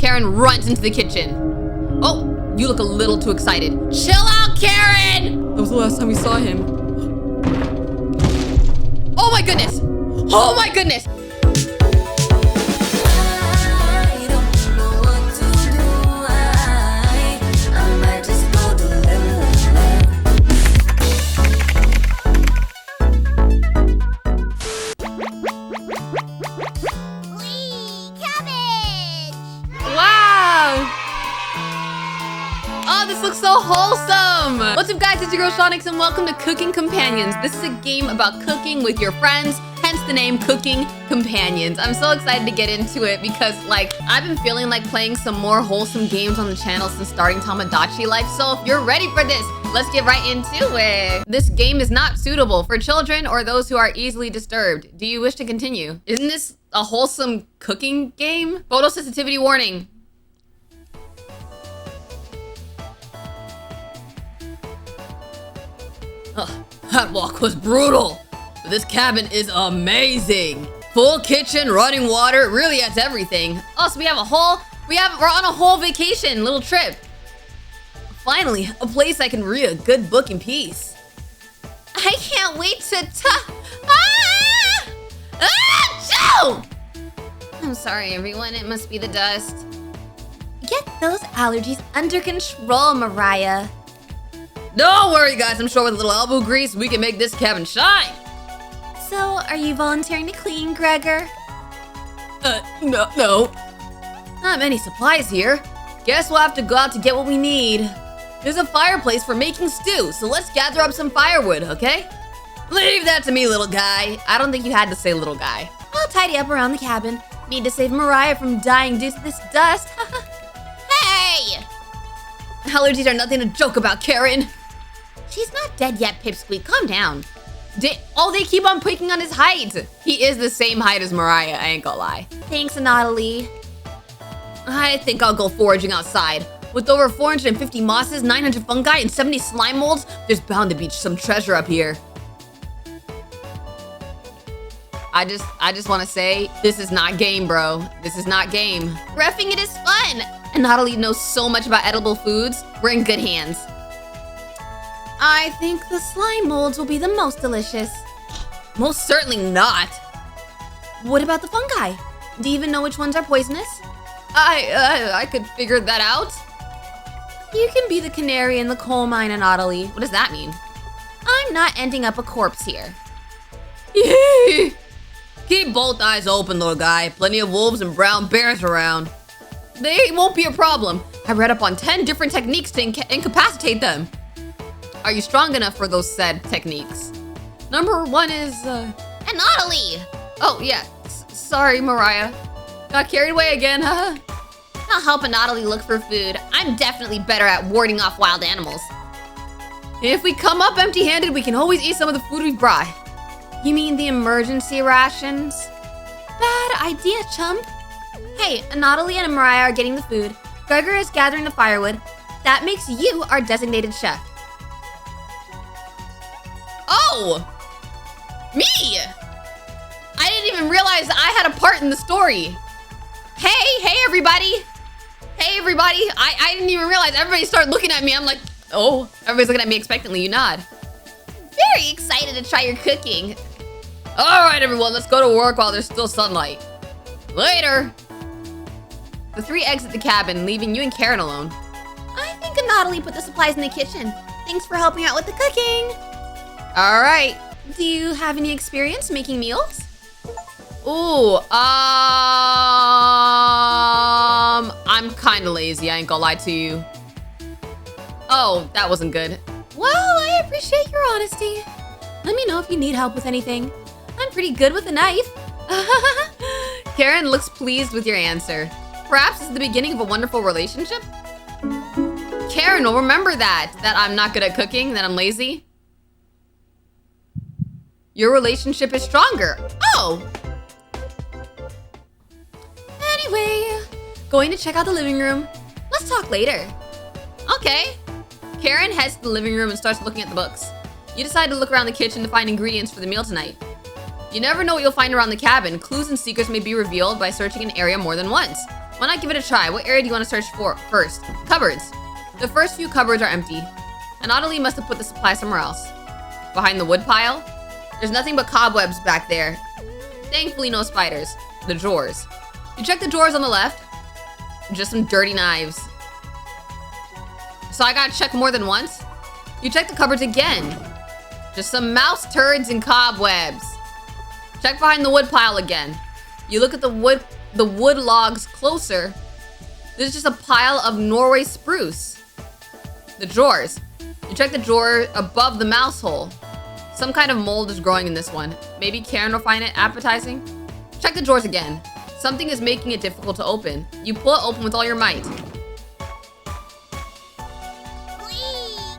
Karen runs into the kitchen. Oh, you look a little too excited. Chill out, Karen! That was the last time we saw him. Oh my goodness! Oh my goodness! This looks so wholesome! What's up guys, it's your girl Shonyx and welcome to Cooking Companions. This is a game about cooking with your friends, hence the name Cooking Companions. I'm so excited to get into it because I've been feeling like playing some more wholesome games on the channel since starting Tamagotchi life. So if you're ready for this, let's get right into it. This game is not suitable for children or those who are easily disturbed. Do you wish to continue? Isn't this a wholesome cooking game? Photosensitivity warning. That walk was brutal, but this cabin is amazing. Full kitchen, running water, it really adds everything. Oh, so we're on a whole vacation, little trip. Finally, a place I can read a good book in peace. I can't wait to Joe! I'm sorry, everyone, it must be the dust. Get those allergies under control, Mariah. Don't worry, guys. I'm sure with a little elbow grease, we can make this cabin shine. So, are you volunteering to clean, Gregor? No. Not many supplies here. Guess we'll have to go out to get what we need. There's a fireplace for making stew, so let's gather up some firewood, okay? Leave that to me, little guy. I don't think you had to say little guy. I'll tidy up around the cabin. Need to save Mariah from dying due to this dust. Hey! Allergies are nothing to joke about, Karen. She's not dead yet, Pipsqueak. Calm down. They keep on picking on his height. He is the same height as Mariah, I ain't gonna lie. Thanks, Natalie. I think I'll go foraging outside. With over 450 mosses, 900 fungi, and 70 slime molds, there's bound to be some treasure up here. I just want to say, this is not game, bro. This is not game. Reffing it is fun. And Natalie knows so much about edible foods. We're in good hands. I think the slime molds will be the most delicious. Most certainly not. What about the fungi? Do you even know which ones are poisonous? I could figure that out. You can be the canary in the coal mine, Natalie. What does that mean? I'm not ending up a corpse here. Keep both eyes open, little guy. Plenty of wolves and brown bears around. They won't be a problem. I read up on 10 different techniques to incapacitate them. Are you strong enough for those said techniques? Number one is, And Natalie! Oh, yeah. Sorry, Mariah. Got carried away again, huh? I'll help Natalie look for food. I'm definitely better at warding off wild animals. If we come up empty-handed, we can always eat some of the food we brought. You mean the emergency rations? Bad idea, chump. Hey, Natalie and Mariah are getting the food. Gregor is gathering the firewood. That makes you our designated chef. Oh! Me! I didn't even realize I had a part in the story. Hey everybody! Hey everybody! I didn't even realize everybody started looking at me. I'm like, oh, everybody's looking at me expectantly. You nod. Very excited to try your cooking. All right, everyone, let's go to work while there's still sunlight. Later. The three exit the cabin, leaving you and Karen alone. I think Natalie put the supplies in the kitchen. Thanks for helping out with the cooking. All right. Do you have any experience making meals? Ooh, I'm kind of lazy, I ain't gonna lie to you. Oh, that wasn't good. Well, I appreciate your honesty. Let me know if you need help with anything. I'm pretty good with a knife. Karen looks pleased with your answer. Perhaps it's the beginning of a wonderful relationship? Karen will remember that I'm not good at cooking, that I'm lazy. Your relationship is stronger. Oh! Anyway, going to check out the living room. Let's talk later. Okay. Karen heads to the living room and starts looking at the books. You decide to look around the kitchen to find ingredients for the meal tonight. You never know what you'll find around the cabin. Clues and secrets may be revealed by searching an area more than once. Why not give it a try? What area do you want to search for first? Cupboards. The first few cupboards are empty. Anomaly must have put the supply somewhere else. Behind the wood pile? There's nothing but cobwebs back there. Thankfully, no spiders. The drawers. You check the drawers on the left. Just some dirty knives. So I gotta check more than once? You check the cupboards again. Just some mouse turds and cobwebs. Check behind the wood pile again. You look at the wood logs closer. There's just a pile of Norway spruce. The drawers. You check the drawer above the mouse hole. Some kind of mold is growing in this one. Maybe Karen will find it appetizing. Check the drawers again. Something is making it difficult to open. You pull it open with all your might.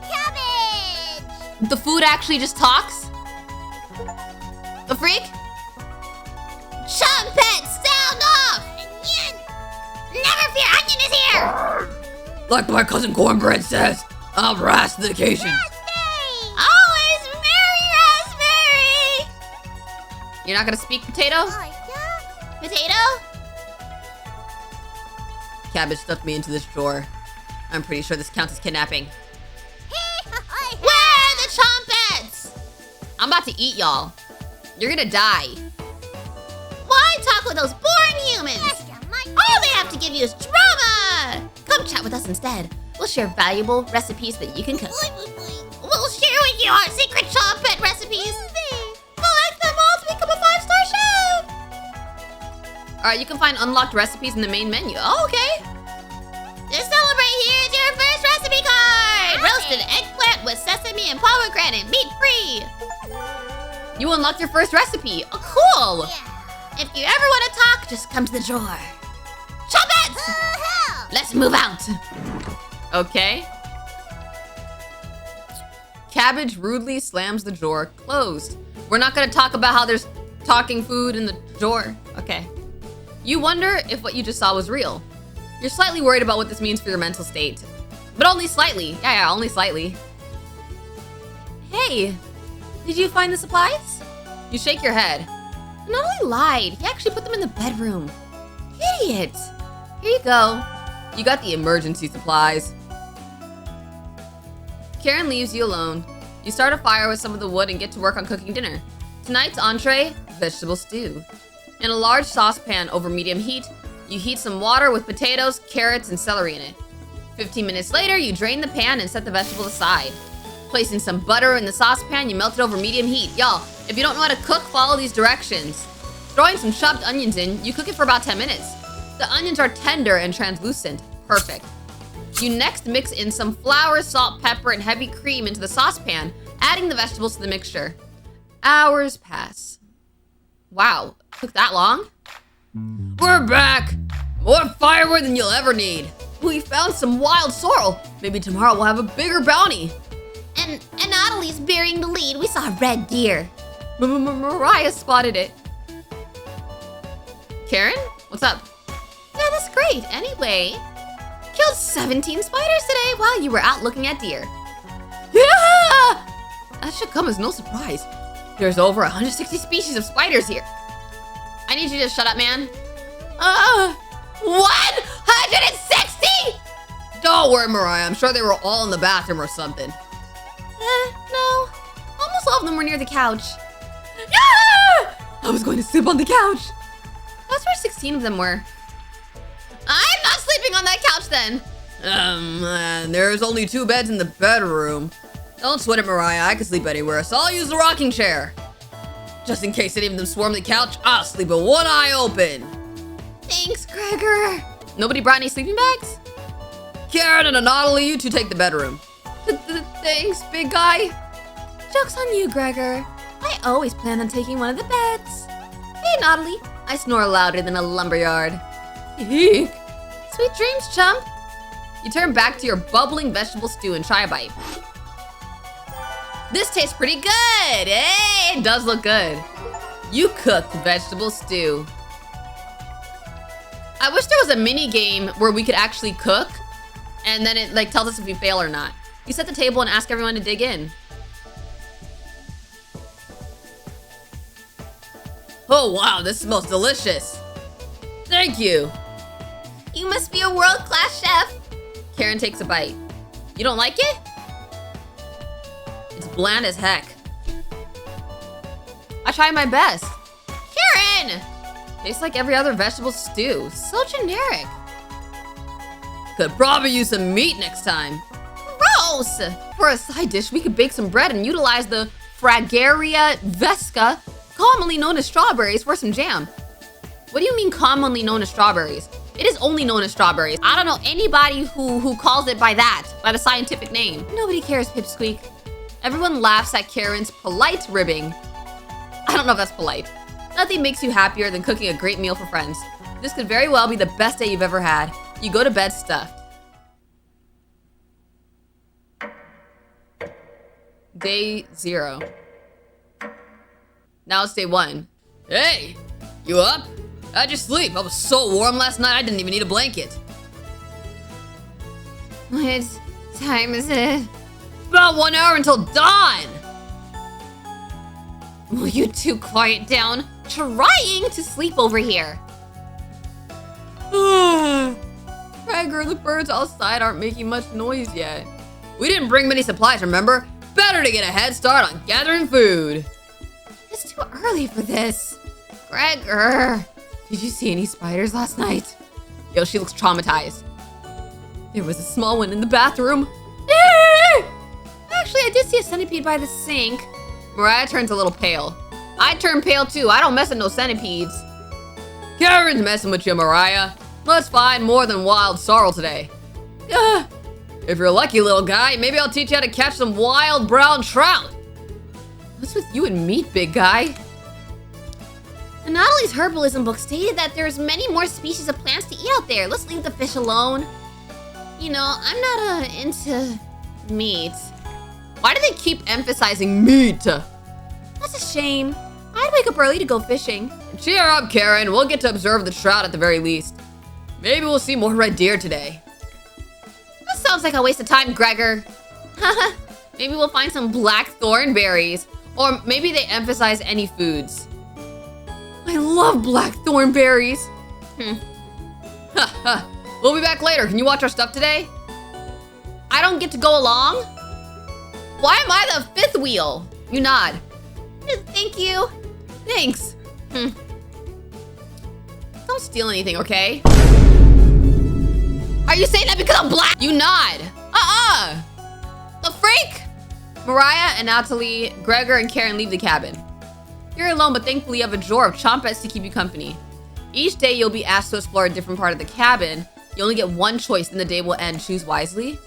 Cabbage! The food actually just talks? The freak? Trumpet, sound off! Onion! Never fear, Onion is here! Like my cousin Cornbread says, I'm rastification. Raspberry! Always Merry Raspberry! You're not gonna speak, Potato? Yeah. Potato? Cabbage stuffed me into this drawer. I'm pretty sure this counts as kidnapping. Where are the trumpets? I'm about to eat y'all. You're gonna die. Why talk with those boring humans? All they have to give you is drama! Come chat with us instead. We'll share valuable recipes that you can cook. We'll share with you our secret trumpet recipes. Collect them all to become a 5-star chef! Alright, you can find unlocked recipes in the main menu. Oh, okay. To celebrate, here's your first recipe card! Roasted eggplant with sesame and pomegranate, meat-free! You unlocked your first recipe. Oh, cool! Yeah. If you ever want to talk, just come to the drawer. Trumpets! Let's move out! Okay. Cabbage rudely slams the drawer closed. We're not gonna talk about how there's talking food in the drawer. Okay. You wonder if what you just saw was real. You're slightly worried about what this means for your mental state. But only slightly. Yeah, only slightly. Hey, did you find the supplies? You shake your head. He not only lied, he actually put them in the bedroom. Idiot. Here you go. You got the emergency supplies. Karen leaves you alone. You start a fire with some of the wood and get to work on cooking dinner. Tonight's entree, vegetable stew. In a large saucepan over medium heat, you heat some water with potatoes, carrots, and celery in it. 15 minutes later, you drain the pan and set the vegetable aside. Placing some butter in the saucepan, you melt it over medium heat. Y'all, if you don't know how to cook, follow these directions. Throwing some chopped onions in, you cook it for about 10 minutes. The onions are tender and translucent. Perfect. You next mix in some flour, salt, pepper, and heavy cream into the saucepan, adding the vegetables to the mixture. Hours pass. Wow, took that long? We're back! More firewood than you'll ever need. We found some wild sorrel. Maybe tomorrow we'll have a bigger bounty. And Natalie's bearing the lead. We saw a red deer. Mariah spotted it. Karen, what's up? Yeah, that's great. Anyway, killed 17 spiders today while you were out looking at deer. Yeah! That should come as no surprise. There's over 160 species of spiders here. I need you to shut up, man. 160? Don't worry, Mariah. I'm sure they were all in the bathroom or something. No. Almost all of them were near the couch. Yeah! I was going to sleep on the couch. That's where 16 of them were. I'm not sleeping on that couch then. Man, there's only 2 beds in the bedroom. Don't sweat it, Mariah. I can sleep anywhere, so I'll use the rocking chair. Just in case any of them swarm the couch, I'll sleep with one eye open. Thanks, Gregor. Nobody brought any sleeping bags? Karen and Anatoly, you two take the bedroom. Thanks, big guy. Joke's on you, Gregor. I always plan on taking one of the beds. Hey, Natalie. I snore louder than a lumberyard. Eek. Sweet dreams, chump. You turn back to your bubbling vegetable stew and try a bite. This tastes pretty good. Hey, it does look good. You cooked vegetable stew. I wish there was a mini game where we could actually cook and then it tells us if we fail or not. You set the table and ask everyone to dig in. Oh wow, this smells delicious. Thank you. You must be a world-class chef. Karen takes a bite. You don't like it? It's bland as heck. I tried my best. Karen! Tastes like every other vegetable stew. So generic. Could probably use some meat next time. Gross! For a side dish, we could bake some bread and utilize the Fragaria vesca, commonly known as strawberries, for some jam. What do you mean commonly known as strawberries? It is only known as strawberries. I don't know anybody who calls it by that, by the scientific name. Nobody cares, Pipsqueak. Everyone laughs at Karen's polite ribbing. I don't know if that's polite. Nothing makes you happier than cooking a great meal for friends. This could very well be the best day you've ever had. You go to bed stuffed. Day 0. Now it's day 1. Hey, you up? How'd you sleep? I was so warm last night I didn't even need a blanket. What time is it? About 1 hour until dawn! Will you two quiet down? Trying to sleep over here. Gregor, the birds outside aren't making much noise yet. We didn't bring many supplies, remember? Better to get a head start on gathering food. It's too early for this. Gregor. Did you see any spiders last night? Yo, she looks traumatized. There was a small one in the bathroom. Actually, I did see a centipede by the sink. Mariah turns a little pale. I turn pale too. I don't mess with no centipedes. Karen's messing with you, Mariah. Let's find more than wild sorrel today. If you're a lucky little guy, maybe I'll teach you how to catch some wild brown trout. What's with you and meat, big guy? Natalie's herbalism book stated that there's many more species of plants to eat out there. Let's leave the fish alone. You know, I'm not into meat. Why do they keep emphasizing meat? That's a shame. I'd wake up early to go fishing. Cheer up, Karen. We'll get to observe the trout at the very least. Maybe we'll see more red deer today. That sounds like a waste of time, Gregor. Maybe we'll find some black thornberries. Or maybe they emphasize any foods. I love black thornberries. We'll be back later. Can you watch our stuff today? I don't get to go along? Why am I the fifth wheel? You nod. Thank you. Thanks. Don't steal anything, okay? Are you saying that because I'm black? You nod. The freak? Mariah and Natalie, Gregor and Karen leave the cabin. You're alone, but thankfully you have a drawer of chompets to keep you company. Each day you'll be asked to explore a different part of the cabin. You only get one choice, then the day will end. Choose wisely.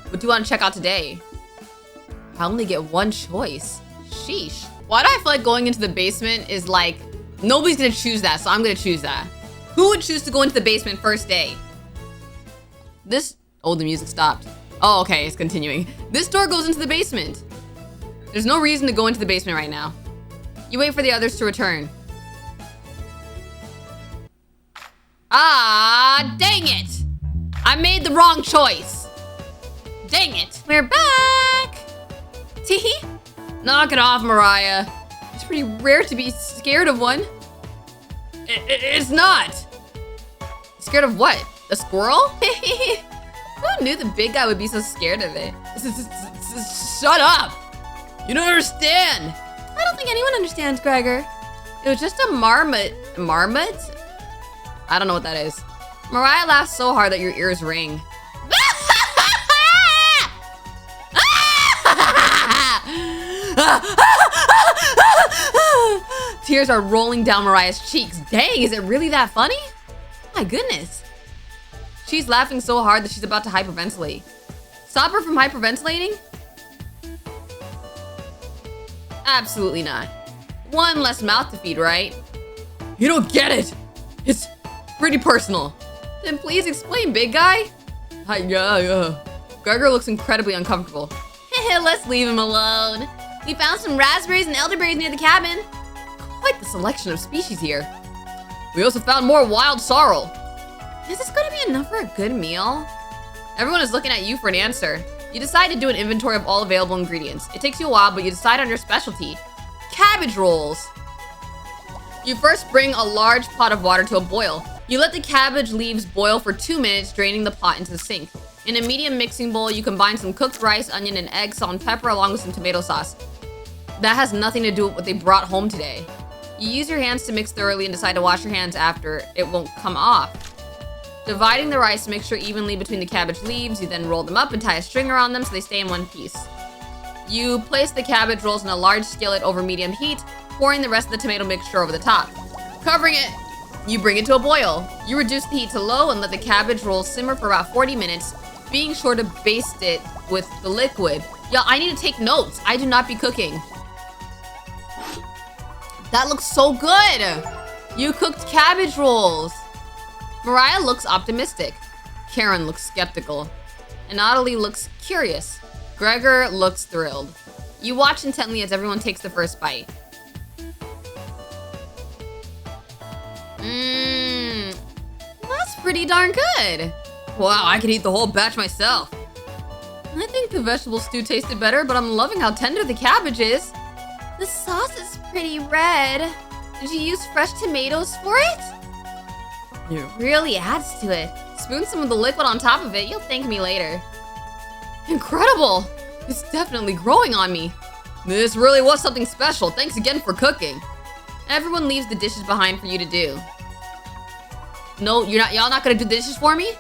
What do you want to check out today? I only get one choice. Sheesh. Why do I feel like going into the basement is like, nobody's gonna choose that, so I'm gonna choose that. Who would choose to go into the basement first day? Oh, the music stopped. Oh, okay, it's continuing. This door goes into the basement. There's no reason to go into the basement right now. You wait for the others to return. Ah, dang it! I made the wrong choice. Dang it. We're back. Teehee. Knock it off, Mariah. It's pretty rare to be scared of one. It's not. Scared of what? A squirrel? Who knew the big guy would be so scared of it? Shut up. You don't understand. I don't think anyone understands, Gregor. It was just a marmot. Marmot? I don't know what that is. Mariah laughs so hard that your ears ring. Tears are rolling down Mariah's cheeks. Dang, is it really that funny? My goodness. She's laughing so hard that she's about to hyperventilate. Stop her from hyperventilating? Absolutely not. One less mouth to feed, right? You don't get it. It's pretty personal. Then please explain, big guy. Gregor looks incredibly uncomfortable. Let's leave him alone. We found some raspberries and elderberries near the cabin. Quite the selection of species here. We also found more wild sorrel. Is this going to be enough for a good meal? Everyone is looking at you for an answer. You decide to do an inventory of all available ingredients. It takes you a while, but you decide on your specialty. Cabbage rolls. You first bring a large pot of water to a boil. You let the cabbage leaves boil for 2 minutes, draining the pot into the sink. In a medium mixing bowl, you combine some cooked rice, onion, and egg, salt, and pepper, along with some tomato sauce. That has nothing to do with what they brought home today. You use your hands to mix thoroughly and decide to wash your hands after. It won't come off. Dividing the rice, mixture evenly between the cabbage leaves. You then roll them up and tie a string around them so they stay in one piece. You place the cabbage rolls in a large skillet over medium heat, pouring the rest of the tomato mixture over the top. Covering it, you bring it to a boil. You reduce the heat to low and let the cabbage rolls simmer for about 40 minutes, being sure to baste it with the liquid. Y'all, I need to take notes. I do not be cooking. That looks so good. You cooked cabbage rolls. Mariah looks optimistic. Karen looks skeptical. Anatoly looks curious. Gregor looks thrilled. You watch intently as everyone takes the first bite. That's pretty darn good. Wow, I could eat the whole batch myself. I think the vegetable stew tasted better, but I'm loving how tender the cabbage is. The sauce is pretty red. Did you use fresh tomatoes for it? It really adds to it. Spoon some of the liquid on top of it. You'll thank me later. Incredible! It's definitely growing on me. This really was something special. Thanks again for cooking. Everyone leaves the dishes behind for you to do. No, y'all not gonna do the dishes for me?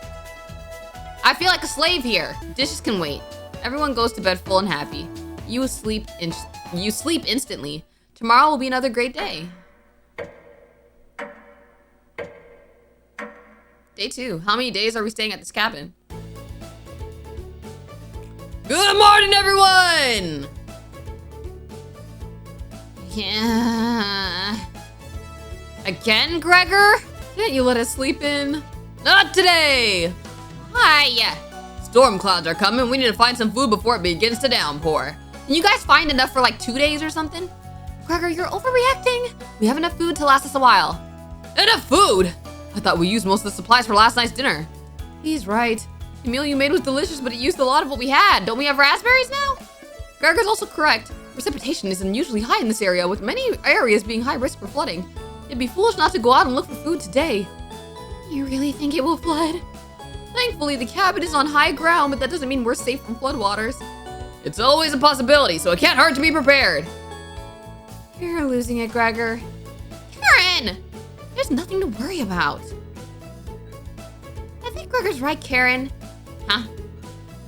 I feel like a slave here. Dishes can wait. Everyone goes to bed full and happy. You sleep instantly. Tomorrow will be another great day. Day 2. How many days are we staying at this cabin? Good morning, everyone! Yeah. Again, Gregor? Can't you let us sleep in? Not today! Hi! Storm clouds are coming. We need to find some food before it begins to downpour. Can you guys find enough for like 2 days or something? Gregor, you're overreacting. We have enough food to last us a while. Enough food? I thought we used most of the supplies for last night's dinner. He's right. The meal you made was delicious, but it used a lot of what we had. Don't we have raspberries now? Gregor's also correct. Precipitation is unusually high in this area, with many areas being high risk for flooding. It'd be foolish not to go out and look for food today. You really think it will flood? Thankfully, the cabin is on high ground, but that doesn't mean we're safe from floodwaters. It's always a possibility, so it can't hurt to be prepared. You're losing it, Gregor. Karen! There's nothing to worry about. I think Gregor's right, Karen. Huh?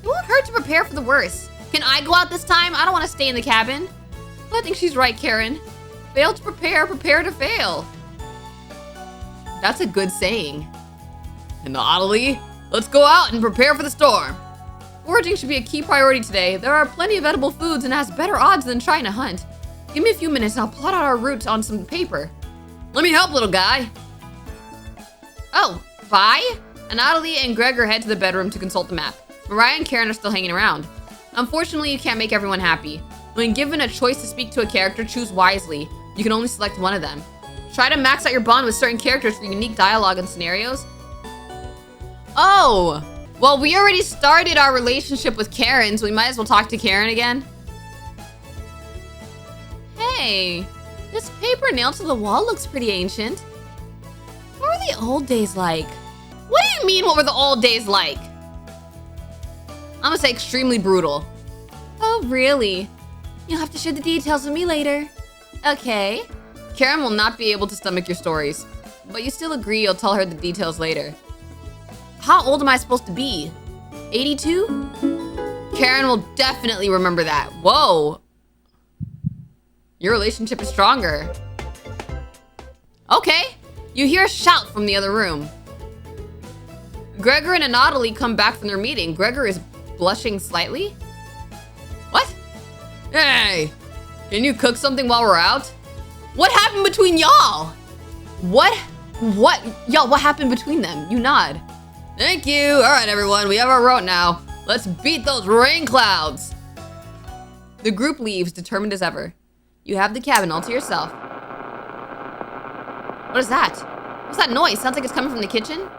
It won't hurt to prepare for the worst. Can I go out this time? I don't want to stay in the cabin. I think she's right, Karen. Fail to prepare, prepare to fail. That's a good saying. Anatoly, let's go out and prepare for the storm. Foraging should be a key priority today. There are plenty of edible foods and has better odds than trying to hunt. Give me a few minutes and I'll plot out our route on some paper. Let me help, little guy. Oh, bye? Anatoly and Gregor head to the bedroom to consult the map. Mariah and Karen are still hanging around. Unfortunately, you can't make everyone happy. When given a choice to speak to a character, choose wisely. You can only select one of them. Try to max out your bond with certain characters for unique dialogue and scenarios. Oh, well, we already started our relationship with Karen, so we might as well talk to Karen again. Hey, this paper nailed to the wall looks pretty ancient. What were the old days like? What do you mean, what were the old days like? I'm gonna say extremely brutal. Oh, really? You'll have to share the details with me later. Okay. Karen will not be able to stomach your stories, but you still agree you'll tell her the details later. How old am I supposed to be? 82? Karen will definitely remember that. Whoa. Your relationship is stronger. Okay. You hear a shout from the other room. Gregor and Anatoly come back from their meeting. Gregor is blushing slightly. What? Hey, can you cook something while we're out? What happened between y'all? What? Y'all, what happened between them? You nod. Thank you. All right, everyone, we have our route now. Let's beat those rain clouds. The group leaves, determined as ever. You have the cabin all to yourself. What is that? What's that noise? Sounds like it's coming from the kitchen.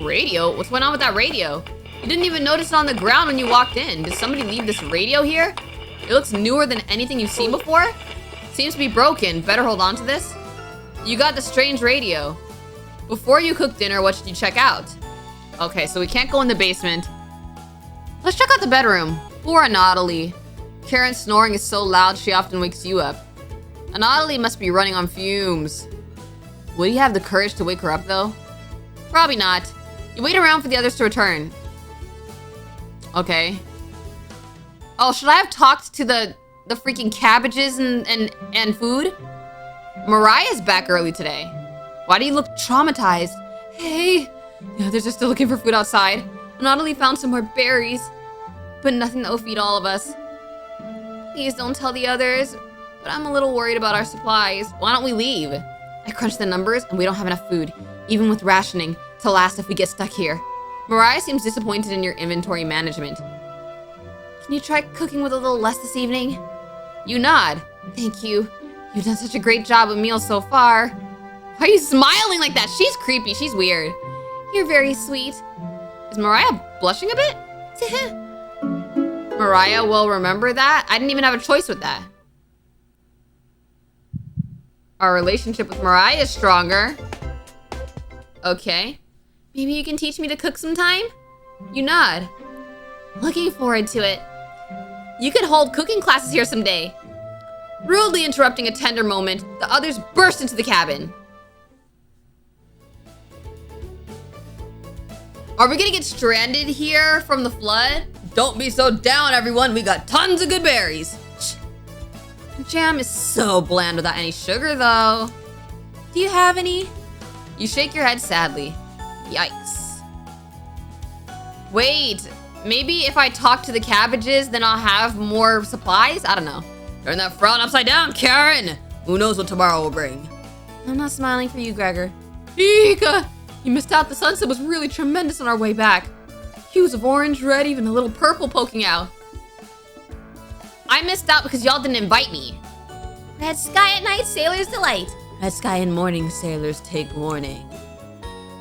Radio? What's going on with that radio? You didn't even notice it on the ground when you walked in. Did somebody leave this radio here? It looks newer than anything you've seen before. Seems to be broken. Better hold on to this. You got the strange radio. Before you cook dinner, what should you check out? Okay, so we can't go in the basement. Let's check out the bedroom. Poor Anatoly. Karen's snoring is so loud she often wakes you up. Anatoly must be running on fumes. Will you have the courage to wake her up though? Probably not. You wait around for the others to return. Okay. Oh, should I have talked to the freaking cabbages and food? Mariah's back early today. Why do you look traumatized? Hey, the others are still looking for food outside. Anatoly found some more berries, but nothing that will feed all of us. Please don't tell the others, but I'm a little worried about our supplies. Why don't we leave? I crunched the numbers and we don't have enough food, even with rationing, to last if we get stuck here. Mariah seems disappointed in your inventory management. Can you try cooking with a little less this evening? You nod. Thank you. You've done such a great job with meals so far. Why are you smiling like that? She's creepy. She's weird. You're very sweet. Is Mariah blushing a bit? Mariah will remember that. I didn't even have a choice with that. Our relationship with Mariah is stronger. Okay. Maybe you can teach me to cook sometime? You nod. Looking forward to it. You could hold cooking classes here someday. Rudely interrupting a tender moment, the others burst into the cabin. Are we gonna get stranded here from the flood? Don't be so down, everyone. We got tons of good berries. Jam is so bland without any sugar, though. Do you have any? You shake your head sadly. Yikes. Wait, maybe if I talk to the cabbages, then I'll have more supplies? I don't know. Turn that frown upside down, Karen. Who knows what tomorrow will bring? I'm not smiling for you, Gregor. Ika! You missed out. The sunset was really tremendous on our way back. Hues of orange, red, even a little purple poking out. I missed out because y'all didn't invite me. Red sky at night, sailor's delight. Red sky in morning, sailors take warning.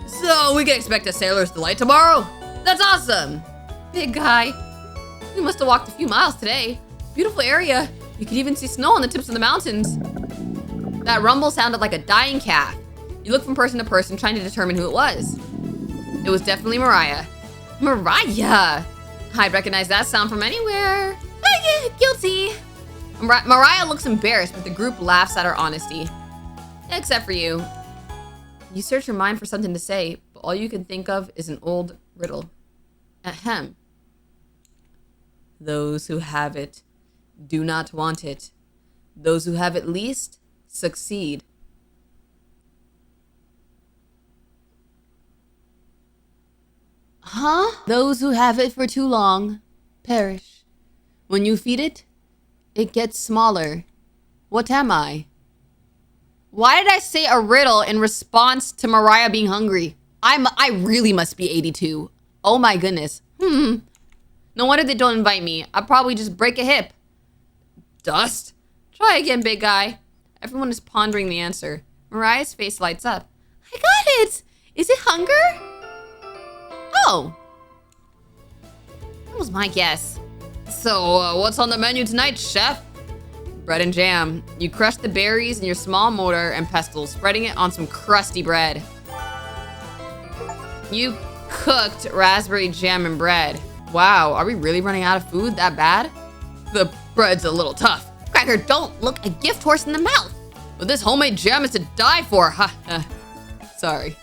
So we can expect a sailor's delight tomorrow? That's awesome. Big guy. We must have walked a few miles today. Beautiful area. You could even see snow on the tips of the mountains. That rumble sounded like a dying calf. You looked from person to person, trying to determine who it was. It was definitely Mariah. Mariah! I'd recognize that sound from anywhere. Guilty. Mariah looks embarrassed, but the group laughs at her honesty. Except for you. You search your mind for something to say, but all you can think of is an old riddle. Ahem. Those who have it do not want it. Those who have it least succeed. Huh? Those who have it for too long perish. When you feed it, it gets smaller. What am I? Why did I say a riddle in response to Mariah being hungry? I really must be 82. Oh my goodness. No wonder they don't invite me. I'll probably just break a hip. Dust? Try again, big guy. Everyone is pondering the answer. Mariah's face lights up. I got it! Is it hunger? Oh. That was my guess. So, what's on the menu tonight, chef? Bread and jam. You crush the berries in your small mortar and pestle, spreading it on some crusty bread. You cooked raspberry jam and bread. Wow, are we really running out of food that bad? The bread's a little tough. Cracker, don't look a gift horse in the mouth. But this homemade jam is to die for. Sorry.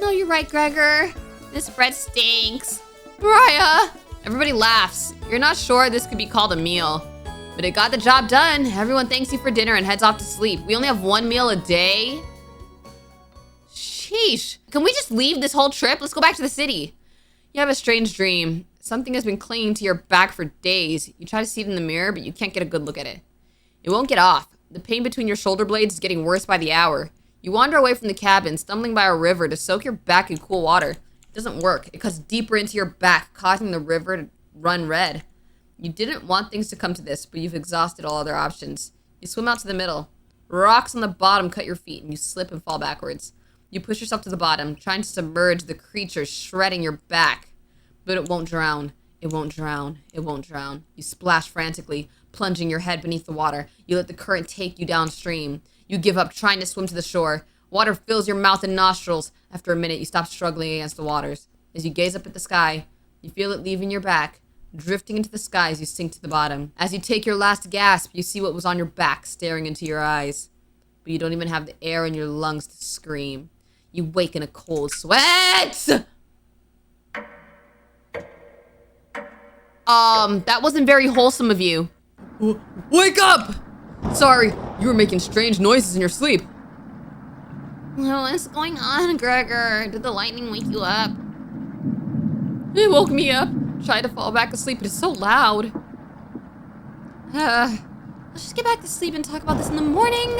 No, you're right, Gregor. This bread stinks. Mariah! Everybody laughs. You're not sure this could be called a meal. But it got the job done. Everyone thanks you for dinner and heads off to sleep. We only have one meal a day? Sheesh. Can we just leave this whole trip? Let's go back to the city. You have a strange dream. Something has been clinging to your back for days. You try to see it in the mirror, but you can't get a good look at it. It won't get off. The pain between your shoulder blades is getting worse by the hour. You wander away from the cabin, stumbling by a river to soak your back in cool water. It doesn't work. It cuts deeper into your back, causing the river to run red. You didn't want things to come to this, but you've exhausted all other options. You swim out to the middle. Rocks on the bottom cut your feet, and you slip and fall backwards. You push yourself to the bottom, trying to submerge the creature shredding your back. But it won't drown. It won't drown. It won't drown. You splash frantically, plunging your head beneath the water. You let the current take you downstream. You give up trying to swim to the shore. Water fills your mouth and nostrils. After a minute, you stop struggling against the waters. As you gaze up at the sky, you feel it leaving your back, drifting into the sky as you sink to the bottom. As you take your last gasp, you see what was on your back staring into your eyes. But you don't even have the air in your lungs to scream. You wake in a cold sweat! That wasn't very wholesome of you. Wake up! Sorry, you were making strange noises in your sleep. What's going on, Gregor? Did the lightning wake you up? It woke me up. Tried to fall back asleep, but it's so loud. Let's just get back to sleep and talk about this in the morning.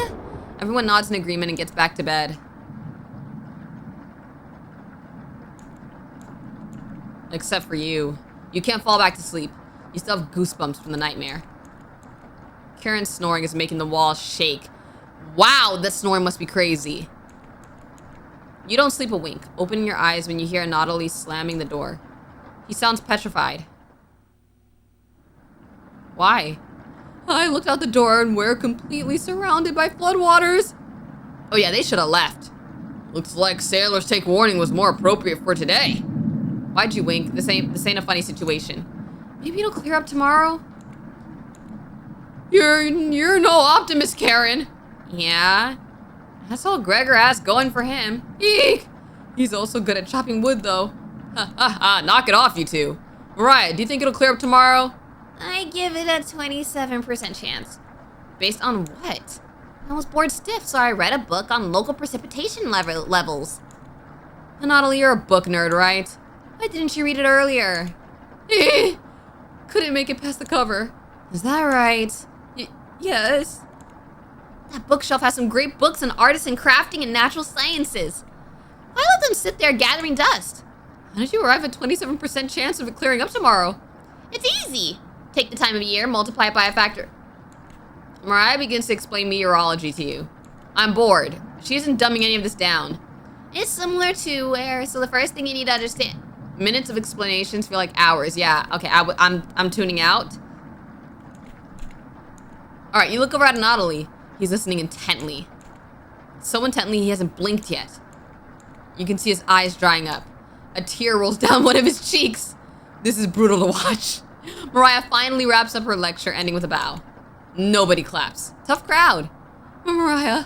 Everyone nods in agreement and gets back to bed. Except for you. You can't fall back to sleep. You still have goosebumps from the nightmare. Karen's snoring is making the walls shake. Wow, this snoring must be crazy. You don't sleep a wink, opening your eyes when you hear Nautilus slamming the door. He sounds petrified. Why? I looked out the door and we're completely surrounded by floodwaters. Oh yeah, they should have left. Looks like sailors take warning was more appropriate for today. Why'd you wink? This ain't a funny situation. Maybe it'll clear up tomorrow? You're no optimist, Karen. Yeah? That's all Gregor has going for him. Eek! He's also good at chopping wood, though. Ha ha ha, knock it off, you two. Mariah, do you think it'll clear up tomorrow? I give it a 27% chance. Based on what? I was bored stiff, so I read a book on local precipitation levels. Natalie, you're a book nerd, right? Why didn't you read it earlier? Couldn't make it past the cover. Is that right? Yes. That bookshelf has some great books on artists and crafting and natural sciences. Why let them sit there gathering dust? How did you arrive at 27% chance of it clearing up tomorrow? It's easy. Take the time of year, multiply it by a factor. Mariah begins to explain meteorology to you. I'm bored. She isn't dumbing any of this down. It's similar to where, so the first thing you need to understand. Minutes of explanations feel like hours. Yeah, okay, I'm tuning out. All right, you look over at Natalie. He's listening intently. So intently he hasn't blinked yet. You can see his eyes drying up. A tear rolls down one of his cheeks. This is brutal to watch. Mariah finally wraps up her lecture, ending with a bow. Nobody claps. Tough crowd. Mariah,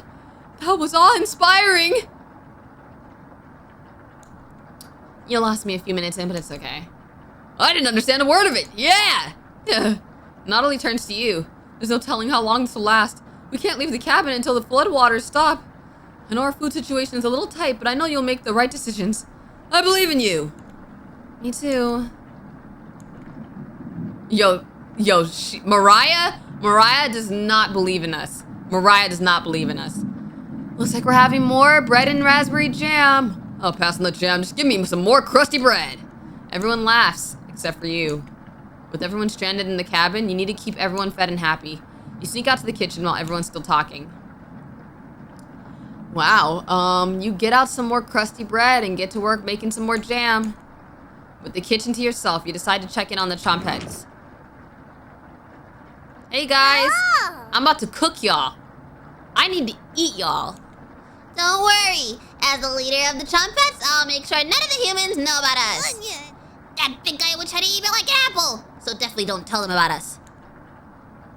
that was awe-inspiring. You lost me a few minutes in, but it's okay. I didn't understand a word of it. Yeah. Natalie turns to you. There's no telling how long this will last. We can't leave the cabin until the floodwaters stop. I know our food situation is a little tight, but I know you'll make the right decisions. I believe in you. Me too. Mariah does not believe in us. Mariah does not believe in us. Looks like we're having more bread and raspberry jam. I'll pass on the jam. Just give me some more crusty bread. Everyone laughs, except for you. With everyone stranded in the cabin, you need to keep everyone fed and happy. You sneak out to the kitchen while everyone's still talking. Wow, you get out some more crusty bread and get to work making some more jam. With the kitchen to yourself, you decide to check in on the Chompettes. Hey guys, I'm about to cook y'all. I need to eat y'all. Don't worry. As the leader of the Chompettes, I'll make sure none of the humans know about us. That big guy would try to eat me like an apple, so definitely don't tell him about us.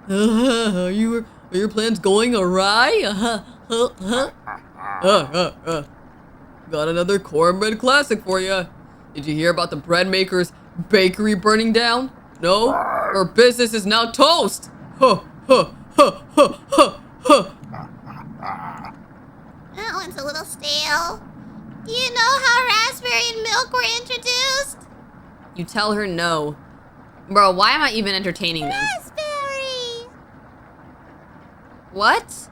Are your plans going awry? Got another cornbread classic for you. Did you hear about the bread maker's bakery burning down? No? Her business is now toast. That one's a little stale. Do you know how raspberry and milk were introduced? You tell her no. Bro, why am I even entertaining them? Raspberry! What?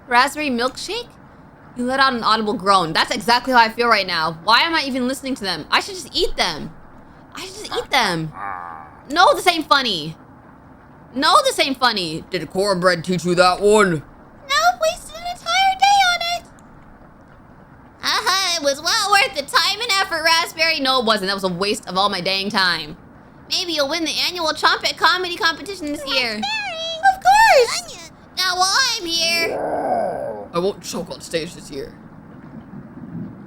Raspberry milkshake? You let out an audible groan. That's exactly how I feel right now. Why am I even listening to them? I should just eat them. No, this ain't funny. Did cornbread teach you that one? Nope, wasted an entire day on it. It was well worth the time and effort, Raspberry. No, it wasn't. That was a waste of all my dang time. Maybe you'll win the annual Chompet comedy competition this year. Of course. Now while I'm here, I won't choke on stage this year.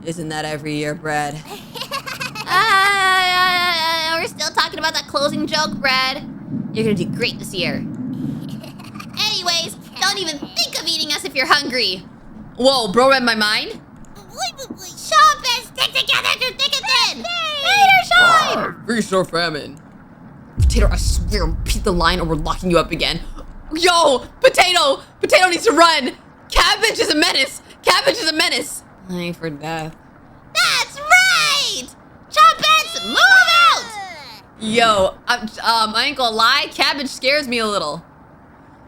Isn't that every year, Brad? We're still talking about that closing joke, Brad. You're gonna do great this year. Anyways, don't even think of eating us if you're hungry. Whoa, bro read my mind? Chomp and stick together through thick and thin. Later, shine. Feast or famine. Potato, I swear, repeat the line or we're locking you up again. Yo, Potato! Potato needs to run! Cabbage is a menace! Cabbage is a menace! Ay, for death. That's right! Chompets, move out! Yo, I ain't gonna lie, Cabbage scares me a little.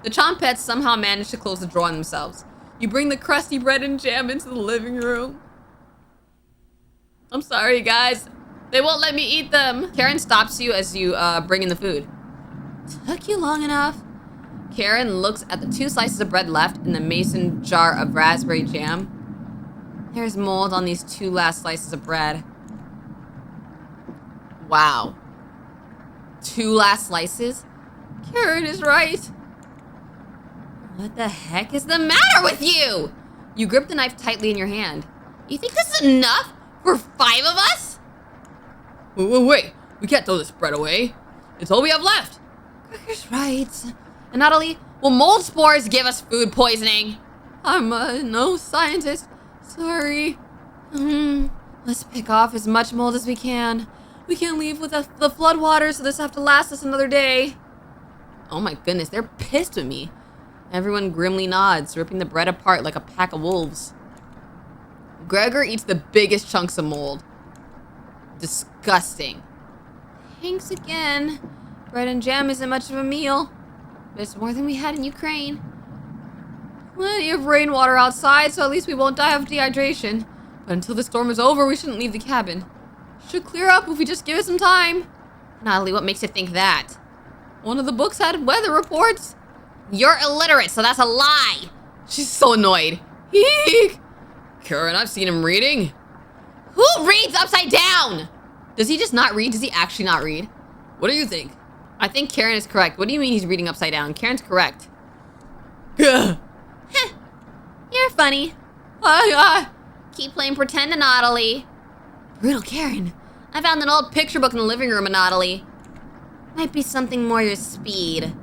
The Chompets somehow manage to close the door on themselves. You bring the crusty bread and jam into the living room. I'm sorry, guys. They won't let me eat them. Karen stops you as you bring in the food. Took you long enough. Karen looks at the 2 slices of bread left in the mason jar of raspberry jam. There's mold on these 2 last slices of bread. Wow. 2 last slices? Karen is right. What the heck is the matter with you? You grip the knife tightly in your hand. You think this is enough for 5 of us? Wait. We can't throw this bread away. It's all we have left. Cracker's right. And not only will mold spores give us food poisoning. I'm no scientist. Sorry. Let's pick off as much mold as we can. We can't leave with the floodwaters, so this have to last us another day. Oh my goodness, they're pissed with me. Everyone grimly nods, ripping the bread apart like a pack of wolves. Gregor eats the biggest chunks of mold. Disgusting. Thanks again. Bread and jam isn't much of a meal, but it's more than we had in Ukraine. Plenty of rainwater outside, so at least we won't die of dehydration. But until the storm is over, we shouldn't leave the cabin. Should clear up if we just give it some time. Natalie, what makes you think that? One of the books had weather reports. You're illiterate, so that's a lie. She's so annoyed. Eek. Karen, I've seen him reading. Who reads upside down? Does he just not read? Does he actually not read? What do you think? I think Karen is correct. What do you mean he's reading upside down? Karen's correct. You're funny. Keep playing pretend, Natalie. Brutal Karen. I found an old picture book in the living room, Natalie. Might be something more your speed.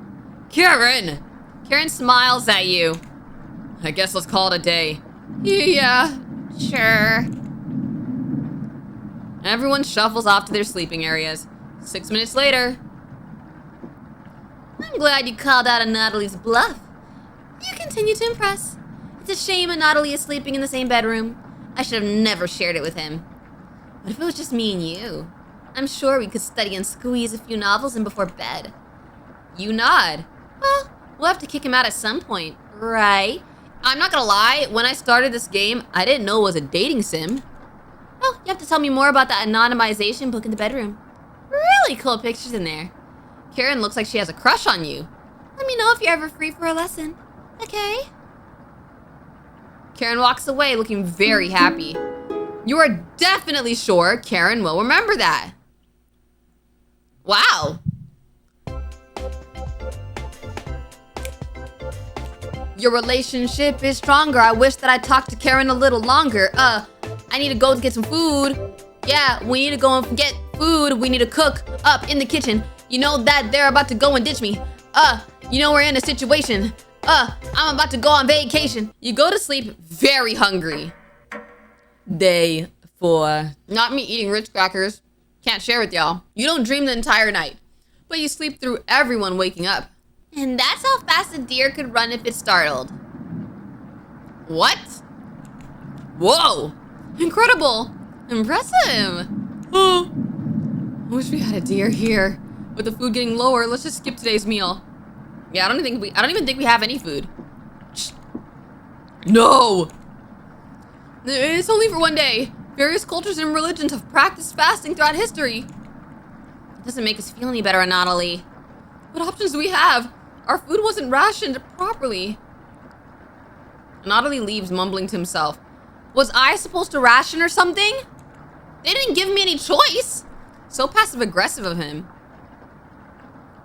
Karen! Karen smiles at you. I guess let's call it a day. Yeah. Sure. Everyone shuffles off to their sleeping areas. 6 minutes later. I'm glad you called out on Natalie's bluff. You continue to impress. It's a shame that Natalie is sleeping in the same bedroom. I should have never shared it with him. What if it was just me and you? I'm sure we could study and squeeze a few novels in before bed. You nod. Well, we'll have to kick him out at some point, right? I'm not gonna lie, when I started this game, I didn't know it was a dating sim. Well, you have to tell me more about that anonymization book in the bedroom. Really cool pictures in there. Karen looks like she has a crush on you. Let me know if you're ever free for a lesson, okay? Karen walks away looking very happy. You are definitely sure Karen will remember that. Wow. Your relationship is stronger. I wish that I talked to Karen a little longer. I need to go get some food. Yeah, we need to go and get food. We need to cook up in the kitchen. You know that they're about to go and ditch me. You know we're in a situation. I'm about to go on vacation. You go to sleep very hungry. Day 4. Not me eating Ritz crackers. Can't share with y'all. You don't dream the entire night, but you sleep through everyone waking up. And that's how fast a deer could run if it's startled. What? Whoa! Incredible! Impressive! Oh, I wish we had a deer here. With the food getting lower, let's just skip today's meal. Yeah, I don't even think we have any food. Shh. No! It's only for one day. Various cultures and religions have practiced fasting throughout history. It doesn't make us feel any better, Natalie. What options do we have? Our food wasn't rationed properly. Natalie leaves, mumbling to himself. Was I supposed to ration or something? They didn't give me any choice. So passive-aggressive of him.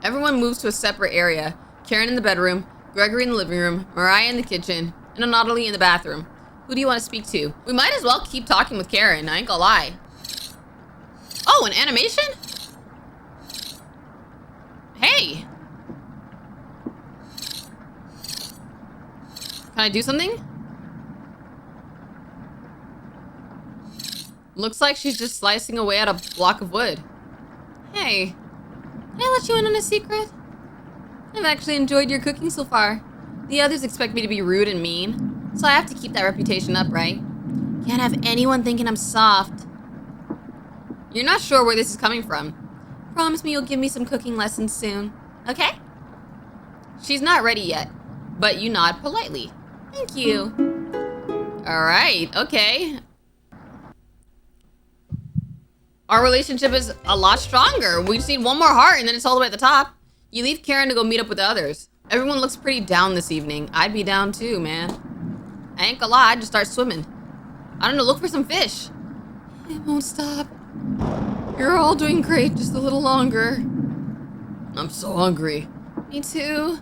Everyone moves to a separate area. Karen in the bedroom, Gregory in the living room, Mariah in the kitchen, and Anatoly in the bathroom. Who do you want to speak to? We might as well keep talking with Karen, I ain't gonna lie. Oh, an animation? Hey! Can I do something? Looks like she's just slicing away at a block of wood. Hey, can I let you in on a secret? I've actually enjoyed your cooking so far. The others expect me to be rude and mean, so I have to keep that reputation up, right? Can't have anyone thinking I'm soft. You're not sure where this is coming from. Promise me you'll give me some cooking lessons soon, okay? She's not ready yet, but you nod politely. Thank you. All right, okay. Our relationship is a lot stronger. We just need one more heart and then it's all the way at the top. You leave Karen to go meet up with the others. Everyone looks pretty down this evening. I'd be down too, man. I ain't gonna lie, I'd just start swimming. I don't know, look for some fish. It won't stop. You're all doing great, just a little longer. I'm so hungry. Me too.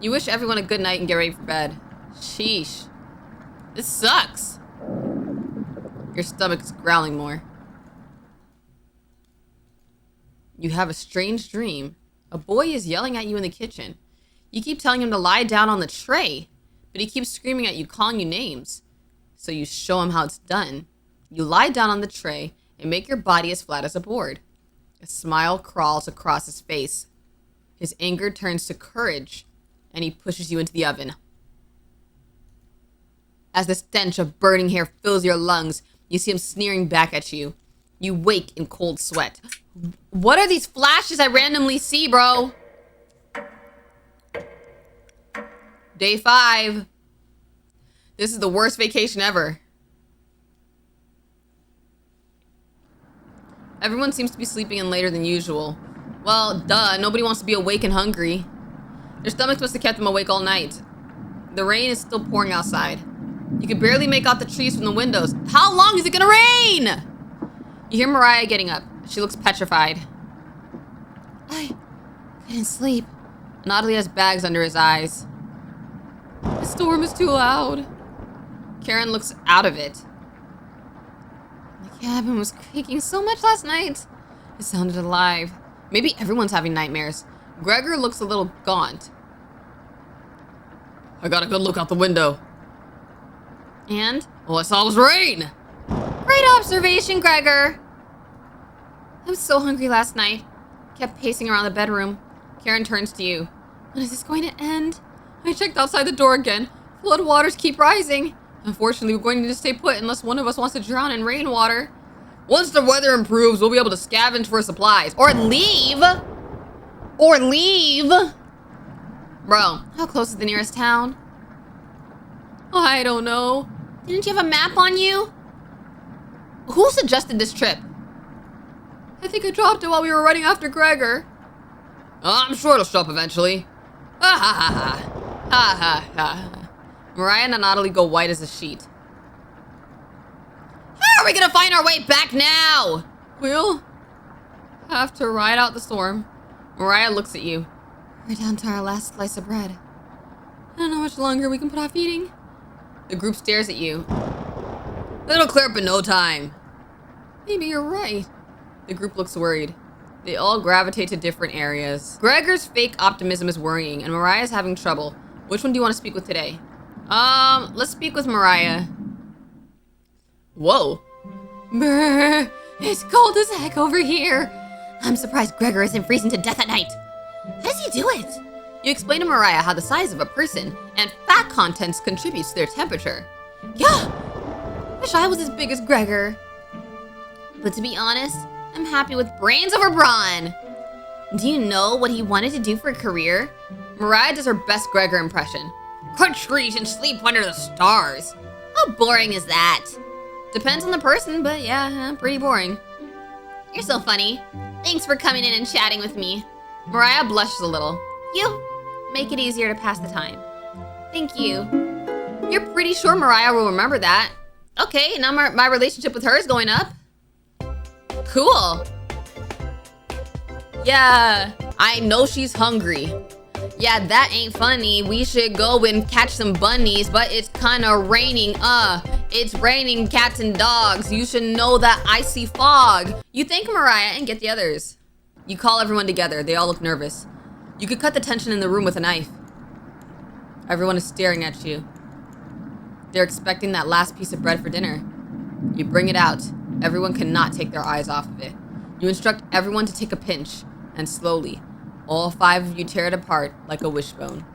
You wish everyone a good night and get ready for bed. Sheesh. This sucks. Your stomach is growling more. You have a strange dream. A boy is yelling at you in the kitchen. You keep telling him to lie down on the tray, but he keeps screaming at you, calling you names. So you show him how it's done. You lie down on the tray and make your body as flat as a board. A smile crawls across his face. His anger turns to courage, and he pushes you into the oven. As the stench of burning hair fills your lungs, you see him sneering back at you. You wake in cold sweat. What are these flashes I randomly see, bro? Day 5. This is the worst vacation ever. Everyone seems to be sleeping in later than usual. Well, duh, nobody wants to be awake and hungry. Their stomachs must have kept them awake all night. The rain is still pouring outside. You can barely make out the trees from the windows. How long is it gonna rain? You hear Mariah getting up. She looks petrified. I couldn't sleep. Anatoly has bags under his eyes. The storm is too loud. Karen looks out of it. The cabin was creaking so much last night. It sounded alive. Maybe everyone's having nightmares. Gregor looks a little gaunt. I got a good look out the window. And? All I saw was rain! Great observation, Gregor. I was so hungry last night. Kept pacing around the bedroom. Karen turns to you. When is this going to end? I checked outside the door again. Flood waters keep rising. Unfortunately, we're going to need to stay put unless one of us wants to drown in rainwater. Once the weather improves, we'll be able to scavenge for supplies. Or leave! Or leave! Bro, how close is the nearest town? I don't know. Didn't you have a map on you? Who suggested this trip? I think I dropped it while we were running after Gregor. I'm sure it'll show up eventually. Ha ha ha ha. Ha ha ha. Mariah and Anatoly go white as a sheet. How are we gonna find our way back now? We'll have to ride out the storm. Mariah looks at you. We're down to our last slice of bread. I don't know how much longer we can put off eating. The group stares at you. It'll clear up in no time. Maybe you're right. The group looks worried. They all gravitate to different areas. Gregor's fake optimism is worrying, and Mariah's having trouble. Which one do you want to speak with today? Let's speak with Mariah. Whoa. Brr, it's cold as heck over here. I'm surprised Gregor isn't freezing to death at night. How does he do it? You explain to Mariah how the size of a person and fat contents contributes to their temperature. Yeah. Wish I was as big as Gregor. But to be honest, I'm happy with brains over brawn. Do you know what he wanted to do for a career? Mariah does her best Gregor impression. Cut trees and sleep under the stars. How boring is that? Depends on the person, but yeah, pretty boring. You're so funny. Thanks for coming in and chatting with me. Mariah blushes a little. You make it easier to pass the time. Thank you. You're pretty sure Mariah will remember that. Okay, now my relationship with her is going up. Cool. Yeah, I know she's hungry. Yeah, that ain't funny. We should go and catch some bunnies, but it's kinda raining. It's raining cats and dogs. You should know that icy fog. You thank Mariah and get the others. You call everyone together. They all look nervous. You could cut the tension in the room with a knife. Everyone is staring at you. They're expecting that last piece of bread for dinner. You bring it out. Everyone cannot take their eyes off of it. You instruct everyone to take a pinch, and slowly, all 5 of you tear it apart like a wishbone.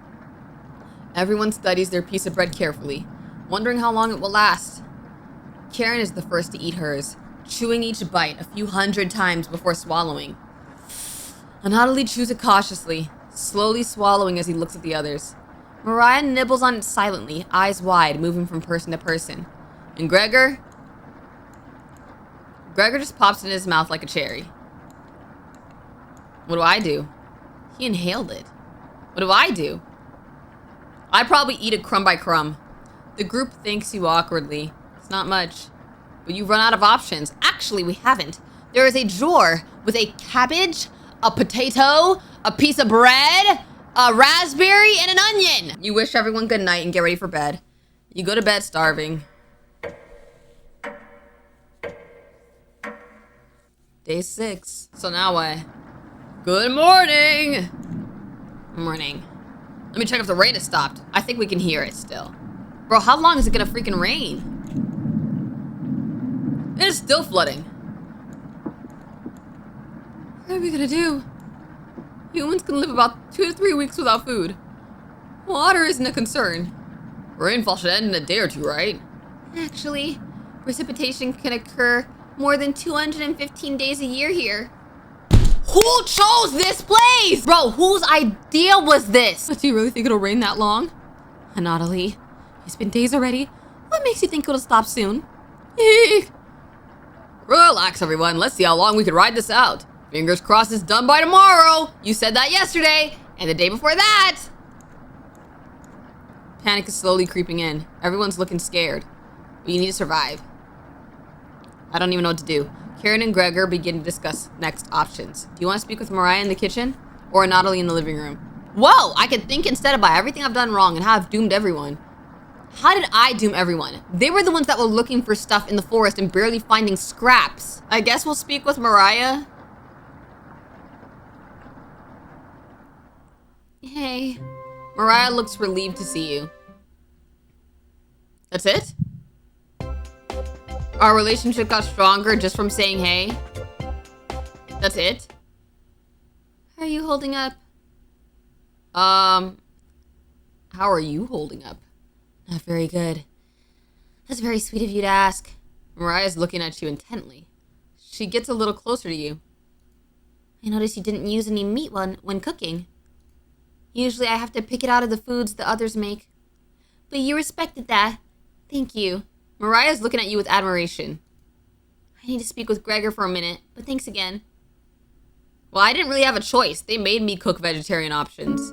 Everyone studies their piece of bread carefully, wondering how long it will last. Karen is the first to eat hers, chewing each bite a few hundred times before swallowing. Anatoly chews it cautiously, slowly swallowing as he looks at the others. Mariah nibbles on it silently, eyes wide, moving from person to person. And Gregor just pops it in his mouth like a cherry. What do I do? He inhaled it. What do I do? I probably eat it crumb by crumb. The group thanks you awkwardly. It's not much. But you run out of options. Actually, we haven't. There is a drawer with a cabbage, a potato, a piece of bread, a raspberry, and an onion. You wish everyone good night and get ready for bed. You go to bed starving. Day 6. So now what? Good morning! Morning. Let me check if the rain has stopped. I think we can hear it still. Bro, how long is it gonna freaking rain? It is still flooding. What are we gonna do? Humans can live about 2 to 3 weeks without food. Water isn't a concern. Rainfall should end in a day or two, right? Actually, precipitation can occur more than 215 days a year here. Who chose this place? Bro, whose idea was this? Do you really think it'll rain that long? Anatoly, it's been days already. What makes you think it'll stop soon? Relax, everyone. Let's see how long we can ride this out. Fingers crossed it's done by tomorrow. You said that yesterday, and the day before that. Panic is slowly creeping in. Everyone's looking scared. But you need to survive. I don't even know what to do. Karen and Gregor begin to discuss next options. Do you want to speak with Mariah in the kitchen? Or Anatoly in the living room? Whoa! I could think instead about everything I've done wrong and how I've doomed everyone. How did I doom everyone? They were the ones that were looking for stuff in the forest and barely finding scraps. I guess we'll speak with Mariah. Hey. Mariah looks relieved to see you. That's it? Our relationship got stronger just from saying hey? That's it? How are you holding up? How are you holding up? Not very good. That's very sweet of you to ask. Mariah's looking at you intently. She gets a little closer to you. I noticed you didn't use any meat when cooking. Usually I have to pick it out of the foods the others make. But you respected that. Thank you. Mariah's looking at you with admiration. I need to speak with Gregor for a minute, but thanks again. Well, I didn't really have a choice. They made me cook vegetarian options.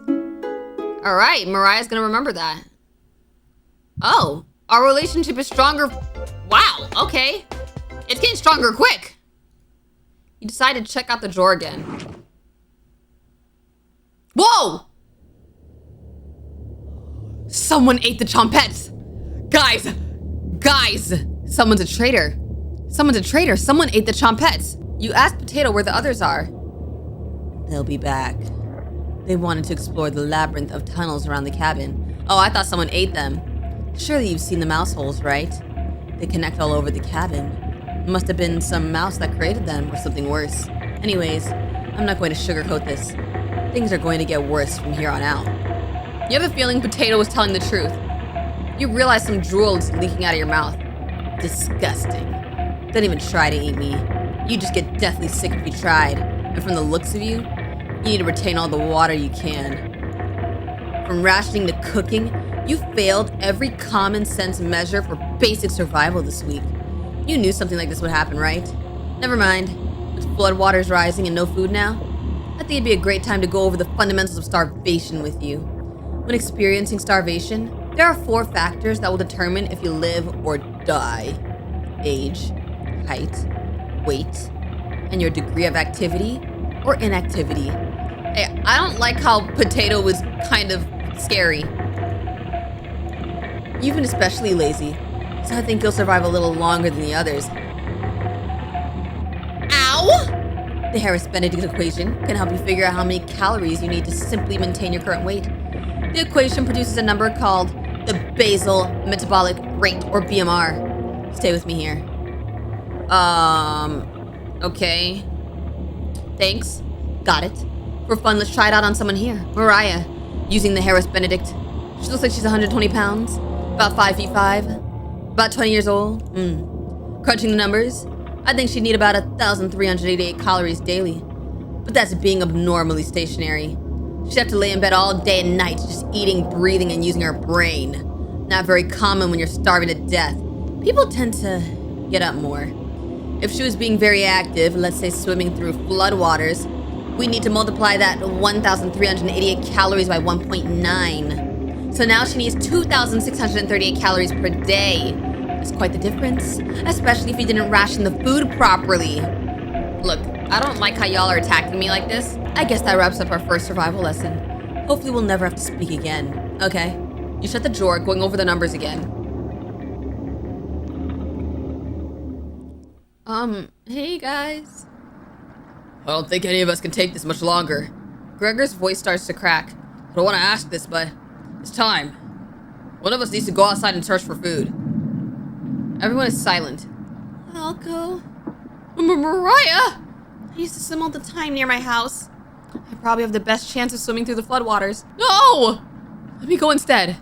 All right, Mariah's gonna remember that. Oh, our relationship is stronger. Wow, okay. It's getting stronger quick. You decide to check out the drawer again. Whoa! Someone ate the chompettes. Guys, someone's a traitor. Someone ate the chompettes. You ask Potato where the others are. They'll be back. They wanted to explore the labyrinth of tunnels around the cabin. Oh, I thought someone ate them. Surely you've seen the mouse holes, right? They connect all over the cabin. It must have been some mouse that created them or something worse. Anyways, I'm not going to sugarcoat this. Things are going to get worse from here on out. You have a feeling Potato was telling the truth. You realize some drool is leaking out of your mouth. Disgusting. Don't even try to eat me. You just get deathly sick if you tried. And from the looks of you, you need to retain all the water you can. From rationing to cooking, you failed every common sense measure for basic survival this week. You knew something like this would happen, right? Never mind. With floodwaters rising and no food now, I think it'd be a great time to go over the fundamentals of starvation with you. When experiencing starvation, there are 4 factors that will determine if you live or die. Age, height, weight, and your degree of activity or inactivity. Hey, I don't like how Potato was kind of scary. You've been especially lazy, so I think you'll survive a little longer than the others. Ow! The Harris-Benedict equation can help you figure out how many calories you need to simply maintain your current weight. The equation produces a number called the basal metabolic rate, or BMR. Stay with me here. Okay. Thanks. Got it. For fun, let's try it out on someone here. Mariah, using the Harris-Benedict. She looks like she's 120 pounds, about 5 feet 5, about 20 years old. Crunching the numbers, I think she'd need about 1,388 calories daily. But that's being abnormally stationary. She'd have to lay in bed all day and night, just eating, breathing, and using her brain. Not very common when you're starving to death. People tend to get up more. If she was being very active, let's say swimming through floodwaters, we need to multiply that 1,388 calories by 1.9. So now she needs 2,638 calories per day. That's quite the difference, especially if you didn't ration the food properly. Look, I don't like how y'all are attacking me like this. I guess that wraps up our first survival lesson. Hopefully we'll never have to speak again, okay? You shut the drawer, going over the numbers again. Hey guys. I don't think any of us can take this much longer. Gregor's voice starts to crack. I don't want to ask this, but it's time. One of us needs to go outside and search for food. Everyone is silent. I'll go. Mariah! I used to swim all the time near my house. I probably have the best chance of swimming through the floodwaters. No! Let me go instead.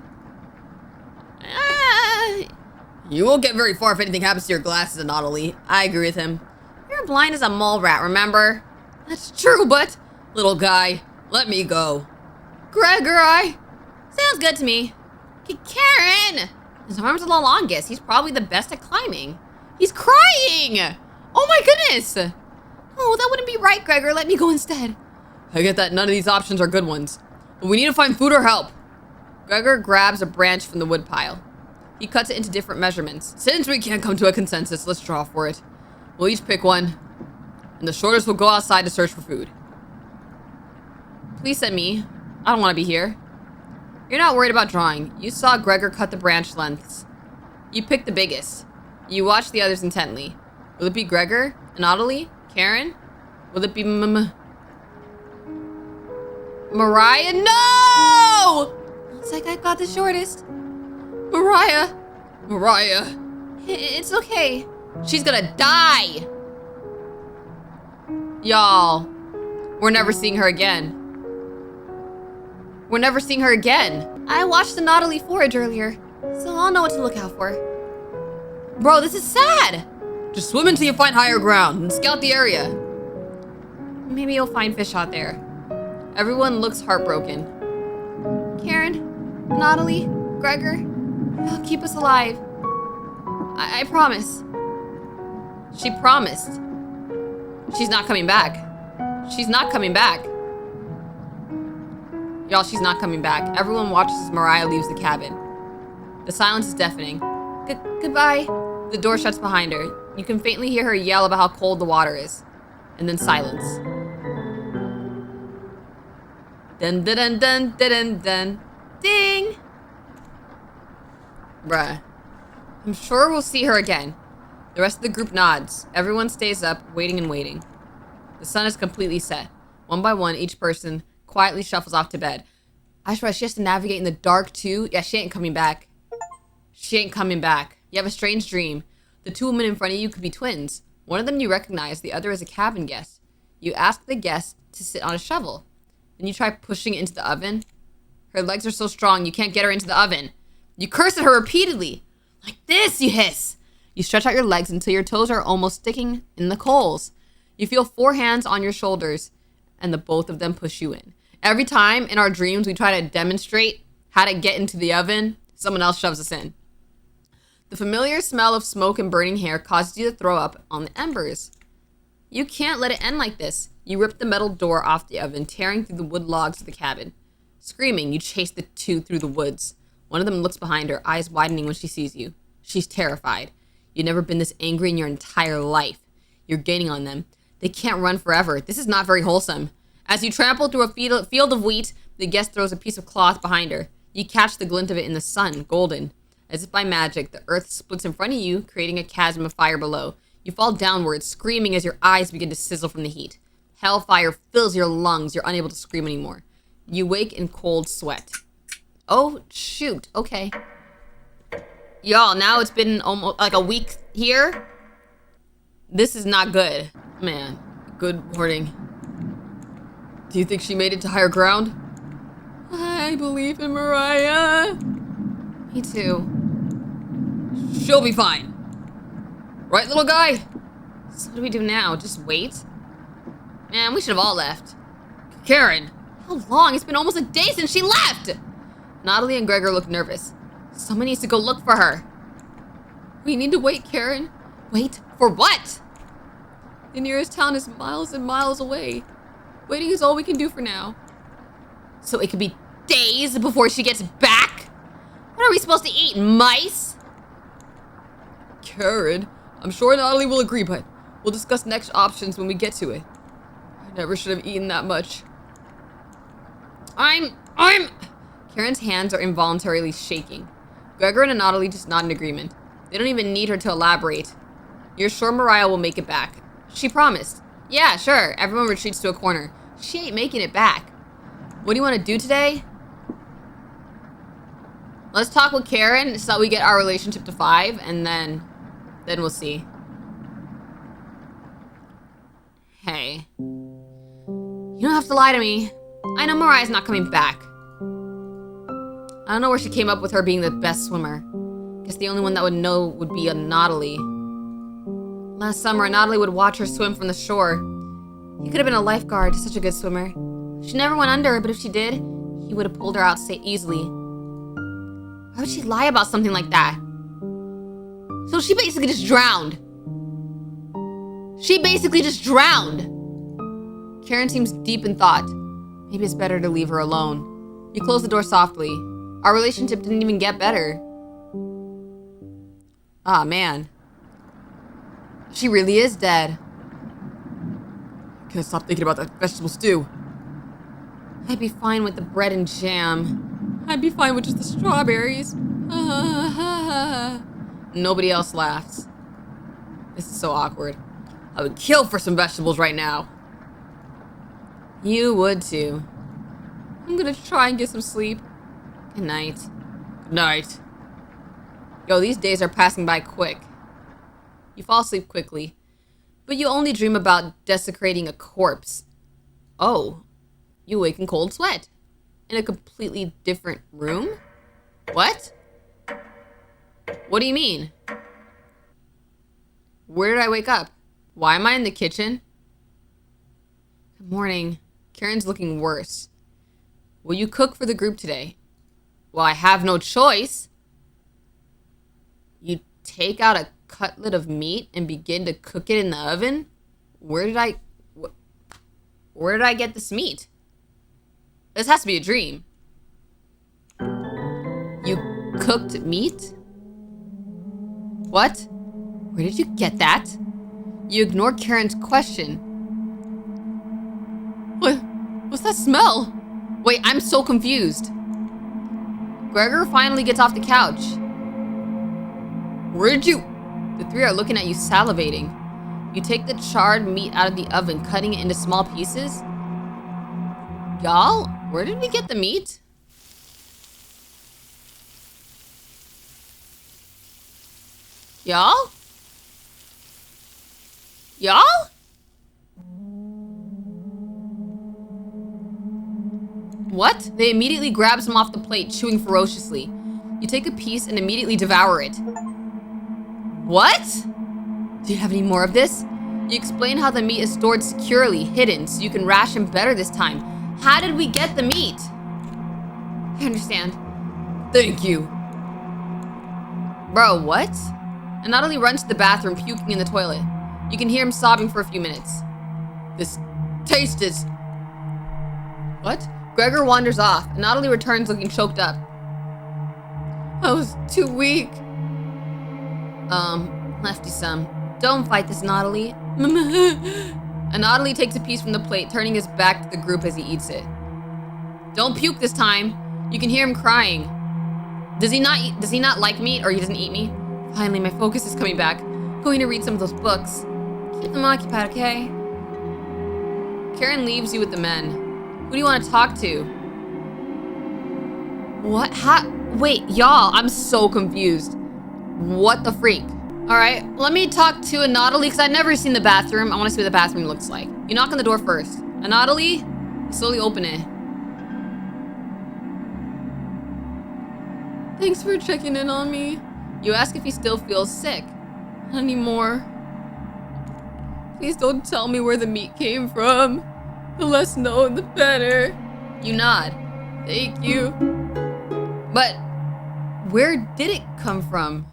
You won't get very far if anything happens to your glasses, Anatoly. I agree with him. You're blind as a mole rat, remember? That's true, but... Little guy, let me go. Gregor, sounds good to me. Karen! His arms are the longest. He's probably the best at climbing. He's crying! Oh my goodness! Oh, that wouldn't be right, Gregor. Let me go instead. I get that none of these options are good ones, but we need to find food or help. Gregor grabs a branch from the wood pile. He cuts it into different measurements. Since we can't come to a consensus, let's draw for it. We'll each pick one, and the shortest will go outside to search for food. Please send me. I don't want to be here. You're not worried about drawing. You saw Gregor cut the branch lengths. You picked the biggest. You watched the others intently. Will it be Gregor? Anatoly? Karen? Will it be Mariah? No! Looks like I got the shortest. Mariah! It's okay. She's gonna die! Y'all, we're never seeing her again. I watched the Nautilus forage earlier, so I'll know what to look out for. Bro, this is sad! Just swim until you find higher ground and scout the area. Maybe you'll find fish out there. Everyone looks heartbroken. Karen, Nautilus, Gregor, you'll keep us alive. I promise. She promised. She's not coming back. Y'all, she's not coming back. Everyone watches as Mariah leaves the cabin. The silence is deafening. Goodbye. The door shuts behind her. You can faintly hear her yell about how cold the water is. And then silence. Dun dun dun dun dun dun dun. Ding! Bruh. I'm sure we'll see her again. The rest of the group nods. Everyone stays up, waiting and waiting. The sun is completely set. One by one, each person quietly shuffles off to bed. I swear, she has to navigate in the dark too. Yeah, she ain't coming back. You have a strange dream. The two women in front of you could be twins. One of them you recognize, the other is a cabin guest. You ask the guest to sit on a shovel. Then you try pushing it into the oven. Her legs are so strong, you can't get her into the oven. You curse at her repeatedly. Like this, you hiss. You stretch out your legs until your toes are almost sticking in the coals. You feel 4 hands on your shoulders, and the both of them push you in. Every time in our dreams we try to demonstrate how to get into the oven, someone else shoves us in. The familiar smell of smoke and burning hair causes you to throw up on the embers. You can't let it end like this. You rip the metal door off the oven, tearing through the wood logs of the cabin. Screaming, you chase the two through the woods. One of them looks behind her, eyes widening when she sees you. She's terrified. You've never been this angry in your entire life. You're gaining on them. They can't run forever. This is not very wholesome. As you trample through a field of wheat, the guest throws a piece of cloth behind her. You catch the glint of it in the sun, golden. As if by magic, the earth splits in front of you, creating a chasm of fire below. You fall downwards, screaming as your eyes begin to sizzle from the heat. Hellfire fills your lungs. You're unable to scream anymore. You wake in cold sweat. Oh, shoot. Okay. Y'all, now it's been almost like a week here. This is not good. Man, good morning. Do you think she made it to higher ground? I believe in Mariah. Me too. She'll be fine. Right, little guy? So what do we do now? Just wait? Man, we should have all left. Karen. How long? It's been almost a day since she left! Natalie and Gregor look nervous. Someone needs to go look for her. We need to wait, Karen. Wait? For what? The nearest town is miles and miles away. Waiting is all we can do for now. So it could be days before she gets back? What are we supposed to eat, mice? Karen, I'm sure Natalie will agree, but we'll discuss next options when we get to it. I never should have eaten that much. Karen's hands are involuntarily shaking. Gregor and Natalie just nod in agreement. They don't even need her to elaborate. You're sure Mariah will make it back. She promised. Yeah, sure. Everyone retreats to a corner. She ain't making it back. What do you want to do today? Let's talk with Karen so that we get our relationship to 5, and then we'll see. Hey. You don't have to lie to me. I know Mariah's not coming back. I don't know where she came up with her being the best swimmer. Guess the only one that would know would be a Natalie. Last summer, Natalie would watch her swim from the shore. He could have been a lifeguard, such a good swimmer. She never went under, but if she did, he would have pulled her out easily. Why would she lie about something like that? So she basically just drowned. She basically just drowned. Karen seems deep in thought. Maybe it's better to leave her alone. You close the door softly. Our relationship didn't even get better. Ah, man. She really is dead. Can't stop thinking about that vegetable stew. I'd be fine with the bread and jam. I'd be fine with just the strawberries. Nobody else laughs. This is so awkward. I would kill for some vegetables right now. You would too. I'm gonna try and get some sleep. Good night. Good night. Yo, these days are passing by quick. You fall asleep quickly, but you only dream about desecrating a corpse. Oh, you wake in cold sweat. In a completely different room? What? What do you mean? Where did I wake up? Why am I in the kitchen? Good morning. Karen's looking worse. Will you cook for the group today? Well, I have no choice. You take out a cutlet of meat and begin to cook it in the oven? Where did I get this meat? This has to be a dream. You cooked meat? What? Where did you get that? You ignore Karen's question. What's that smell? Wait, I'm so confused. Gregor finally gets off the couch. Where did you... The three are looking at you, salivating. You take the charred meat out of the oven, cutting it into small pieces. Y'all, where did we get the meat? Y'all? Y'all? What? They immediately grab some off the plate, chewing ferociously. You take a piece and immediately devour it. What? Do you have any more of this? You explain how the meat is stored securely, hidden, so you can ration better this time. How did we get the meat? I understand. Thank you. Bro, what? And Natalie runs to the bathroom, puking in the toilet. You can hear him sobbing for a few minutes. This taste is... What? Gregor wanders off, and Natalie returns looking choked up. I was too weak. Left you some. Don't fight this, Natalie. Anatoly takes a piece from the plate, turning his back to the group as he eats it. Don't puke this time. You can hear him crying. Does he not like meat, or he doesn't eat me? Finally, my focus is coming back. I'm going to read some of those books. Keep them occupied, okay? Karen leaves you with the men. Who do you want to talk to? What? Wait, y'all, I'm so confused. What the freak? All right, let me talk to Anatoly, because I've never seen the bathroom. I want to see what the bathroom looks like. You knock on the door first. Anatoly, slowly open it. Thanks for checking in on me. You ask if he still feels sick. Not anymore. Please don't tell me where the meat came from. The less known, the better. You nod. Thank you. But where did it come from?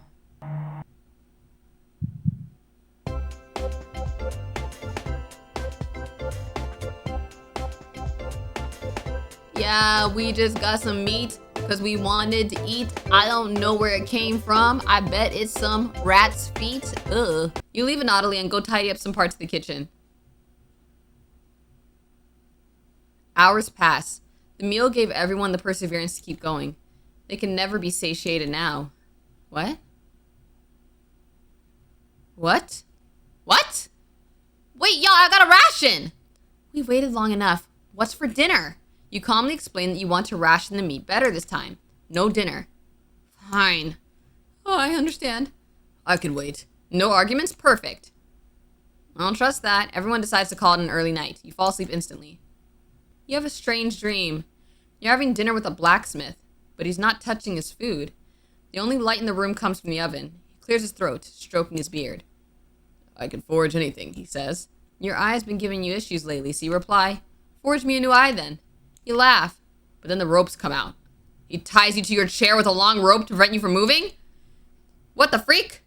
Yeah, we just got some meat because we wanted to eat. I don't know where it came from. I bet it's some rat's feet. Ugh. You leave Anatoly and go tidy up some parts of the kitchen. Hours pass. The meal gave everyone the perseverance to keep going. They can never be satiated now. What? What? What? Wait, y'all, I got a ration! We've waited long enough. What's for dinner? You calmly explain that you want to ration the meat better this time. No dinner. Fine. Oh, I understand. I can wait. No arguments? Perfect. I don't trust that. Everyone decides to call it an early night. You fall asleep instantly. You have a strange dream. You're having dinner with a blacksmith, but he's not touching his food. The only light in the room comes from the oven. He clears his throat, stroking his beard. I can forge anything, he says. Your eye's been giving you issues lately, so you reply, forge me a new eye then. You laugh, but then the ropes come out. He ties you to your chair with a long rope to prevent you from moving? What the freak?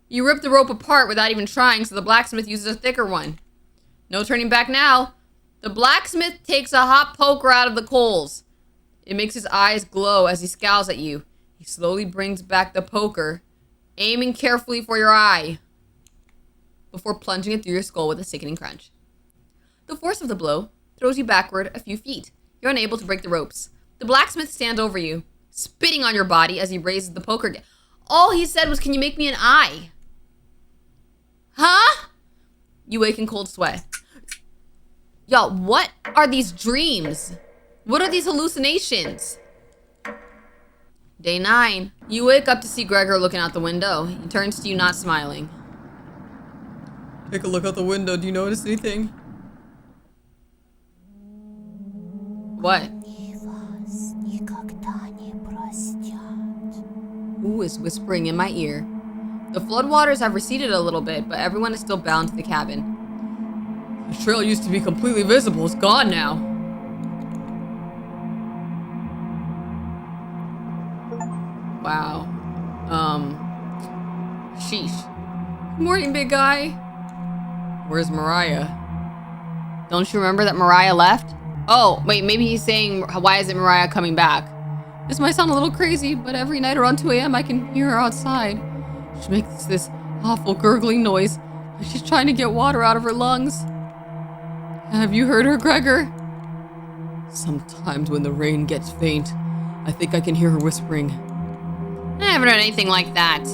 You rip the rope apart without even trying, so the blacksmith uses a thicker one. No turning back now. The blacksmith takes a hot poker out of the coals. It makes his eyes glow as he scowls at you. He slowly brings back the poker, aiming carefully for your eye, before plunging it through your skull with a sickening crunch. The force of the blow throws you backward a few feet. You're unable to break the ropes. The blacksmith stands over you, spitting on your body as he raises the poker. All he said was, can you make me an eye? Huh? You wake in cold sweat. Y'all, what are these dreams? What are these hallucinations? Day 9. You wake up to see Gregor looking out the window. He turns to you, not smiling. Take a look out the window. Do you notice anything? What? Who is whispering in my ear? The floodwaters have receded a little bit, but everyone is still bound to the cabin. The trail used to be completely visible. It's gone now. Wow. Sheesh. Good morning, big guy. Where's Mariah? Don't you remember that Mariah left? Oh, wait, maybe he's saying, why isn't Mariah coming back? This might sound a little crazy, but every night around 2 a.m. I can hear her outside. She makes this awful gurgling noise, like she's trying to get water out of her lungs. Have you heard her, Gregor? Sometimes when the rain gets faint, I think I can hear her whispering. I haven't heard anything like that.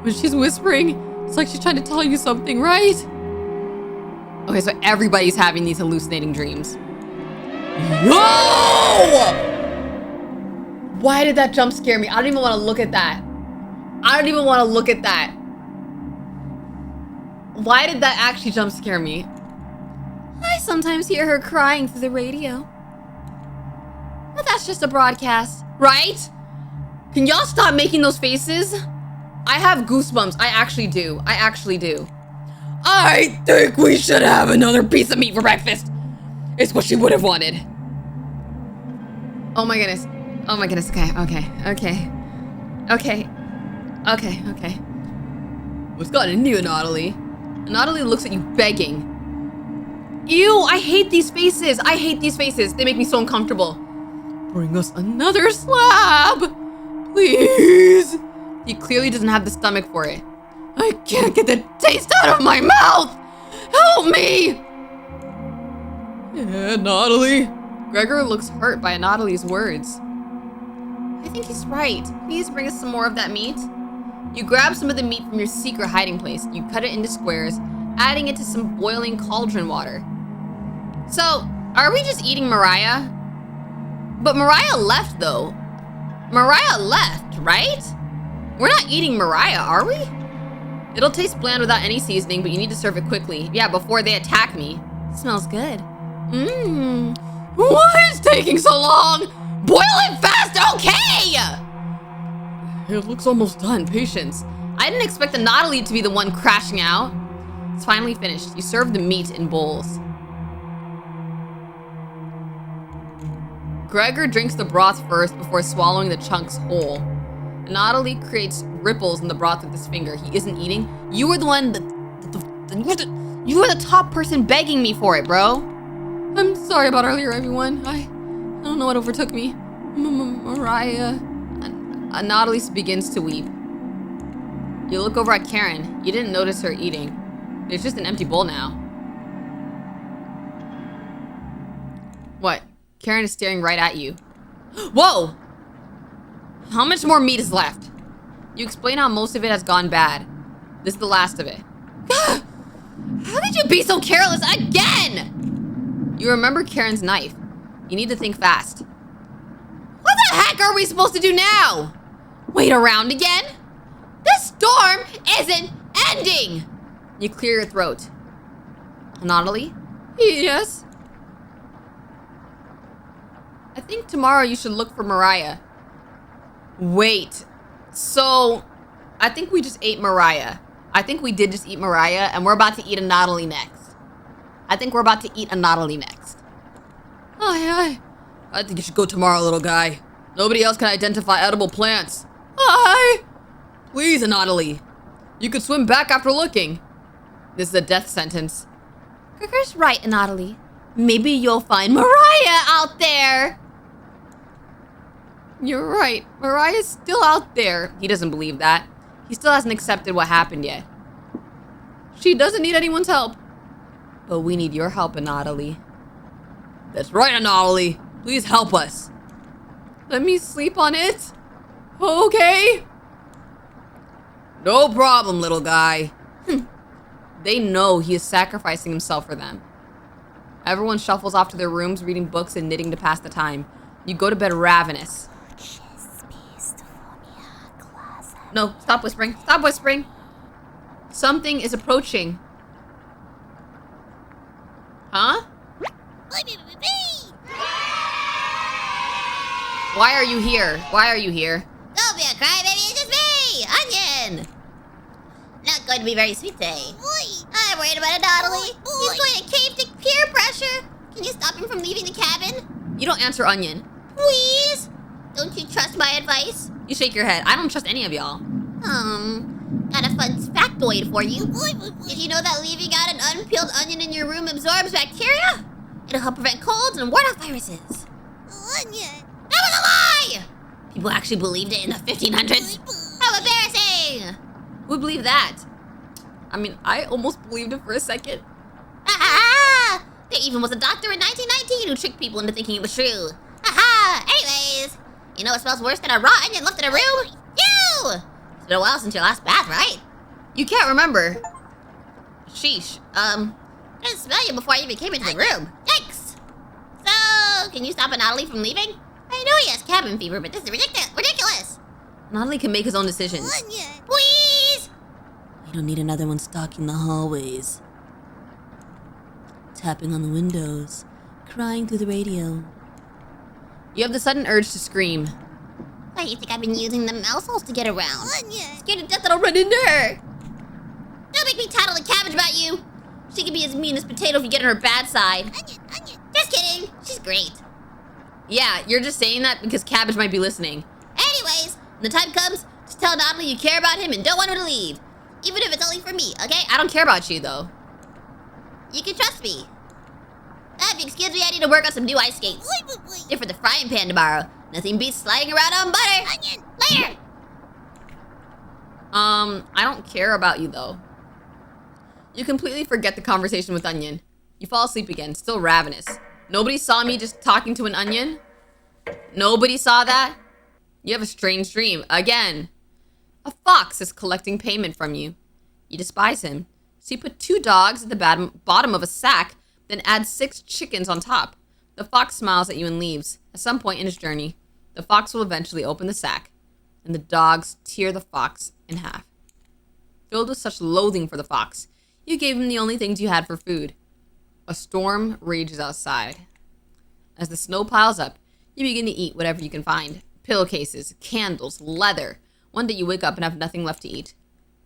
When she's whispering, it's like she's trying to tell you something, right? Okay, so everybody's having these hallucinating dreams. Whoa! Why did that jump scare me? I don't even want to look at that. I don't even want to look at that. Why did that actually jump scare me? I sometimes hear her crying through the radio. But that's just a broadcast, right? Can y'all stop making those faces? I have goosebumps. I actually do. I actually do. I think we should have another piece of meat for breakfast. It's what she would have wanted. Oh my goodness. Oh my goodness. Okay. What's gotten you, Anatoly? Anatoly looks at you begging. Ew, I hate these faces. I hate these faces. They make me so uncomfortable. Bring us another slab. Please. He clearly doesn't have the stomach for it. I can't get the taste out of my mouth. Help me! Yeah, Natalie. Gregor looks hurt by Natalie's words. I think he's right. Please bring us some more of that meat. You grab some of the meat from your secret hiding place. You cut it into squares, adding it to some boiling cauldron water. So, are we just eating Mariah? But Mariah left, though. Mariah left, right? We're not eating Mariah, are we? It'll taste bland without any seasoning, but you need to serve it quickly. Yeah, before they attack me. It smells good. Why is taking so long? Boil it fast, okay! It looks almost done. Patience. I didn't expect the Natalie to be the one crashing out. It's finally finished. You serve the meat in bowls. Gregor drinks the broth first before swallowing the chunks whole. Natalie creates ripples in the broth with his finger. He isn't eating. You were the one you were the top person begging me for it, bro. I'm sorry about earlier, everyone. I don't know what overtook me. Mariah. Natalie begins to weep. You look over at Karen. You didn't notice her eating. There's just an empty bowl now. What? Karen is staring right at you. Whoa! How much more meat is left? You explain how most of it has gone bad. This is the last of it. How did you be so careless again? You remember Karen's knife. You need to think fast. What the heck are we supposed to do now? Wait around again? This storm isn't ending! You clear your throat. Natalie? Yes? I think tomorrow you should look for Mariah. Wait. So, I think we just ate Mariah. I think we did just eat Mariah, and we're about to eat a Natalie next. I think we're about to eat a Natalie next. I think you should go tomorrow, little guy. Nobody else can identify edible plants. Please, Natalie. You could swim back after looking. This is a death sentence. Gregor's right, Natalie. Maybe you'll find Mariah out there. You're right. Mariah's still out there. He doesn't believe that. He still hasn't accepted what happened yet. She doesn't need anyone's help. But we need your help, Natalie. That's right, Natalie. Please help us. Let me sleep on it. Okay? No problem, little guy. They know he is sacrificing himself for them. Everyone shuffles off to their rooms, reading books and knitting to pass the time. You go to bed ravenous. No, stop whispering. Stop whispering. Something is approaching. Huh? Why are you here? Why are you here? Don't be a crybaby, it's just me, Onion. Not going to be very sweet today. I'm worried about it, Natalie. He's going to cave to peer pressure. Can you stop him from leaving the cabin? You don't answer Onion. Please? Don't you trust my advice? You shake your head. I don't trust any of y'all. Got a fun factoid for you. Did you know that leaving out an unpeeled onion in your room absorbs bacteria? It'll help prevent colds and ward off viruses. Onion. That was a lie! People actually believed it in the 1500s. How embarrassing! Who would believe that? I mean, I almost believed it for a second. There even was a doctor in 1919 who tricked people into thinking it was true. Anyways, you know what smells worse than a raw onion left in a room? You! It's been a while since your last bath, right? You can't remember. Sheesh. I didn't smell you before I even came into the room. Yikes! So, can you stop Natalie from leaving? I know he has cabin fever, but this is ridiculous. Natalie can make his own decisions. Please! We don't need another one stalking the hallways. Tapping on the windows. Crying through the radio. You have the sudden urge to scream. Why do you think I've been using the mouse holes to get around? Scared to death that I'll run into her. Don't make me tattle the cabbage about you. She can be as mean as potato if you get on her bad side. Onion. Just kidding. She's great. Yeah, you're just saying that because Cabbage might be listening. Anyways, when the time comes, just tell Natalie you care about him and don't want her to leave. Even if it's only for me, okay? I don't care about you, though. You can trust me. If you excuse me, I need to work on some new ice skates. They're for the frying pan tomorrow. Nothing beats sliding around on butter. Onion, later. I don't care about you, though. You completely forget the conversation with Onion. You fall asleep again, still ravenous. Nobody saw me just talking to an onion? Nobody saw that? You have a strange dream, again. A fox is collecting payment from you. You despise him, so you put 2 dogs at the bottom of a sack, then add 6 chickens on top. The fox smiles at you and leaves. At some point in his journey, the fox will eventually open the sack, and the dogs tear the fox in half. Filled with such loathing for the fox, you gave him the only things you had for food. A storm rages outside. As the snow piles up, you begin to eat whatever you can find. Pillowcases, candles, leather. One day you wake up and have nothing left to eat.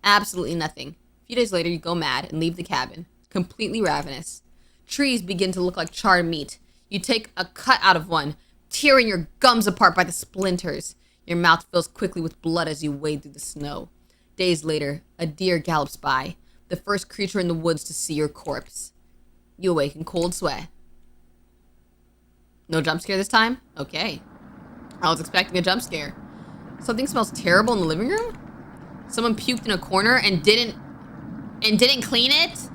Absolutely nothing. A few days later, you go mad and leave the cabin, completely ravenous. Trees begin to look like charred meat. You take a cut out of one, tearing your gums apart by the splinters. Your mouth fills quickly with blood as you wade through the snow. Days later, a deer gallops by, the first creature in the woods to see your corpse. You awake in cold sweat. No jump scare this time? Okay. I was expecting a jump scare. Something smells terrible in the living room? Someone puked in a corner and didn't clean it?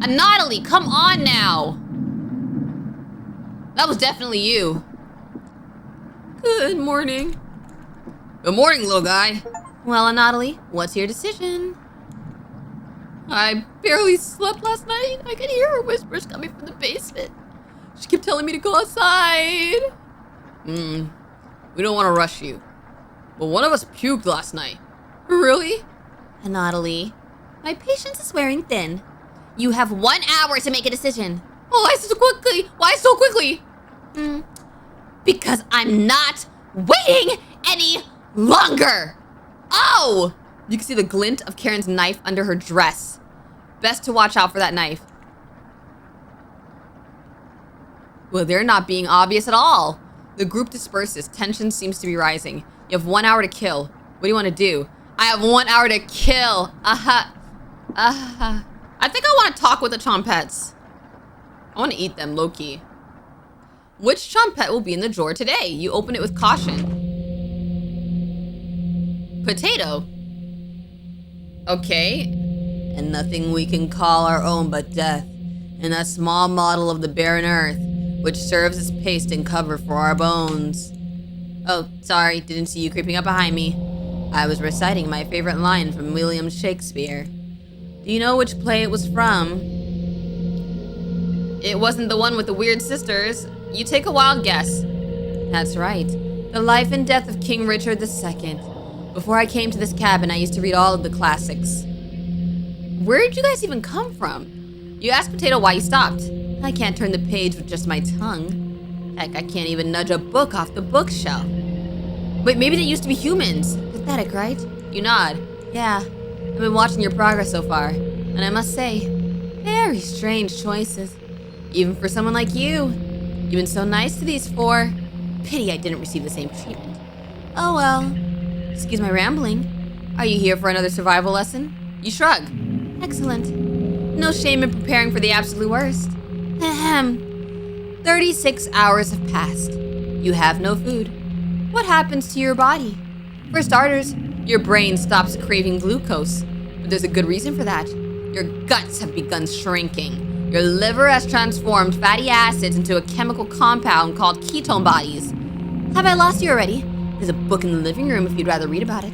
Natalie, come on now. That was definitely you. Good morning. Good morning, little guy. Well, Natalie, what's your decision? I barely slept last night. I could hear her whispers coming from the basement. She kept telling me to go outside. We don't want to rush you. But one of us puked last night. Really? Natalie, my patience is wearing thin. You have 1 hour to make a decision. Oh, why so quickly? Why so quickly? Because I'm not waiting any longer. Oh! You can see the glint of Karen's knife under her dress. Best to watch out for that knife. Well, they're not being obvious at all. The group disperses. Tension seems to be rising. You have 1 hour to kill. What do you want to do? I have 1 hour to kill. I think I want to talk with the chompettes. I want to eat them, low-key. Which chompette will be in the drawer today? You open it with caution. Potato. Okay. And nothing we can call our own but death. And that small model of the barren earth, which serves as paste and cover for our bones. Oh, sorry, didn't see you creeping up behind me. I was reciting my favorite line from William Shakespeare. Do you know which play it was from? It wasn't the one with the weird sisters. You take a wild guess. That's right. The Life and Death of King Richard II. Before I came to this cabin, I used to read all of the classics. Where did you guys even come from? You asked Potato why you stopped. I can't turn the page with just my tongue. Heck, I can't even nudge a book off the bookshelf. Wait, maybe they used to be humans. Pathetic, right? You nod. Yeah, I've been watching your progress so far, and I must say, very strange choices. Even for someone like you. You've been so nice to these 4. Pity I didn't receive the same treatment. Oh well. Excuse my rambling. Are you here for another survival lesson? You shrug. Excellent. No shame in preparing for the absolute worst. Ahem. 36 hours have passed. You have no food. What happens to your body? For starters, your brain stops craving glucose. But there's a good reason for that. Your guts have begun shrinking. Your liver has transformed fatty acids into a chemical compound called ketone bodies. Have I lost you already? There's a book in the living room if you'd rather read about it.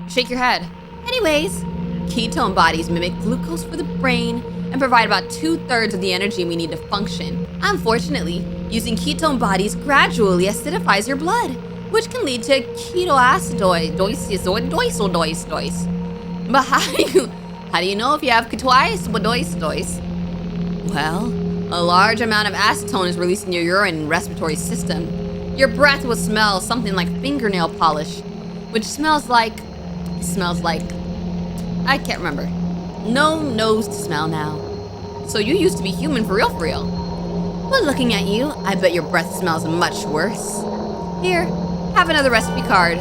Shake your head. Anyways, ketone bodies mimic glucose for the brain and provide about 2/3 of the energy we need to function. Unfortunately, using ketone bodies gradually acidifies your blood, which can lead to ketoacidosis. But how do you know if you have ketoacidosis? Well, a large amount of acetone is released in your urine and respiratory system. Your breath will smell something like fingernail polish, which smells like, I can't remember. No nose to smell now. So you used to be human for real. But looking at you, I bet your breath smells much worse. Here, have another recipe card.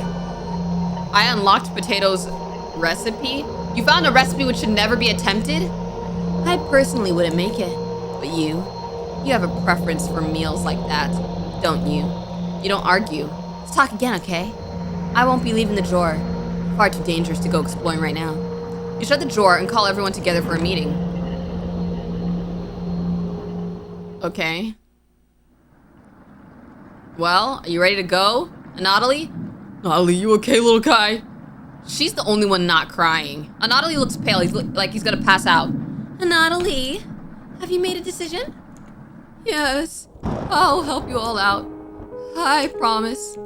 I unlocked Potato's recipe. You found a recipe which should never be attempted? I personally wouldn't make it, but you have a preference for meals like that, don't you? You don't argue. Let's talk again, okay? I won't be leaving the drawer. Far too dangerous to go exploring right now. You shut the drawer and call everyone together for a meeting. Okay. Well, are you ready to go, Anatoly? Anatoly, you okay, little guy? She's the only one not crying. Anatoly looks pale. He's like he's gonna pass out. Anatoly, have you made a decision? Yes, I'll help you all out. I promise.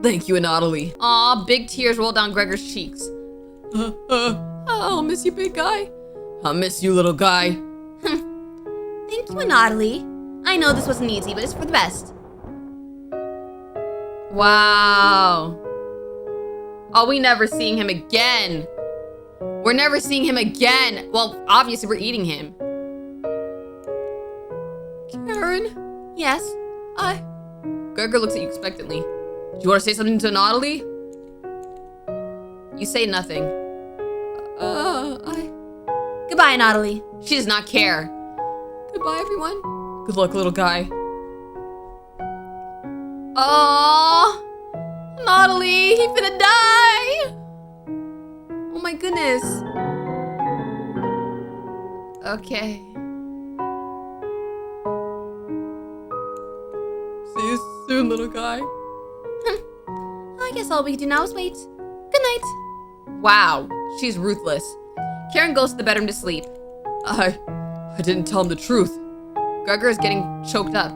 Thank you, Anatoly. Aw, big tears roll down Gregor's cheeks. I'll miss you, big guy. I'll miss you, little guy. Thank you, Anatoly. I know this wasn't easy, but it's for the best. Wow. Are we never seeing him again? We're never seeing him again. Well, obviously we're eating him. Karen? Yes? Gregor looks at you expectantly. Do you want to say something to Anatoly? You say nothing. Goodbye, Anatoly. She does not care. Goodbye, everyone. Good luck, little guy. Oh, Anatoly, he finna die. Oh my goodness. Okay. See you soon, little guy. I guess all we can do now is wait. Good night. Wow, she's ruthless. Karen goes to the bedroom to sleep. I didn't tell him the truth. Gregor is getting choked up.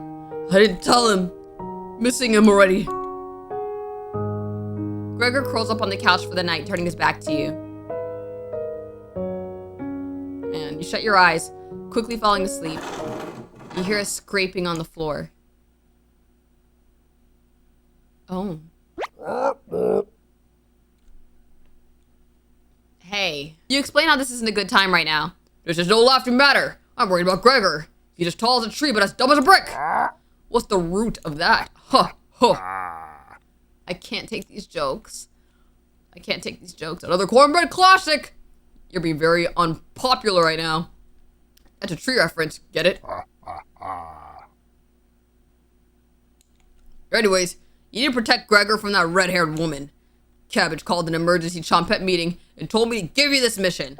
I didn't tell him. Missing him already. Gregor curls up on the couch for the night, turning his back to you. And you shut your eyes, quickly falling asleep. You hear a scraping on the floor. Oh. Hey, you explain how this isn't a good time right now. There's just no laughing matter. I'm worried about Gregor. He's as tall as a tree, but as dumb as a brick. What's the root of that? Huh, huh. I can't take these jokes. I can't take these jokes. Another cornbread classic. You're being very unpopular right now. That's a tree reference. Get it? Anyways, you need to protect Gregor from that red-haired woman. Cabbage called an emergency chompette meeting and told me to give you this mission.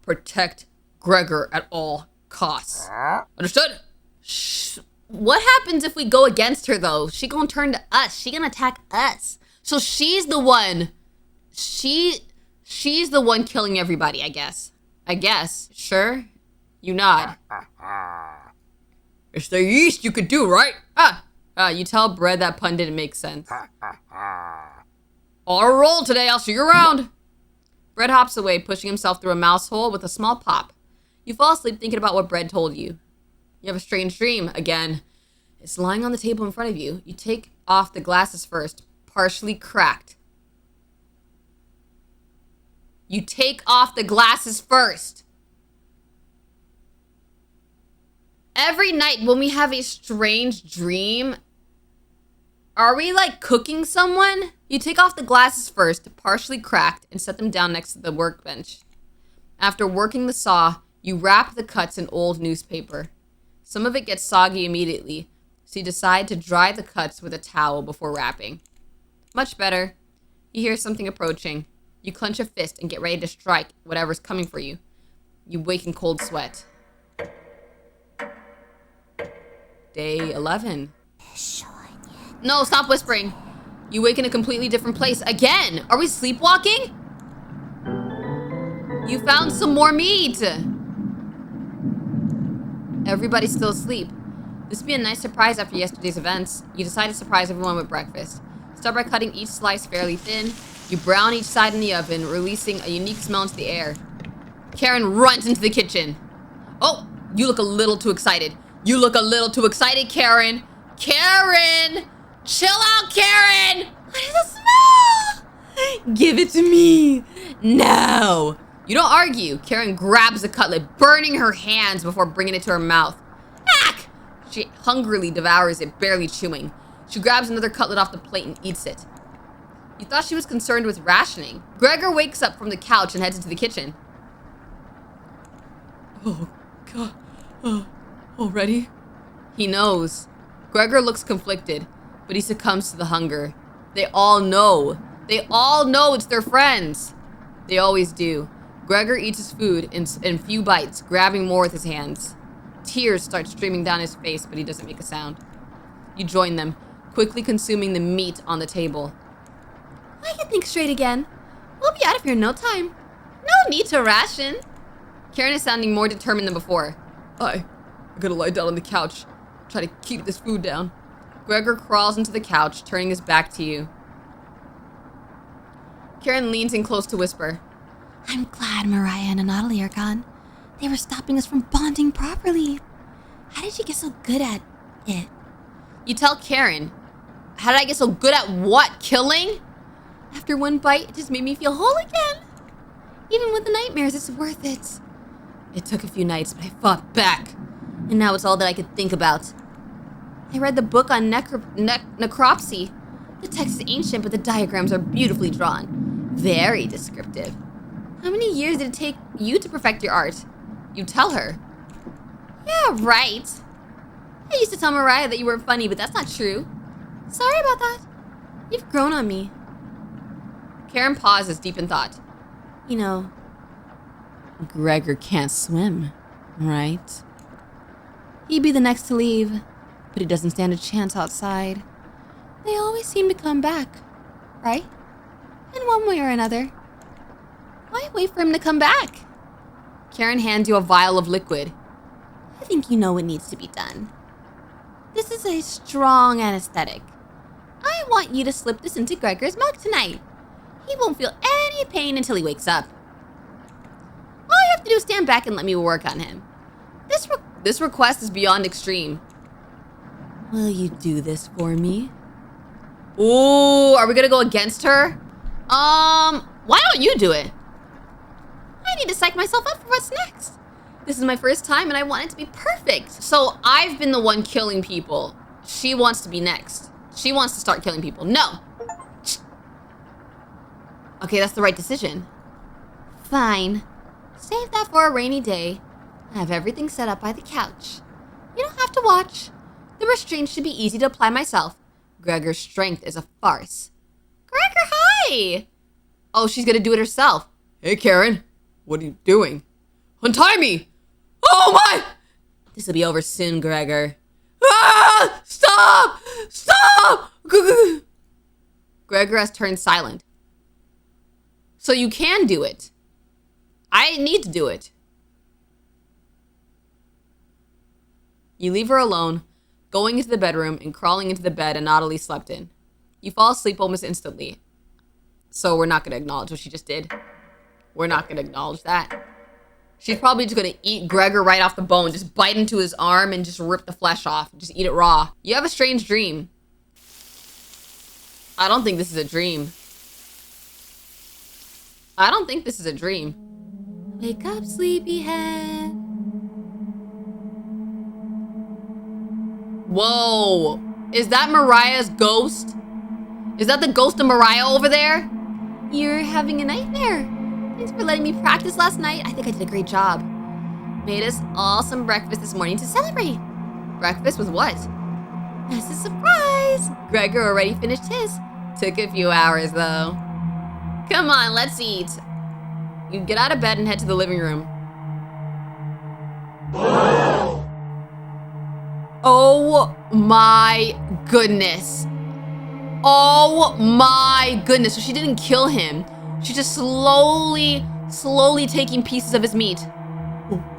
Protect Gregor at all costs. Understood? Shh. What happens if we go against her, though? She gonna turn to us. She gonna attack us. So she's the one. She's the one killing everybody, I guess. Sure? You nod. It's the yeast you could do, right? You tell Bread that pun didn't make sense. On a roll today, I'll see you around. Bread hops away, pushing himself through a mouse hole with a small pop. You fall asleep thinking about what Bread told you. You have a strange dream, again. It's lying on the table in front of you. You take off the glasses first, partially cracked. You take off the glasses first. Every night when we have a strange dream, are we like cooking someone? You take off the glasses first, partially cracked, and set them down next to the workbench. After working the saw, you wrap the cuts in old newspaper. Some of it gets soggy immediately, so you decide to dry the cuts with a towel before wrapping. Much better. You hear something approaching. You clench a fist and get ready to strike whatever's coming for you. You wake in cold sweat. Day 11. No, stop whispering. You wake in a completely different place. Again! Are we sleepwalking? You found some more meat! Everybody's still asleep. This would be a nice surprise after yesterday's events. You decide to surprise everyone with breakfast. Start by cutting each slice fairly thin. You brown each side in the oven, releasing a unique smell into the air. Karen runs into the kitchen. Oh, you look a little too excited. You look a little too excited, Karen. Karen! Chill out, Karen! What is the smell? Give it to me. Now. You don't argue. Karen grabs the cutlet, burning her hands before bringing it to her mouth. Ack! She hungrily devours it, barely chewing. She grabs another cutlet off the plate and eats it. You thought she was concerned with rationing. Gregor wakes up from the couch and heads into the kitchen. Oh, God. Already? He knows. Gregor looks conflicted, but he succumbs to the hunger. They all know. They all know it's their friends. They always do. Gregor eats his food in few bites, grabbing more with his hands. Tears start streaming down his face, but he doesn't make a sound. You join them, quickly consuming the meat on the table. I can think straight again. We'll be out of here in no time. No need to ration. Karen is sounding more determined than before. I'm gonna lie down on the couch. Try to keep this food down. Gregor crawls into the couch, turning his back to you. Karen leans in close to whisper. I'm glad Mariah and Anatoly are gone. They were stopping us from bonding properly. How did you get so good at it? You tell Karen. How did I get so good at what? Killing? After one bite, it just made me feel whole again. Even with the nightmares, it's worth it. It took a few nights, but I fought back. And now it's all that I could think about. I read the book on necropsy. The text is ancient, but the diagrams are beautifully drawn. Very descriptive. How many years did it take you to perfect your art? You tell her. Yeah, right. I used to tell Mariah that you weren't funny, but that's not true. Sorry about that. You've grown on me. Karen pauses, deep in thought. You know, Gregor can't swim, right? He'd be the next to leave, but he doesn't stand a chance outside. They always seem to come back, right? In one way or another. Why wait for him to come back? Karen hands you a vial of liquid. I think you know what needs to be done. This is a strong anesthetic. I want you to slip this into Gregor's mouth tonight. He won't feel any pain until he wakes up. All you have to do is stand back and let me work on him. This request is beyond extreme. Will you do this for me? Ooh, are we gonna go against her? Why don't you do it? I need to psych myself up for what's next. This is my first time and I want it to be perfect. So I've been the one killing people. She wants to be next. She wants to start killing people. No. Okay, that's the right decision. Fine. Save that for a rainy day. I have everything set up by the couch. You don't have to watch. The restraints should be easy to apply myself. Gregor's strength is a farce. Gregor, hi! Oh, she's gonna do it herself. Hey, Karen. What are you doing? Untie me! Oh my! This'll be over soon, Gregor. Ah! Stop! Stop! Gregor has turned silent. So you can do it. I need to do it. You leave her alone, going into the bedroom and crawling into the bed Anatoly slept in. You fall asleep almost instantly. So we're not going to acknowledge what she just did. We're not going to acknowledge that. She's probably just going to eat Gregor right off the bone, just bite into his arm and just rip the flesh off. Just eat it raw. You have a strange dream. I don't think this is a dream. I don't think this is a dream. Wake up, sleepyhead. Whoa. Is that Mariah's ghost? Is that the ghost of Mariah over there? You're having a nightmare. Thanks for letting me practice last night. I think I did a great job. Made us all some breakfast this morning to celebrate. Breakfast with what? That's a surprise. Gregor already finished his. Took a few hours though. Come on, let's eat. You get out of bed and head to the living room. Oh my goodness. Oh my goodness. So she didn't kill him. She's just slowly taking pieces of his meat.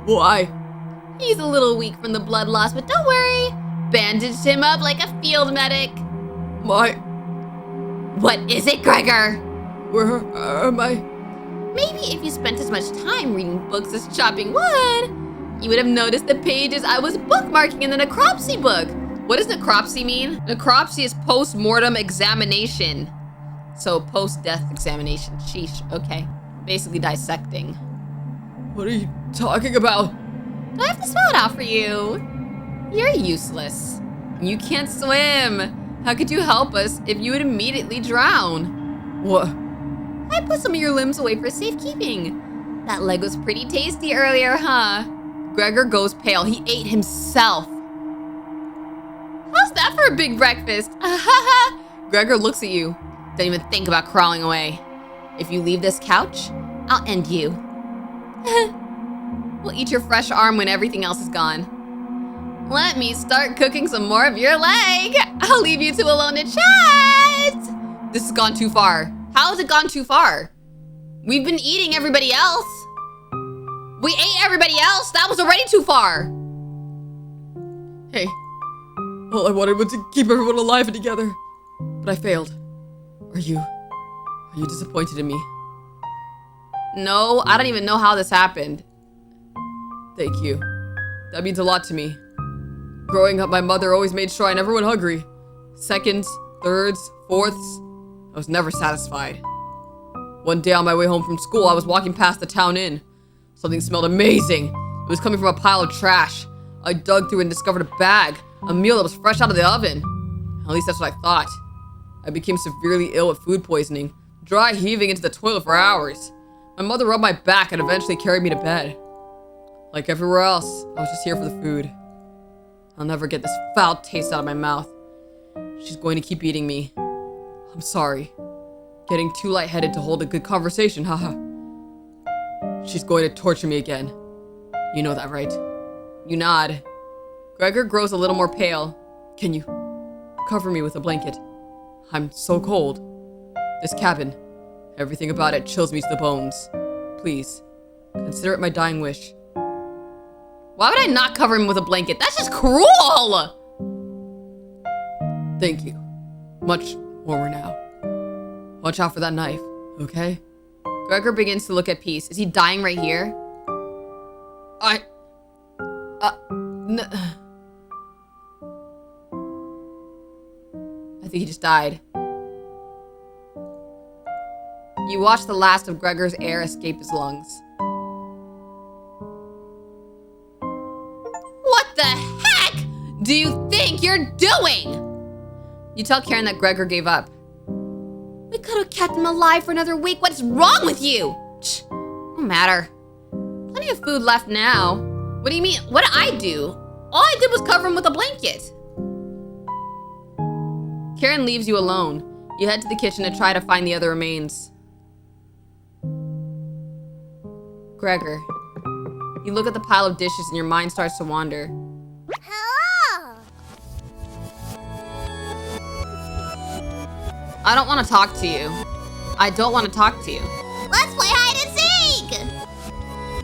Why? He's a little weak from the blood loss, but don't worry. Bandaged him up like a field medic. What is it, Gregor? Where am I? Maybe if you spent as much time reading books as chopping wood, you would have noticed the pages I was bookmarking in the necropsy book. What does necropsy mean? Necropsy is post-mortem examination. So post-death examination. Sheesh, okay. Basically dissecting. What are you talking about? Do I have to spell it out for you? You're useless. You can't swim. How could you help us if you would immediately drown? What? I put some of your limbs away for safekeeping. That leg was pretty tasty earlier, huh? Gregor goes pale. He ate himself. How's that for a big breakfast? Gregor looks at you. Don't even think about crawling away. If you leave this couch, I'll end you. We'll eat your fresh arm when everything else is gone. Let me start cooking some more of your leg. I'll leave you two alone to chat. This has gone too far. How has it gone too far? We've been eating everybody else. We ate everybody else. That was already too far. Hey, all I wanted was to keep everyone alive and together, but I failed. Are you disappointed in me? No, I don't even know how this happened. Thank you. That means a lot to me. Growing up, my mother always made sure I never went hungry. Seconds, thirds, fourths, I was never satisfied. One day on my way home from school, I was walking past the town inn. Something smelled amazing. It was coming from a pile of trash. I dug through and discovered a bag, a meal that was fresh out of the oven. At least that's what I thought. I became severely ill with food poisoning, dry heaving into the toilet for hours. My mother rubbed my back and eventually carried me to bed. Like everywhere else, I was just here for the food. I'll never get this foul taste out of my mouth. She's going to keep eating me. I'm sorry. Getting too lightheaded to hold a good conversation, haha. She's going to torture me again. You know that, right? You nod. Gregor grows a little more pale. Can you cover me with a blanket? I'm so cold. This cabin, everything about it chills me to the bones. Please, consider it my dying wish. Why would I not cover him with a blanket? That's just cruel! Thank you. Much warmer now. Watch out for that knife, okay? Gregor begins to look at Peace. Is he dying right here? I think he just died. You watch the last of Gregor's air escape his lungs. What the heck do you think you're doing? You tell Karen that Gregor gave up. We could have kept him alive for another week. What's wrong with you? No matter. Plenty of food left now. What do you mean? What did I do? All I did was cover him with a blanket. Karen leaves you alone. You head to the kitchen to try to find the other remains. Gregor. You look at the pile of dishes and your mind starts to wander. Hello. I don't want to talk to you. I don't want to talk to you. Let's play hide and seek.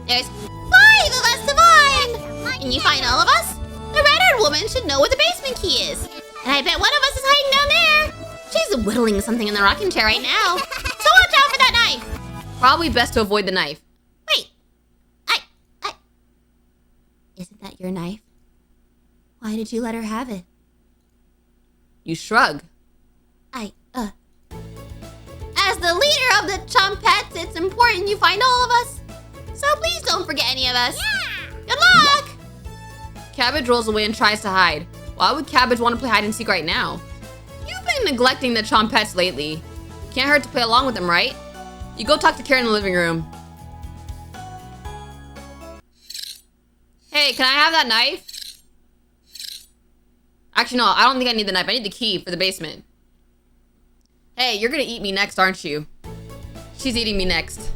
There's 5 of us to find. Can you find all of us? The red-haired woman should know where the basement key is. And I bet one of us is hiding down there. She's whittling something in the rocking chair right now. So watch out for that knife. Probably best to avoid the knife. Wait. I... Isn't that your knife? Why did you let her have it? You shrug. As the leader of the Chumpets, it's important you find all of us. So please don't forget any of us. Yeah. Good luck! Cabbage rolls away and tries to hide. Why would Cabbage want to play hide and seek right now? You've been neglecting the Chumpets lately. Can't hurt to play along with them, right? You go talk to Karen in the living room. Hey, can I have that knife? Actually, no, I don't think I need the knife. I need the key for the basement. Hey, you're gonna eat me next, aren't you? She's eating me next.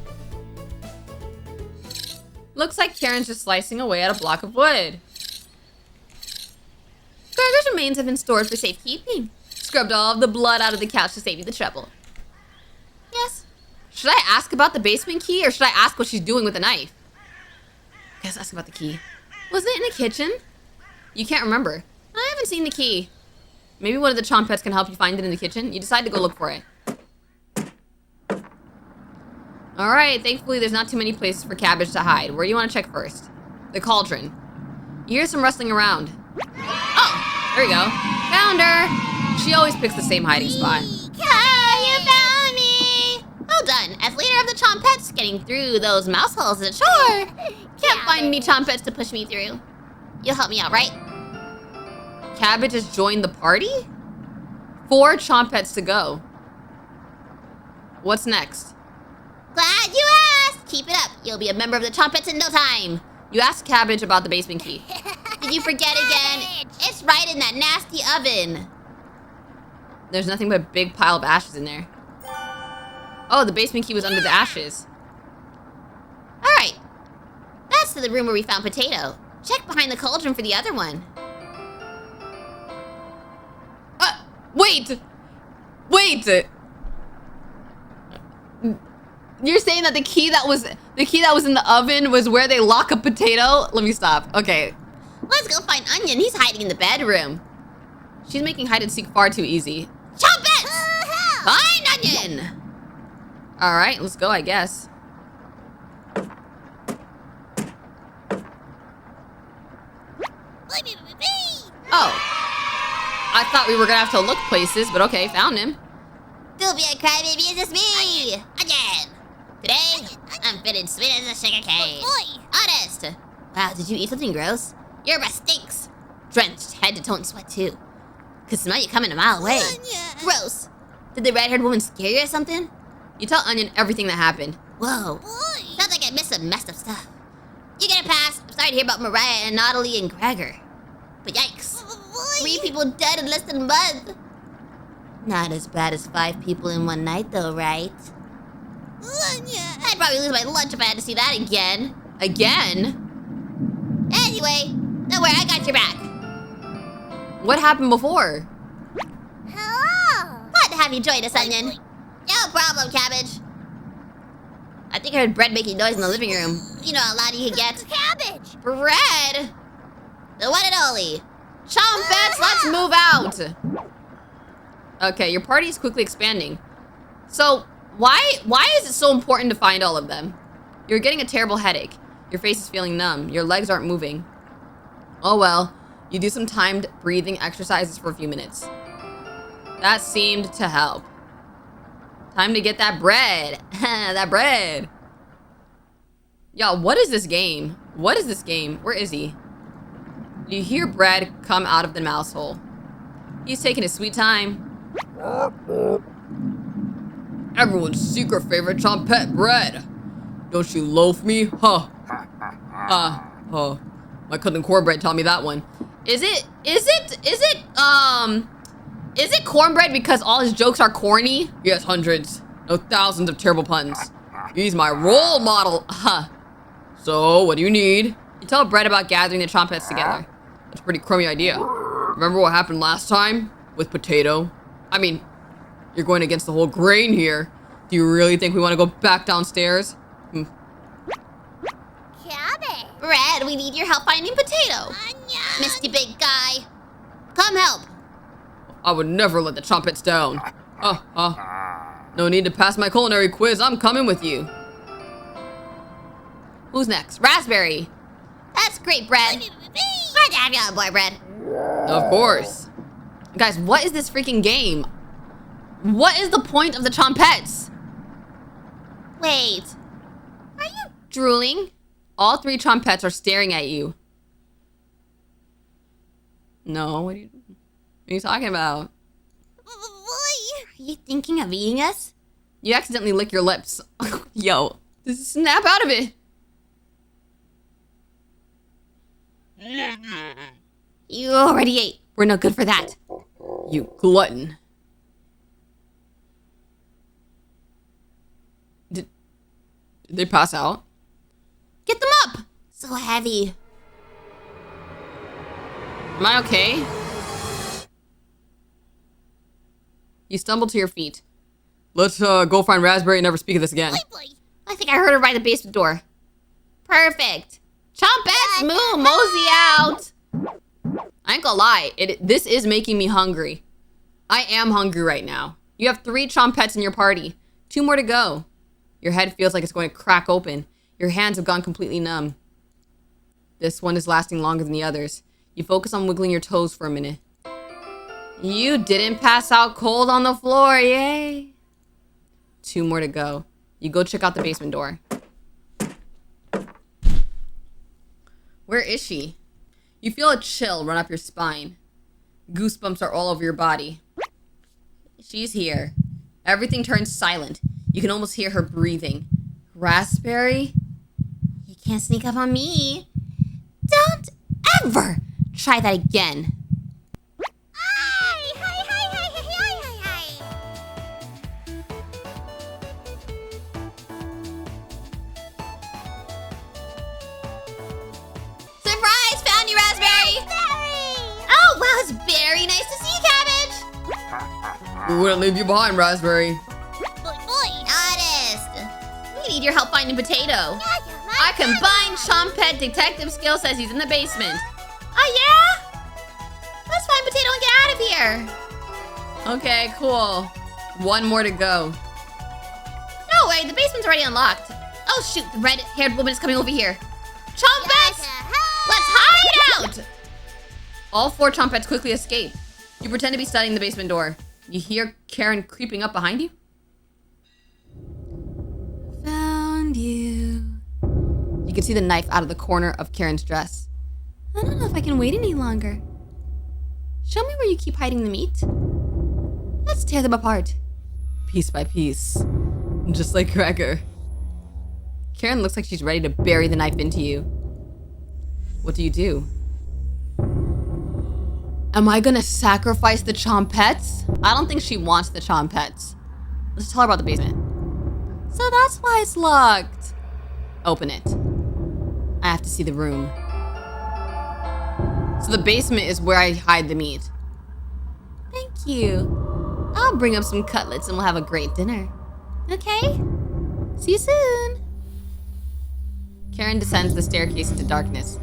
Looks like Karen's just slicing away at a block of wood. Gregor's remains have been stored for safekeeping. Scrubbed all of the blood out of the couch to save you the trouble. Yes. Should I ask about the basement key or should I ask what she's doing with the knife? I guess ask about the key. Was it in the kitchen? You can't remember. I haven't seen the key. Maybe one of the Chompets can help you find it in the kitchen. You decide to go look for it. Alright, thankfully there's not too many places for Cabbage to hide. Where do you want to check first? The cauldron. You hear some rustling around. Oh, there you go. Found her. She always picks the same hiding spot. You found me! Well done. As leader of the Chompets, getting through those mouse holes is a chore. Can't find any Chompets to push me through. You'll help me out, right? Cabbage has joined the party? 4 Chompets to go. What's next? Glad you asked! Keep it up. You'll be a member of the Chompets in no time. You asked Cabbage about the basement key. Did you forget again? It's right in that nasty oven. There's nothing but a big pile of ashes in there. Oh, the basement key was under the ashes. Alright. That's to the room where we found Potato. Check behind the cauldron for the other one. Wait! Wait! You're saying that the key that was in the oven was where they lock a potato? Let me stop. Okay. Let's go find Onion. He's hiding in the bedroom. She's making hide and seek far too easy. Trumpets! Find Onion! Alright, let's go, I guess. Oh. I thought we were gonna have to look places, but okay, found him. Don't be a crybaby, it's just me! Onion! Today, I'm feeling sweet as a sugar cane. Honest! Wow, did you eat something gross? Your breath stinks. Drenched head to toe in sweat, too. Could smell you coming a mile away. Gross. Did the red-haired woman scare you or something? You tell Onion everything that happened. Whoa. Sounds like I missed some messed up stuff. You get a pass. I'm sorry to hear about Mariah and Natalie and Gregor. But yikes. 3 people dead in less than a month. Not as bad as 5 people in one night, though, right? I'd probably lose my lunch if I had to see that again. Again? Anyway, don't worry, I got your back. What happened before? Hello. Glad to have you join us, Onion. No problem, Cabbage. I think I heard bread making noise in the living room. You know how loud you can get. Cabbage. Bread? The one and only. Chompets, let's move out. Okay, your party is quickly expanding. So, why is it so important to find all of them? You're getting a terrible headache. Your face is feeling numb. Your legs aren't moving. Oh well, you do some timed breathing exercises for a few minutes. That seemed to help. Time to get that bread. That bread. Y'all, what is this game? What is this game? Where is he? You hear bread come out of the mouse hole. He's taking his sweet time. Everyone's secret favorite chompet bread. Don't you loaf me? Huh. My cousin Cornbread taught me that one. Is it cornbread because all his jokes are corny? Yes, hundreds, no thousands of terrible puns. He's my role model. Huh. So, what do you need? You tell Bread about gathering the chompets together. That's a pretty crummy idea. Remember what happened last time? With Potato? I mean, you're going against the whole grain here. Do you really think we want to go back downstairs? Cabbage. Bread, we need your help finding Potato. Onion. Misty big guy. Come help. I would never let the chompets down. No need to pass my culinary quiz. I'm coming with you. Who's next? Raspberry. That's great, Bread. Glad to have you on board, Bread. Of course. Guys, what is this freaking game? What is the point of the chompets? Wait. Are you drooling? All 3 chompets are staring at you. No, what are you talking about? Are you thinking of eating us? You accidentally lick your lips. Yo, just snap out of it. You already ate. We're no good for that. You glutton. Did they pass out? Get them up! So heavy. Am I okay? You stumble to your feet. Let's go find Raspberry and never speak of this again. I think I heard her by the basement door. Perfect. Chompets, mosey out. I ain't gonna lie, this is making me hungry. I am hungry right now. You have 3 chompets in your party. 2 more to go. Your head feels like it's going to crack open. Your hands have gone completely numb. This one is lasting longer than the others. You focus on wiggling your toes for a minute. You didn't pass out cold on the floor, yay. 2 more to go. You go check out the basement door. Where is she? You feel a chill run up your spine. Goosebumps are all over your body. She's here. Everything turns silent. You can almost hear her breathing. Raspberry? You can't sneak up on me. Don't ever try that again. Surprise! Found you, Raspberry! Oh, wow, it's very nice to see you, Cabbage! We wouldn't leave you behind, Raspberry. Honest. We need your help finding Potato. Our combined Chompette detective skill says he's in the basement. Oh, yeah? Let's find Potato and get out of here. Okay, cool. One more to go. No way, the basement's already unlocked. Oh shoot, the red-haired woman is coming over here. Chompettes! Let's hide out! All 4 Chompettes quickly escape. You pretend to be studying the basement door. You hear Karen creeping up behind you? Found you. You can see the knife out of the corner of Karen's dress. I don't know if I can wait any longer. Show me where you keep hiding the meat. Let's tear them apart. Piece by piece. Just like Gregor. Karen looks like she's ready to bury the knife into you. What do? Am I gonna sacrifice the Chompettes? I don't think she wants the Chompettes. Let's tell her about the basement. So that's why it's locked. Open it. I have to see the room. So the basement is where I hide the meat. Thank you. I'll bring up some cutlets and we'll have a great dinner. Okay? See you soon. Karen descends the staircase into darkness.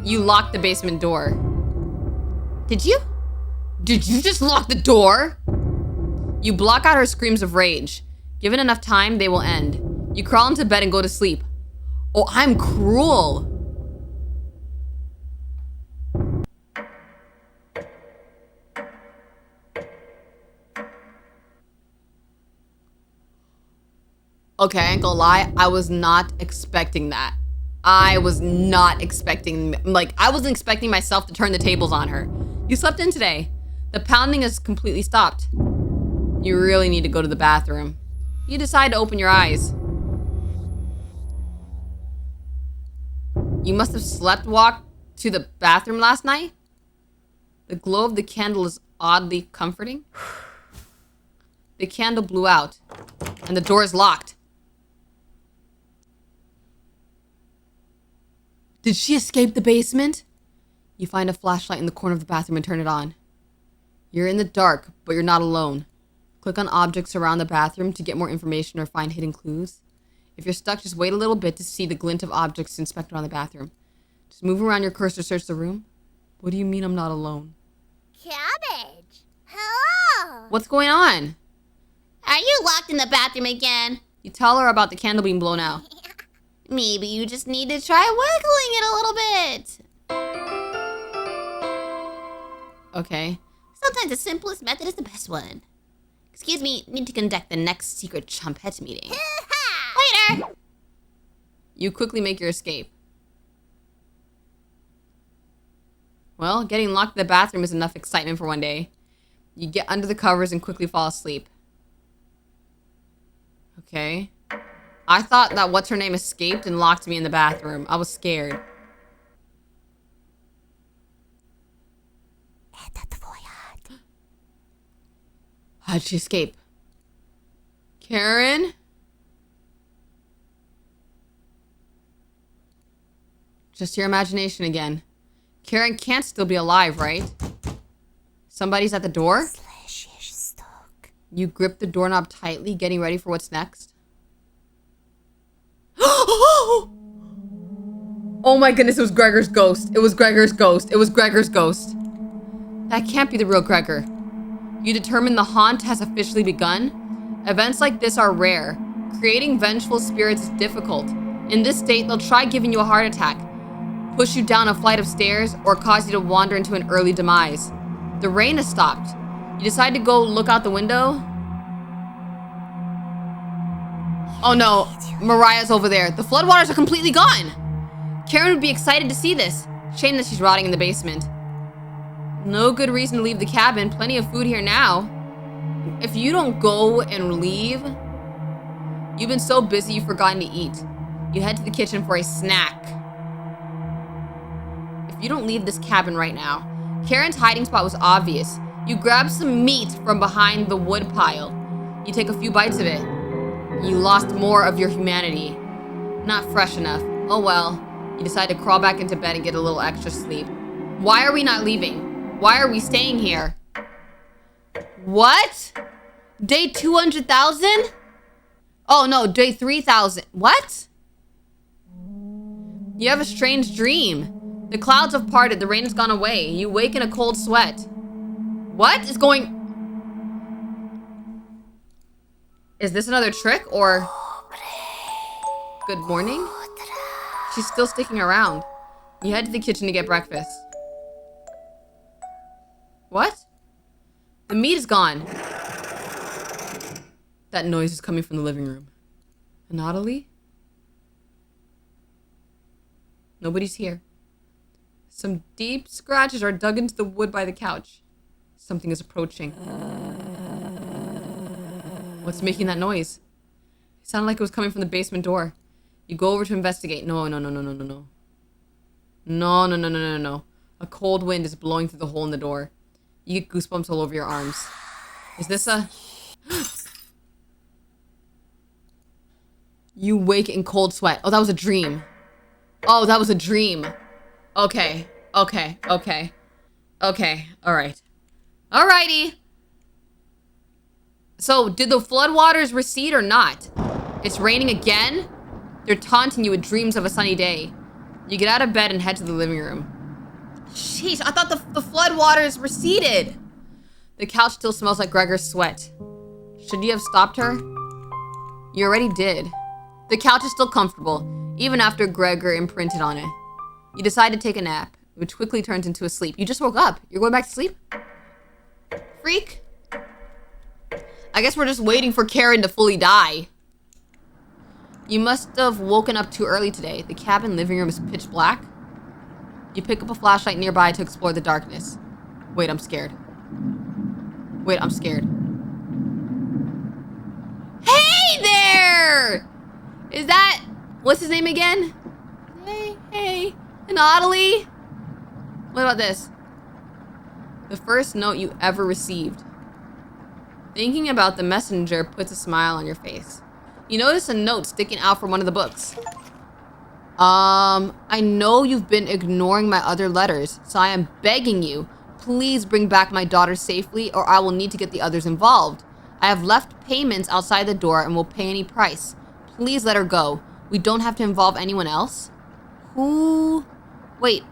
You lock the basement door. Did you? Did you just lock the door? You block out her screams of rage. Given enough time, they will end. You crawl into bed and go to sleep. Oh, I'm cruel. Okay, I ain't gonna lie, I was not expecting that. I wasn't expecting myself to turn the tables on her. You slept in today. The pounding has completely stopped. You really need to go to the bathroom. You decide to open your eyes. You must have walked to the bathroom last night? The glow of the candle is oddly comforting. The candle blew out, and the door is locked. Did she escape the basement? You find a flashlight in the corner of the bathroom and turn it on. You're in the dark, but you're not alone. Click on objects around the bathroom to get more information or find hidden clues. If you're stuck, just wait a little bit to see the glint of objects to inspect around the bathroom. Just move around your cursor to search the room. What do you mean I'm not alone? Cabbage. Hello. What's going on? Are you locked in the bathroom again? You tell her about the candle being blown out. Maybe you just need to try wiggling it a little bit. Okay. Sometimes the simplest method is the best one. Excuse me, need to conduct the next secret Chompette meeting. Later! You quickly make your escape. Well, getting locked in the bathroom is enough excitement for one day. You get under the covers and quickly fall asleep. Okay. I thought that what's-her-name escaped and locked me in the bathroom. I was scared. How'd she escape? Karen? Just your imagination again. Karen can't still be alive, right? Somebody's at the door? You grip the doorknob tightly, getting ready for what's next. Oh my goodness, it was Gregor's ghost. It was Gregor's ghost. It was Gregor's ghost. That can't be the real Gregor. You determine the haunt has officially begun. Events like this are rare. Creating vengeful spirits is difficult. In this state, they'll try giving you a heart attack, push you down a flight of stairs, or cause you to wander into an early demise. The rain has stopped. You decide to go look out the window. Oh no, Mariah's over there. The floodwaters are completely gone. Karen would be excited to see this. Shame that she's rotting in the basement. No good reason to leave the cabin. Plenty of food here now. If you don't go and leave, you've been so busy you've forgotten to eat. You head to the kitchen for a snack. If you don't leave this cabin right now, Karen's hiding spot was obvious. You grab some meat from behind the wood pile. You take a few bites of it. You lost more of your humanity. Not fresh enough. Oh well. You decide to crawl back into bed and get a little extra sleep. Why are we not leaving? Why are we staying here? What? Day 200,000? Oh no, day 3,000. What? You have a strange dream. The clouds have parted, the rain has gone away. You wake in a cold sweat. What is going... Is this another trick, or... Good morning? She's still sticking around. You head to the kitchen to get breakfast. What? The meat is gone. That noise is coming from the living room. Anatoly? Nobody's here. Some deep scratches are dug into the wood by the couch. Something is approaching. What's making that noise? It sounded like it was coming from the basement door. You go over to investigate. No. No. A cold wind is blowing through the hole in the door. You get goosebumps all over your arms. Is this a... You wake in cold sweat. Oh, that was a dream. Oh, that was a dream. Okay. Alright. Alrighty. So, did the floodwaters recede or not? It's raining again? They're taunting you with dreams of a sunny day. You get out of bed and head to the living room. Sheesh, I thought the floodwaters receded. The couch still smells like Gregor's sweat. Should you have stopped her? You already did. The couch is still comfortable, even after Gregor imprinted on it. You decide to take a nap, which quickly turns into a sleep. You just woke up. You're going back to sleep? Freak. I guess we're just waiting for Karen to fully die. You must have woken up too early today. The cabin living room is pitch black. You pick up a flashlight nearby to explore the darkness. Wait, I'm scared. Hey there! Is that... What's his name again? Hey. Anatoly? What about this? The first note you ever received. Thinking about the messenger puts a smile on your face. You notice a note sticking out from one of the books. I know you've been ignoring my other letters, so I am begging you, please bring back my daughter safely or I will need to get the others involved. I have left payments outside the door and will pay any price. Please let her go. We don't have to involve anyone else. Wait.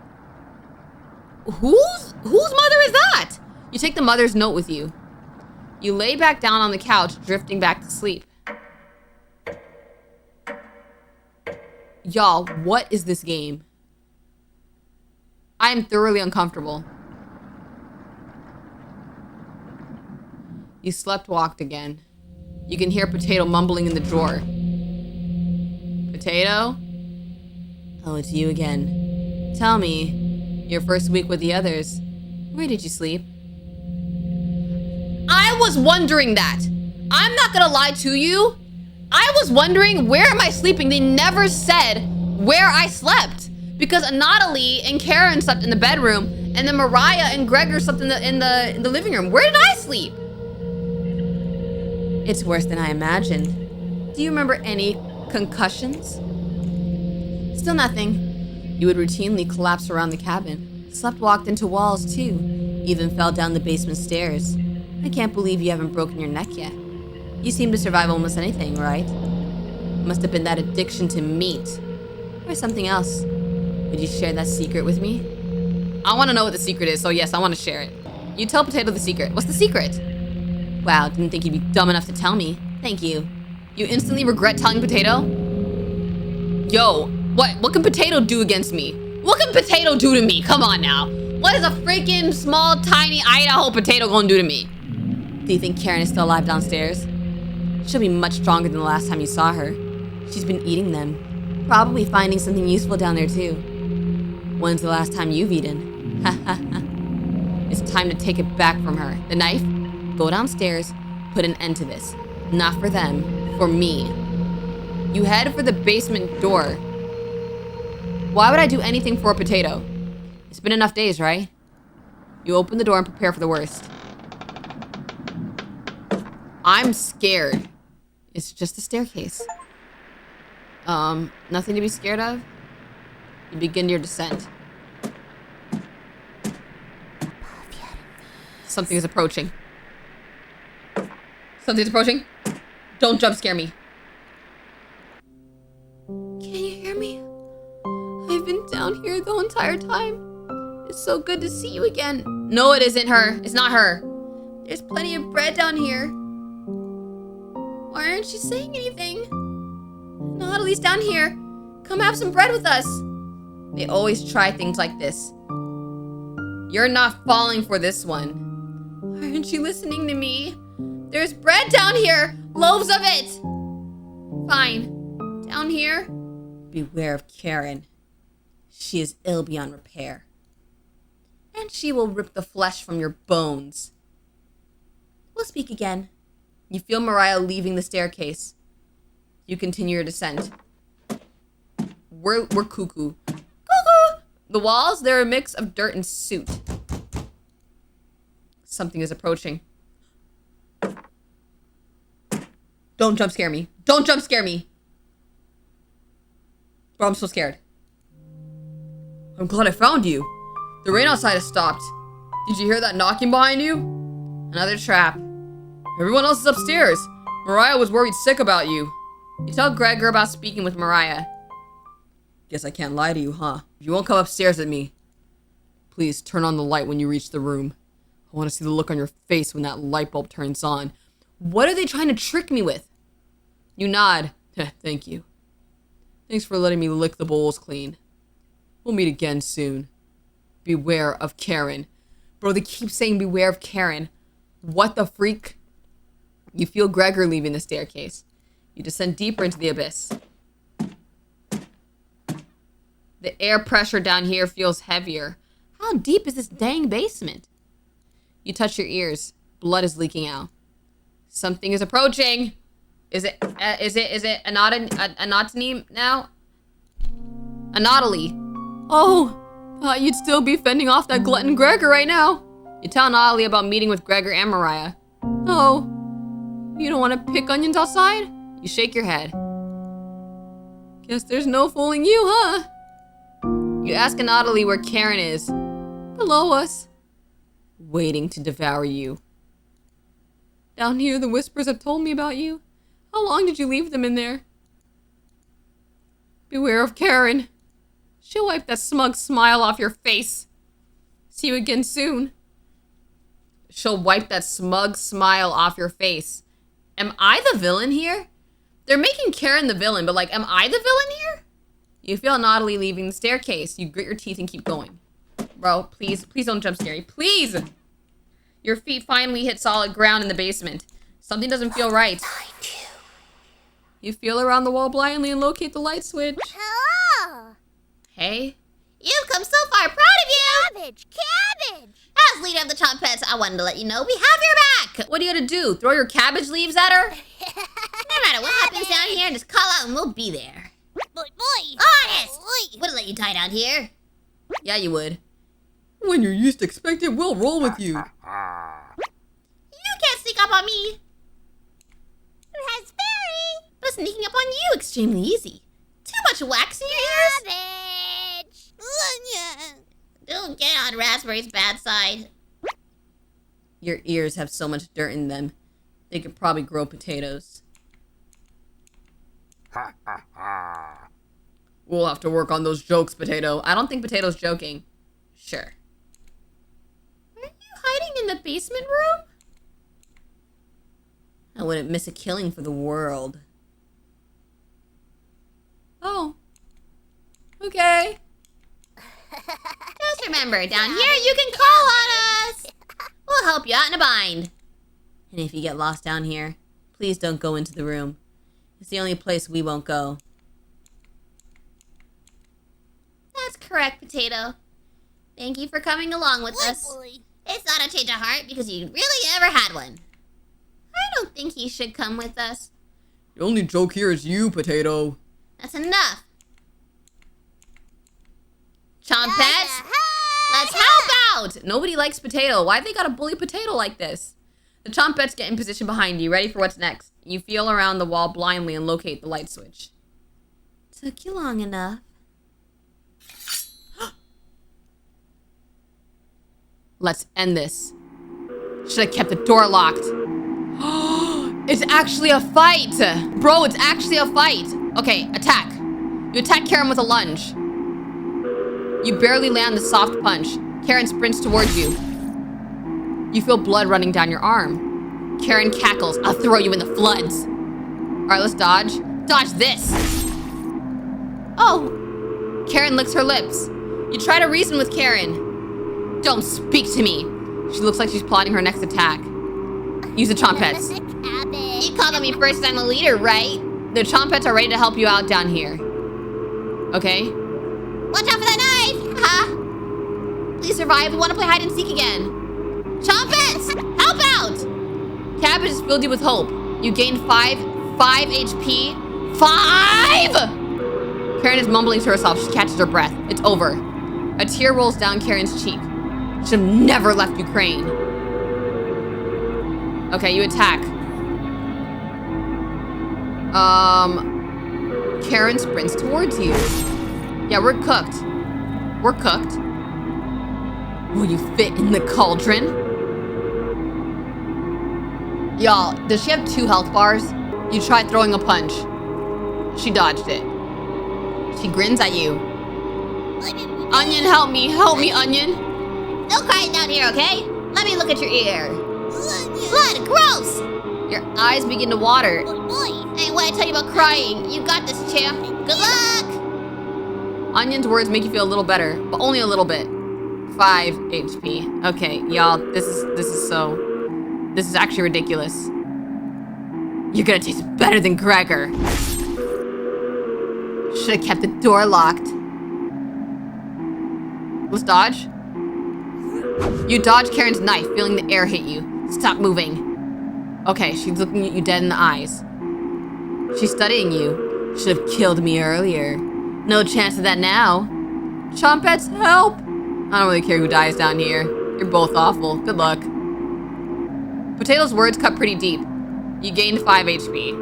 Whose mother is that? You take the mother's note with you. You lay back down on the couch, drifting back to sleep. Y'all, what is this game? I am thoroughly uncomfortable. You slept-walked again. You can hear Potato mumbling in the drawer. Potato? Oh, it's you again. Tell me, your first week with the others, where did you sleep? I was wondering that. I'm not gonna lie to you. I was wondering, where am I sleeping? They never said where I slept. Because Anatoly and Karen slept in the bedroom, and then Mariah and Gregor slept in the living room. Where did I sleep? It's worse than I imagined. Do you remember any concussions? Still nothing. You would routinely collapse around the cabin. Slept-walked into walls, too. Even fell down the basement stairs. I can't believe you haven't broken your neck yet. You seem to survive almost anything, right? Must have been that addiction to meat. Or something else. Would you share that secret with me? I want to know what the secret is, so yes, I want to share it. You tell Potato the secret. What's the secret? Wow, didn't think you'd be dumb enough to tell me. Thank you. You instantly regret telling Potato? Yo, what can Potato do against me? What can Potato do to me? Come on now. What is a freaking small, tiny Idaho potato gonna do to me? Do you think Karen is still alive downstairs? She'll be much stronger than the last time you saw her. She's been eating them. Probably finding something useful down there too. When's the last time you've eaten? Ha ha ha. It's time to take it back from her. The knife? Go downstairs, put an end to this. Not for them, for me. You head for the basement door. Why would I do anything for a potato? It's been enough days, right? You open the door and prepare for the worst. I'm scared. It's just a staircase. Nothing to be scared of. You begin your descent. Something is approaching. Something's approaching. Don't jump scare me. Can you hear me? I've been down here the entire time. It's so good to see you again. No, it isn't her. It's not her. There's plenty of bread down here. Why aren't you saying anything? Natalie's down here. Come have some bread with us. They always try things like this. You're not falling for this one. Aren't you listening to me? There's bread down here. Loaves of it. Fine. Down here. Beware of Karen. She is ill beyond repair. And she will rip the flesh from your bones. We'll speak again. You feel Mariah leaving the staircase. You continue your descent. We're cuckoo. Cuckoo! The walls, they're a mix of dirt and soot. Something is approaching. Don't jump scare me. Don't jump scare me. Bro, I'm so scared. I'm glad I found you. The rain outside has stopped. Did you hear that knocking behind you? Another trap. Everyone else is upstairs. Mariah was worried sick about you. You tell Gregor about speaking with Mariah. Guess I can't lie to you, huh? You won't come upstairs with me. Please turn on the light when you reach the room. I want to see the look on your face when that light bulb turns on. What are they trying to trick me with? You nod. Thank you. Thanks for letting me lick the bowls clean. We'll meet again soon. Beware of Karen. Bro, they keep saying beware of Karen. What the freak? You feel Gregor leaving the staircase. You descend deeper into the abyss. The air pressure down here feels heavier. How deep is this dang basement? You touch your ears. Blood is leaking out. Something is approaching. Is it Anatomy now? Anatoly. Oh, thought you'd still be fending off that glutton Gregor right now. You tell Natalie about meeting with Gregor and Mariah. Oh, you don't want to pick onions outside? You shake your head. Guess there's no fooling you, huh? You ask Natalie where Karen is. Below us. Waiting to devour you. Down here, the whispers have told me about you. How long did you leave them in there? Beware of Karen. She'll wipe that smug smile off your face. See you again soon. She'll wipe that smug smile off your face. Am I the villain here? They're making Karen the villain, but like, am I the villain here? You feel Natalie leaving the staircase. You grit your teeth and keep going. Bro, please don't jump scare me. Please! Your feet finally hit solid ground in the basement. Something doesn't feel right. You feel around the wall blindly and locate the light switch. Hello. Hey? You've come so far. Proud of you. Cabbage. As leader of the Trumpets, I wanted to let you know we have your back. What are you gonna do? Throw your cabbage leaves at her? No matter what happens down here, just call out and we'll be there. Boy. Honest. Wouldn't let you die down here. Yeah, you would. When you're used to expect it, we'll roll with you. You can't sneak up on me. Raspberry. But sneaking up on you extremely easy. Too much wax in your ears. Don't get on Raspberry's bad side. Your ears have so much dirt in them. They could probably grow potatoes. We'll have to work on those jokes, Potato. I don't think Potato's joking. Sure. Are you hiding in the basement room? I wouldn't miss a killing for the world. Oh. Okay. Just remember, down here you can call on us. We'll help you out in a bind. And if you get lost down here, please don't go into the room. It's the only place we won't go. That's correct, Potato. Thank you for coming along with us. It's not a change of heart because you really never had one. I don't think he should come with us. The only joke here is you, Potato. That's enough. Chompets, let's help out! Nobody likes Potato. Why they gotta bully Potato like this? The Chompets get in position behind you, ready for what's next. You feel around the wall blindly and locate the light switch. Took you long enough. Let's end this. Should have kept the door locked. It's actually a fight. Bro, it's actually a fight. Okay, attack. You attack Karen with a lunge. You barely land the soft punch. Karen sprints towards you. You feel blood running down your arm. Karen cackles. I'll throw you in the floods. All right, let's dodge. Dodge this. Oh. Karen licks her lips. You try to reason with Karen. Don't speak to me. She looks like she's plotting her next attack. Use the chompets. You called on me first time a leader, right? The chompets are ready to help you out down here. Okay? Watch out for that knife! Huh? Please survive. We want to play hide and seek again. Chompets! Help out! Cabbage has filled you with hope. You gain 5 HP. 5! Karen is mumbling to herself. She catches her breath. It's over. A tear rolls down Karen's cheek. Should have never left Ukraine. Okay, you attack. Karen sprints towards you. Yeah, we're cooked. We're cooked. Will you fit in the cauldron? Y'all, does she have 2 health bars? You tried throwing a punch. She dodged it. She grins at you. Onion, help me, Onion. No crying down here, okay? Let me look at your ear. Blood, gross! Your eyes begin to water. Hey, what I tell you about crying? You got this, champ. Good luck! Onion's words make you feel a little better, but only a little bit. 5 HP. Okay, y'all, this is actually ridiculous. You're gonna taste better than Gregor. Should've kept the door locked. Let's dodge. You dodge Karen's knife, feeling the air hit you. Stop moving. Okay, she's looking at you dead in the eyes. She's studying you. Should have killed me earlier. No chance of that now. Chompets, help! I don't really care who dies down here. You're both awful. Good luck. Potato's words cut pretty deep. You gained 5 HP.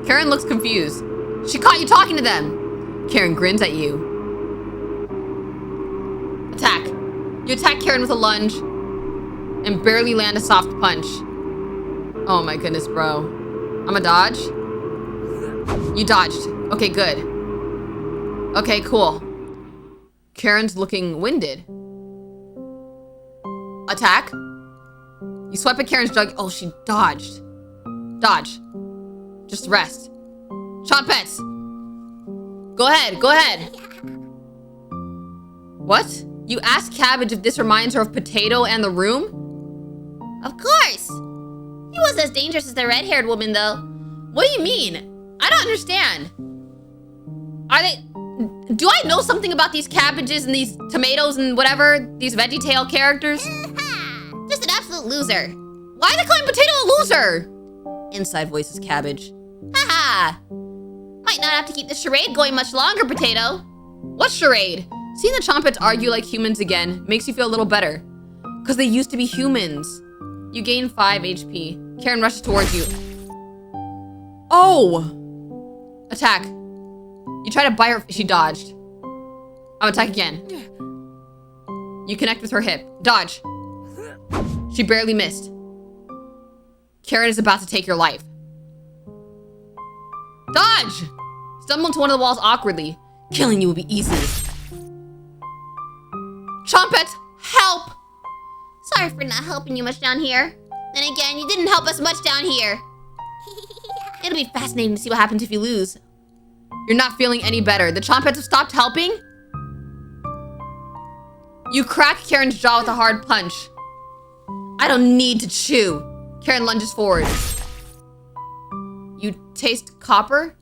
Karen looks confused. She caught you talking to them. Karen grins at you. Attack. You attack Karen with a lunge and barely land a soft punch. Oh my goodness, bro. I'm a dodge. You dodged. Okay, good. Okay, cool. Karen's looking winded. Attack. You swipe at Karen's jug. Oh, she dodged. Dodge. Just rest. Chompets. Go ahead, go ahead. What? You asked Cabbage if this reminds her of Potato and the room? Of course! He wasn't as dangerous as the red-haired woman, though. What do you mean? I don't understand. Are they... Do I know something about these cabbages and these tomatoes and whatever? These VeggieTale characters? Just an absolute loser. Why are they calling Potato a loser? Inside voice is Cabbage. Haha! Might not have to keep the charade going much longer, Potato. What charade? Seeing the Chompets argue like humans again makes you feel a little better. Because they used to be humans. You gain 5 HP. Karen rushes towards you. Oh! Attack. You try to bite her. She dodged. I'll attack again. You connect with her hip. Dodge. She barely missed. Karen is about to take your life. Dodge! Stumble into one of the walls awkwardly. Killing you will be easy. Chompets, help! Sorry for not helping you much down here. Then again, you didn't help us much down here. It'll be fascinating to see what happens if you lose. You're not feeling any better. The Chompets have stopped helping? You crack Karen's jaw with a hard punch. I don't need to chew. Karen lunges forward. You taste copper?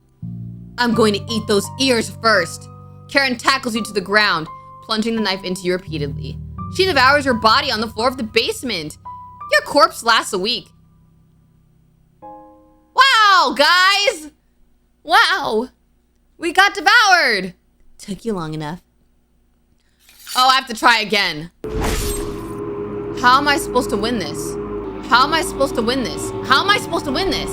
I'm going to eat those ears first. Karen tackles you to the ground, plunging the knife into you repeatedly. She devours your body on the floor of the basement. Your corpse lasts a week. Wow, guys! Wow! We got devoured! Took you long enough. Oh, I have to try again. How am I supposed to win this? How am I supposed to win this? How am I supposed to win this?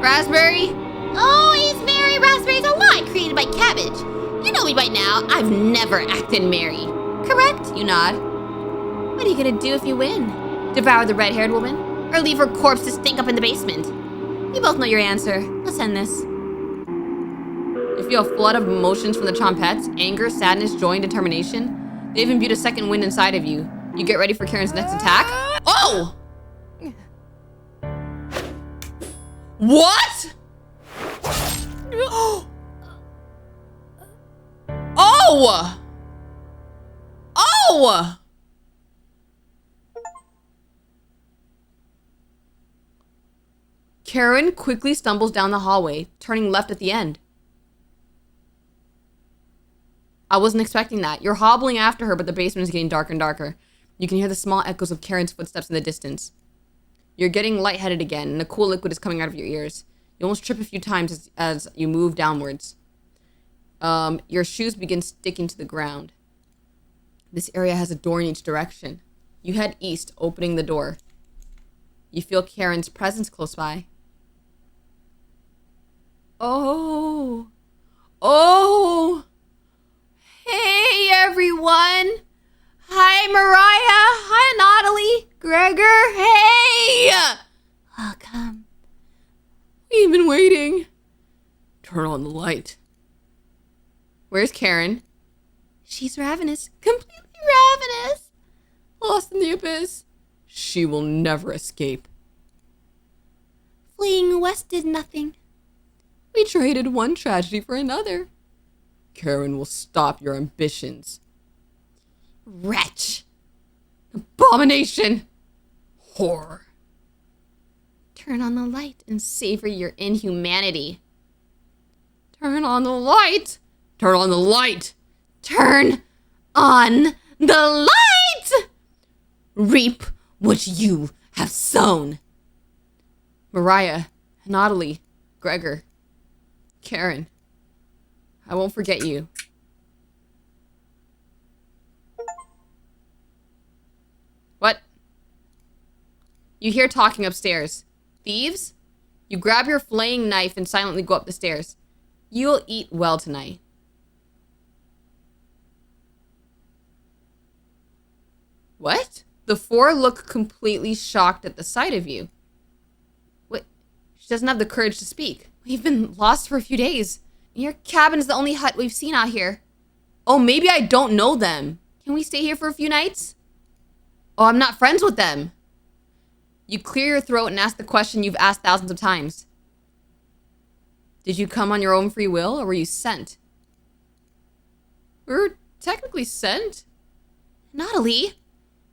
Raspberry? Oh, he's merry. Raspberry's a lie created by Cabbage. You know me by now. I've never acted merry. Correct, you nod. What are you gonna do if you win? Devour the red-haired woman? Or leave her corpse to stink up in the basement? You both know your answer. Let's end this. You feel a flood of emotions from the Chompettes: anger, sadness, joy, and determination. They've imbued a second wind inside of you. You get ready for Karen's next attack. Oh! What? Oh! Oh! Karen quickly stumbles down the hallway, turning left at the end. I wasn't expecting that. You're hobbling after her, but the basement is getting darker and darker. You can hear the small echoes of Karen's footsteps in the distance. You're getting lightheaded again, and a cool liquid is coming out of your ears. You almost trip a few times as you move downwards. Your shoes begin sticking to the ground. This area has a door in each direction. You head east, opening the door. You feel Karen's presence close by. Oh. Oh. Hey, everyone. Hi, Mariah. Hi, Natalie. Gregor. Hey. Welcome. We've been waiting. Turn on the light. Where's Karen? She's ravenous. Completely ravenous. Lost in the abyss. She will never escape. Fleeing west did nothing. We traded one tragedy for another. Karen will stop your ambitions. Wretch. Abomination. Horror. Turn on the light and savor your inhumanity. Turn on the light. Turn on the light. Turn on the light! Reap what you have sown. Mariah, Natalie, Gregor, Karen, I won't forget you. What? You hear talking upstairs. Thieves? You grab your flaying knife and silently go up the stairs. You'll eat well tonight. What? The four look completely shocked at the sight of you. What? She doesn't have the courage to speak. We've been lost for a few days. Your cabin is the only hut we've seen out here. Oh, maybe I don't know them. Can we stay here for a few nights? Oh, I'm not friends with them. You clear your throat and ask the question you've asked thousands of times. Did you come on your own free will, or were you sent? We were technically sent. Natalie,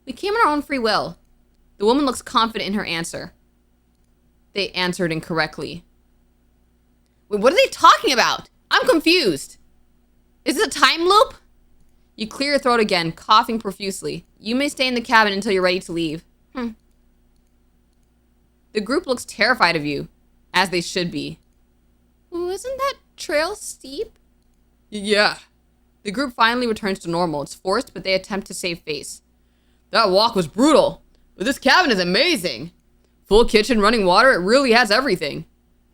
we came on our own free will. The woman looks confident in her answer. They answered incorrectly. Wait, what are they talking about? I'm confused. Is this a time loop? You clear your throat again, coughing profusely. You may stay in the cabin until you're ready to leave. The group looks terrified of you, as they should be. Wasn't that trail steep? Yeah. The group finally returns to normal. It's forced, but they attempt to save face. That walk was brutal, but this cabin is amazing. Full kitchen, running water, it really has everything.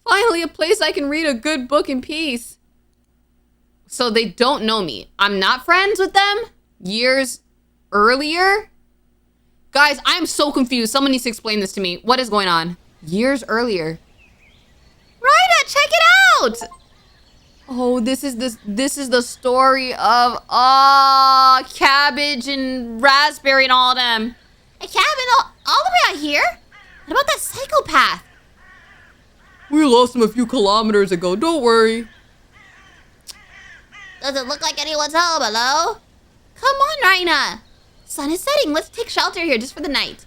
Finally, a place I can read a good book in peace. So they don't know me. I'm not friends with them? Years earlier? Guys, I'm so confused. Someone needs to explain this to me. What is going on? Years earlier. Ryda, check it out! Oh, this is the story of cabbage and raspberry and all of them. A cabin all the way out here? What about that psychopath? We lost him a few kilometers ago. Don't worry. Doesn't look like anyone's home, hello? Come on, Ryna. Sun is setting. Let's take shelter here just for the night.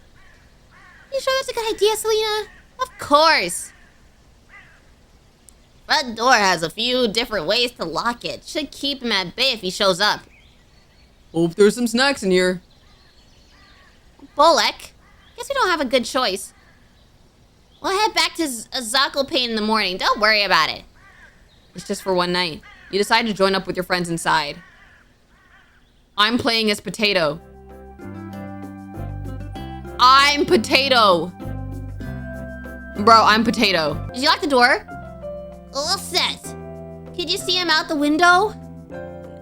You sure that's a good idea, Selena? Of course. Front door has a few different ways to lock it. Should keep him at bay if he shows up. Hope there's some snacks in here. Bullock. Guess we don't have a good choice. We'll head back to Zakopane in the morning. Don't worry about it. It's just for one night. You decide to join up with your friends inside. I'm playing as Potato. I'm Potato. Bro, I'm Potato. Did you lock the door? All set. Could you see him out the window?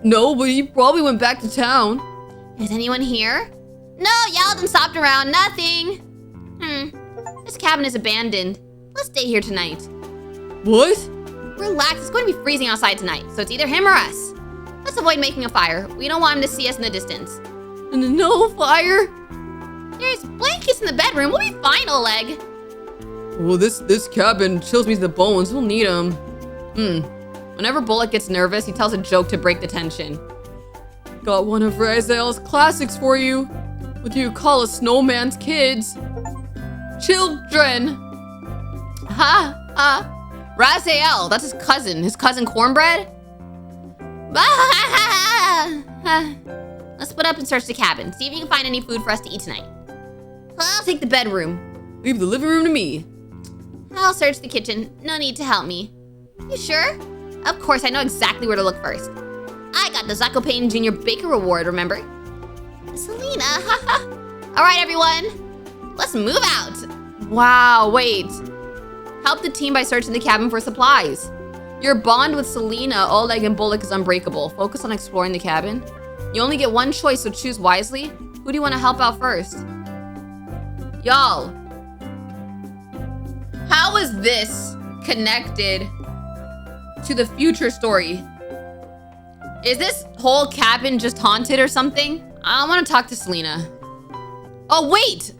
No, but he probably went back to town. Is anyone here? No, yelled and stopped around. Nothing. This cabin is abandoned. Let's stay here tonight. What? Relax, it's going to be freezing outside tonight, so it's either him or us. Let's avoid making a fire. We don't want him to see us in the distance. No fire? There's blankets in the bedroom. We'll be fine, Oleg. Well, this cabin chills me to the bones. We'll need them. Whenever Bullock gets nervous, he tells a joke to break the tension. Got one of Raziel's classics for you. What do you call a snowman's kids? Children. Raziel, that's his cousin. His cousin Cornbread? Let's split up and search the cabin. See if you can find any food for us to eat tonight. I'll take the bedroom. Leave the living room to me. I'll search the kitchen. No need to help me. You sure? Of course, I know exactly where to look first. I got the Zakopane Junior Baker Reward, remember? Selena, All right, everyone. Let's move out. Wow, wait. Help the team by searching the cabin for supplies. Your bond with Selena, Oleg, and Bullock is unbreakable. Focus on exploring the cabin. You only get one choice, so choose wisely. Who do you want to help out first? Y'all, how is this connected to the future story? Is this whole cabin just haunted or something? I want to talk to Selena. Oh, wait!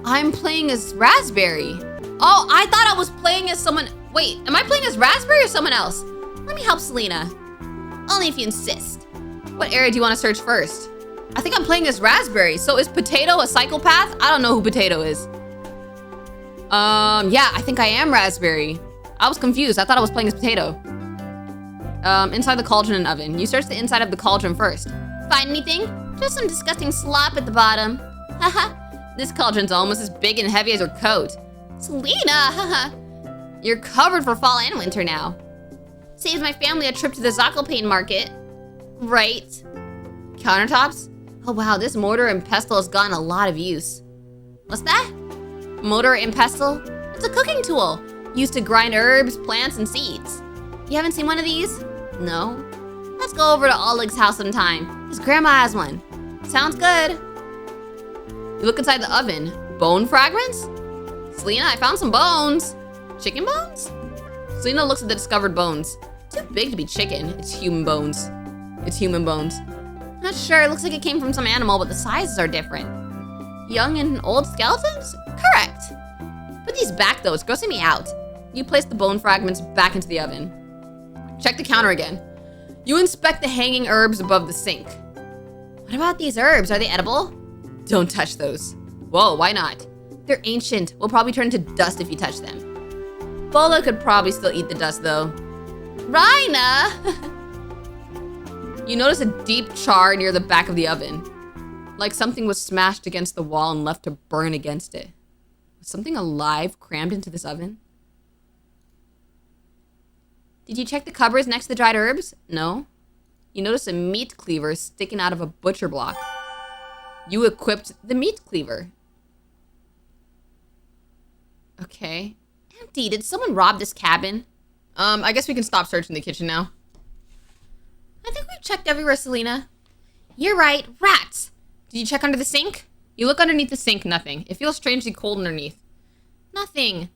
I'm playing as Raspberry. Oh, I thought I was playing as someone. Wait, am I playing as Raspberry or someone else? Let me help Selena. Only if you insist. What area do you want to search first? I think I'm playing as Raspberry. So is Potato a psychopath? I don't know who Potato is. Yeah, I think I am Raspberry. I was confused. I thought I was playing as Potato. Inside the cauldron and oven. You search the inside of the cauldron first. Find anything? Just some disgusting slop at the bottom. Haha. This cauldron's almost as big and heavy as your coat. Selena, haha. You're covered for fall and winter now. Saves my family a trip to the Zakopane market. Right. Countertops? Oh wow, this mortar and pestle has gotten a lot of use. What's that? Mortar and pestle? It's a cooking tool. Used to grind herbs, plants, and seeds. You haven't seen one of these? No. Let's go over to Oleg's house sometime. His grandma has one. Sounds good. You look inside the oven. Bone fragments? Selena, I found some bones. Chicken bones? Selena looks at the discovered bones. Too big to be chicken. It's human bones. It's human bones. Not sure. It looks like it came from some animal, but the sizes are different. Young and old skeletons? Correct. Put these back though. It's grossing me out. You place the bone fragments back into the oven. Check the counter again. You inspect the hanging herbs above the sink. What about these herbs? Are they edible? Don't touch those. Whoa, why not? They're ancient. Will probably turn into dust if you touch them. Bola could probably still eat the dust though. Rhina! You notice a deep char near the back of the oven. Like something was smashed against the wall and left to burn against it. Was something alive crammed into this oven? Did you check the cupboards next to the dried herbs? No. You notice a meat cleaver sticking out of a butcher block. You equipped the meat cleaver. Okay. Empty. Did someone rob this cabin? I guess we can stop searching the kitchen now. I think we've checked everywhere, Selena. You're right. Rats. Did you check under the sink? You look underneath the sink, nothing. It feels strangely cold underneath. Nothing.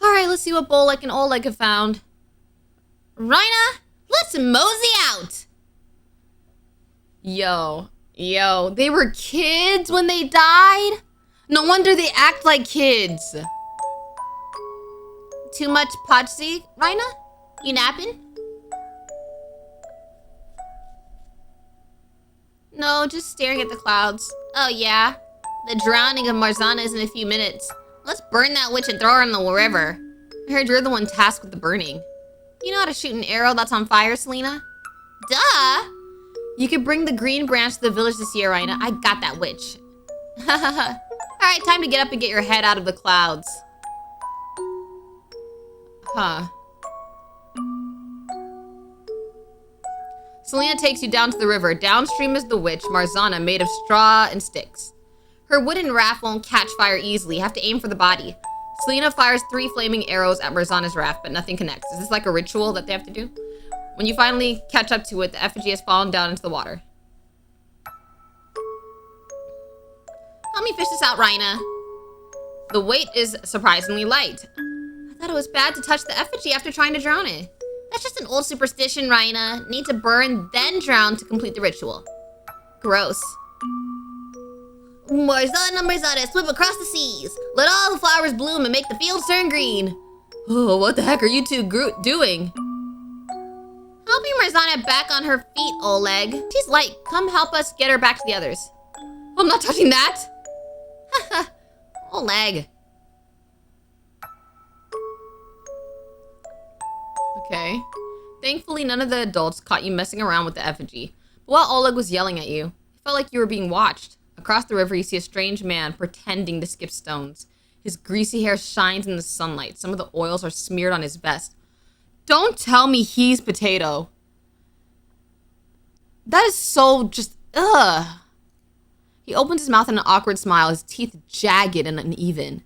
All right, let's see what Bolek and Oleg have found. Rhina, let's mosey out. Yo, they were kids when they died? No wonder they act like kids. Too much potsy, Rhina? You napping? No, just staring at the clouds. Oh yeah, the drowning of Marzana is in a few minutes. Let's burn that witch and throw her in the river. I heard you're the one tasked with the burning. You know how to shoot an arrow that's on fire, Selena? Duh! You could bring the green branch to the village this year, Rhina. I got that witch. Alright, time to get up and get your head out of the clouds. Huh. Selena takes you down to the river. Downstream is the witch, Marzana, made of straw and sticks. Her wooden raft won't catch fire easily. You have to aim for the body. Selena fires 3 flaming arrows at Marzana's raft, but nothing connects. Is this like a ritual that they have to do? When you finally catch up to it, the effigy has fallen down into the water. Help me fish this out, Rhina. The weight is surprisingly light. I thought it was bad to touch the effigy after trying to drown it. That's just an old superstition, Rhina. Need to burn, then drown to complete the ritual. Gross. Marzana, Marzana, swim across the seas. Let all the flowers bloom and make the fields turn green. Oh, what the heck are you two doing? Helping Marzana back on her feet, Oleg. She's light. Come help us get her back to the others. I'm not touching that. Haha. Oleg. Okay. Thankfully, none of the adults caught you messing around with the effigy. But while Oleg was yelling at you, it felt like you were being watched. Across the river, you see a strange man pretending to skip stones. His greasy hair shines in the sunlight. Some of the oils are smeared on his vest. Don't tell me he's Potato. That is so just, ugh. He opens his mouth in an awkward smile, his teeth jagged and uneven.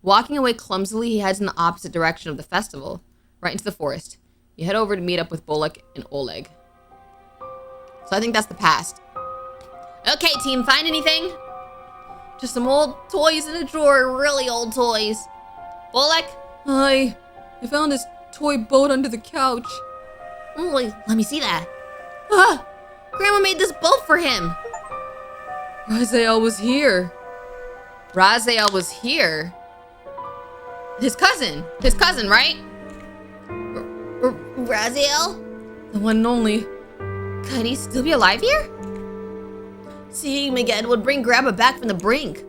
Walking away clumsily, he heads in the opposite direction of the festival, right into the forest. You head over to meet up with Bolek and Oleg. So I think that's the past. Okay, team, find anything? Just some old toys in a drawer, Really old toys. Bolek? I found this toy boat under the couch. Ooh, let me see that. Ah! Grandma made this boat for him. Raziel was here. Raziel was here? His cousin, right? Raziel? The one and only. Could he still be alive here? Seeing him again would bring Grandma back from the brink.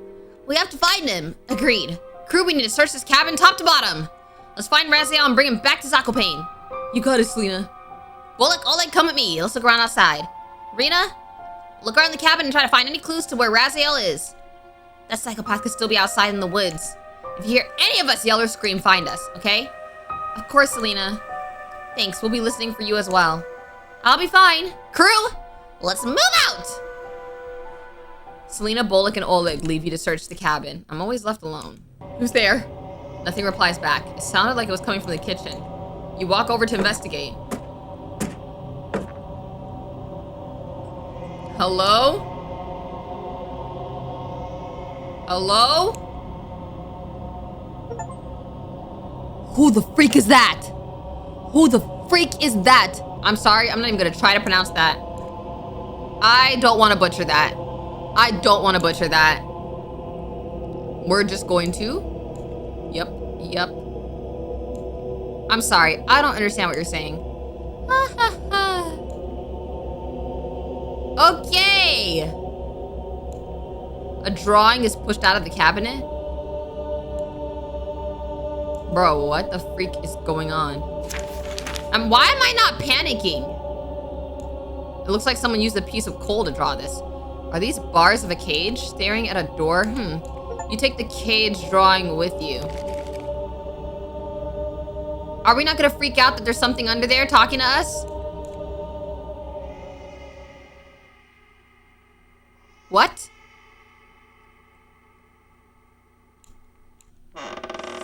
We have to find him. Agreed. Crew, we need to search this cabin top to bottom. Let's find Raziel and bring him back to Zakopane. You got it, Selena. Bolek, Oleg, come with me. Let's look around outside. Rena, look around the cabin and try to find any clues to where Raziel is. That psychopath could still be outside in the woods. If you hear any of us yell or scream, find us, okay? Of course, Selena. Thanks, we'll be listening for you as well. I'll be fine. Crew, let's move out! Selena, Bolek, and Oleg leave you to search the cabin. I'm always left alone. Who's there? Nothing replies back. It sounded like it was coming from the kitchen. You walk over to investigate. Hello? Hello? Who the freak is that? Who the freak is that? I'm sorry, I'm not even gonna try to pronounce that. I don't want to butcher that. I don't want to butcher that. We're just going to... Yep. I'm sorry, I don't understand what you're saying. Okay. A drawing is pushed out of the cabinet? Bro, what the freak is going on? Why am I not panicking? It looks like someone used a piece of coal to draw this. Are these bars of a cage staring at a door? You take the cage drawing with you. Are we not gonna freak out that there's something under there talking to us? What?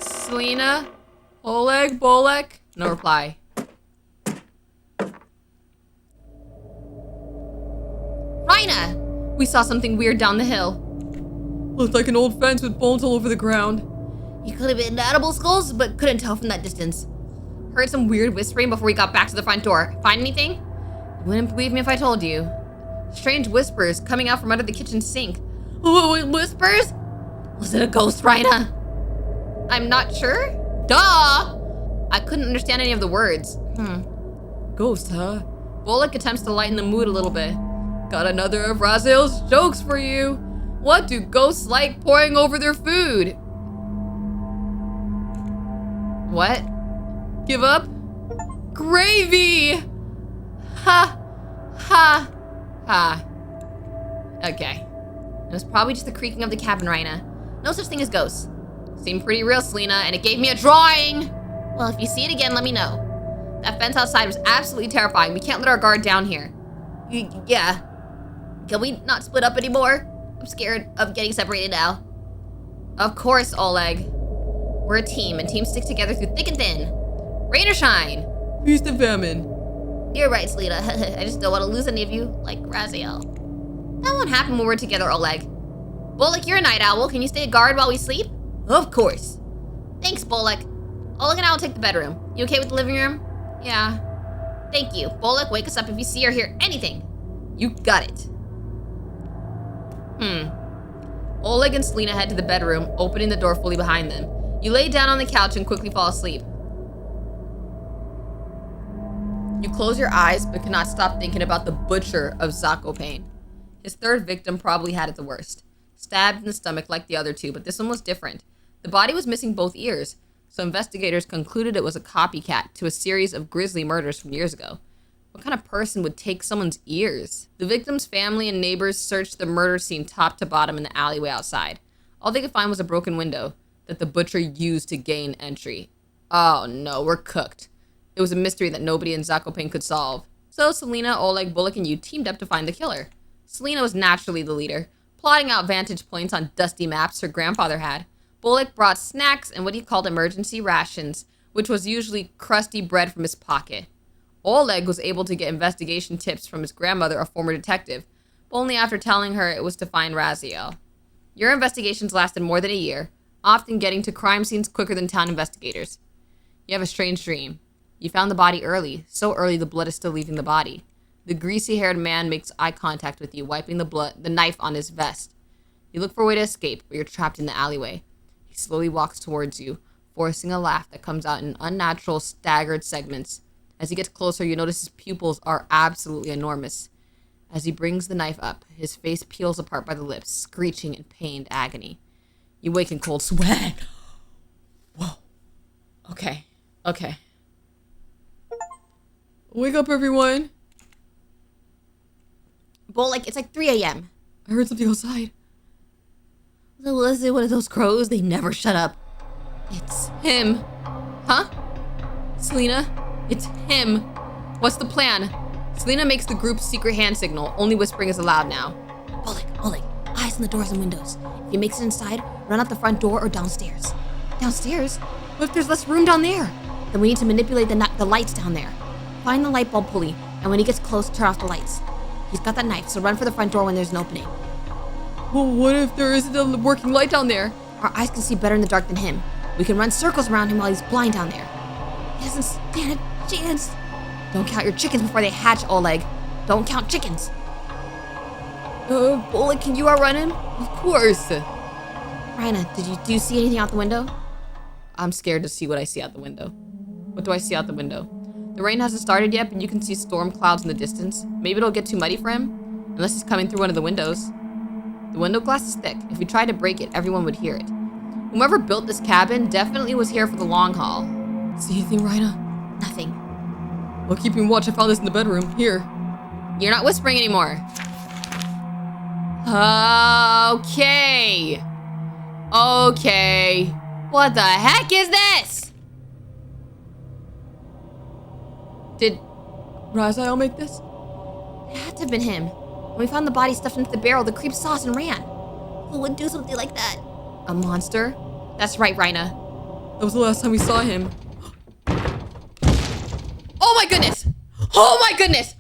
Selena? Oleg? Bolek? No reply. Rhina! We saw something weird down the hill. Looked like an old fence with bones all over the ground. You could have been edible skulls, but couldn't tell from that distance. Heard some weird whispering before we got back to the front door. Find anything? You wouldn't believe me if I told you. Strange whispers coming out from under the kitchen sink. Whispers? Was it a ghost, Rhina? I'm not sure. Duh! I couldn't understand any of the words. Ghost, huh? Bolek attempts to lighten the mood a little bit. Got another of Raziel's jokes for you. What do ghosts like pouring over their food? What? Give up? Gravy! Ha! Ha! Ha. Okay. It was probably just the creaking of the cabin, Rhina. No such thing as ghosts. Seemed pretty real, Selena, and it gave me a drawing! Well, if you see it again, let me know. That fence outside was absolutely terrifying. We can't let our guard down here. Yeah. Can we not split up anymore? I'm scared of getting separated now. Of course, Oleg. We're a team, and teams stick together through thick and thin. Rain or shine. Feast and famine. You're right, Selena. I just don't want to lose any of you, like Raziel. That won't happen when we're together, Oleg. Bolek, you're a night owl. Can you stay a guard while we sleep? Of course. Thanks, Bullock. Oleg and I will take the bedroom. You okay with the living room? Yeah. Thank you. Bullock, wake us up if you see or hear anything. You got it. Oleg and Selena head to the bedroom, opening the door fully behind them. You lay down on the couch and quickly fall asleep. You close your eyes, but cannot stop thinking about the butcher of Zakopane. His third victim probably had it the worst. Stabbed in the stomach like the other two, but this one was different. The body was missing both ears, so investigators concluded it was a copycat to a series of grisly murders from years ago. What kind of person would take someone's ears? The victim's family and neighbors searched the murder scene top to bottom in the alleyway outside. All they could find was a broken window that the butcher used to gain entry. Oh no, we're cooked. It was a mystery that nobody in Zakopane could solve. So Selena, Oleg, Bullock, and you teamed up to find the killer. Selena was naturally the leader, plotting out vantage points on dusty maps her grandfather had. Bullock brought snacks and what he called emergency rations, which was usually crusty bread from his pocket. Oleg was able to get investigation tips from his grandmother, a former detective, but only after telling her it was to find Raziel. Your investigations lasted more than a year, often getting to crime scenes quicker than town investigators. You have a strange dream. You found the body early, so early the blood is still leaving the body. The greasy-haired man makes eye contact with you, wiping the knife on his vest. You look for a way to escape, but you're trapped in the alleyway. He slowly walks towards you, forcing a laugh that comes out in unnatural, staggered segments. As he gets closer, you notice his pupils are absolutely enormous. As he brings the knife up, his face peels apart by the lips, screeching in pained agony. You wake in cold sweat. Whoa. Okay. Wake up, everyone. Bullock, it's like 3 a.m. I heard something outside. Was it one of those crows? They never shut up. It's him. Huh? Selena? It's him. What's the plan? Selena makes the group's secret hand signal. Only whispering is allowed now. Bullock, eyes on the doors and windows. If he makes it inside, run out the front door or downstairs. Downstairs? What if there's less room down there? Then we need to manipulate the lights down there. Find the light bulb pulley, and when he gets close, turn off the lights. He's got that knife, so run for the front door when there's an opening. Well, what if there isn't a working light down there? Our eyes can see better in the dark than him. We can run circles around him while he's blind down there. He doesn't stand a chance. Don't count your chickens before they hatch, Oleg. Don't count chickens. Bullock, can you outrun him? Of course. Rhina, do you see anything out the window? I'm scared to see what I see out the window. What do I see out the window? The rain hasn't started yet, but you can see storm clouds in the distance. Maybe it'll get too muddy for him, unless he's coming through one of the windows. The window glass is thick. If we tried to break it, everyone would hear it. Whoever built this cabin definitely was here for the long haul. See anything, Rhina? Nothing. Well, keeping watch, I found this in the bedroom. Here. You're not whispering anymore. Okay. What the heck is this? Did Raziel make this? It had to have been him. When we found the body stuffed into the barrel, the creep saw us and ran. Who would do something like that? A monster? That's right, Rhina. That was the last time we saw him. Oh my goodness! Oh my goodness!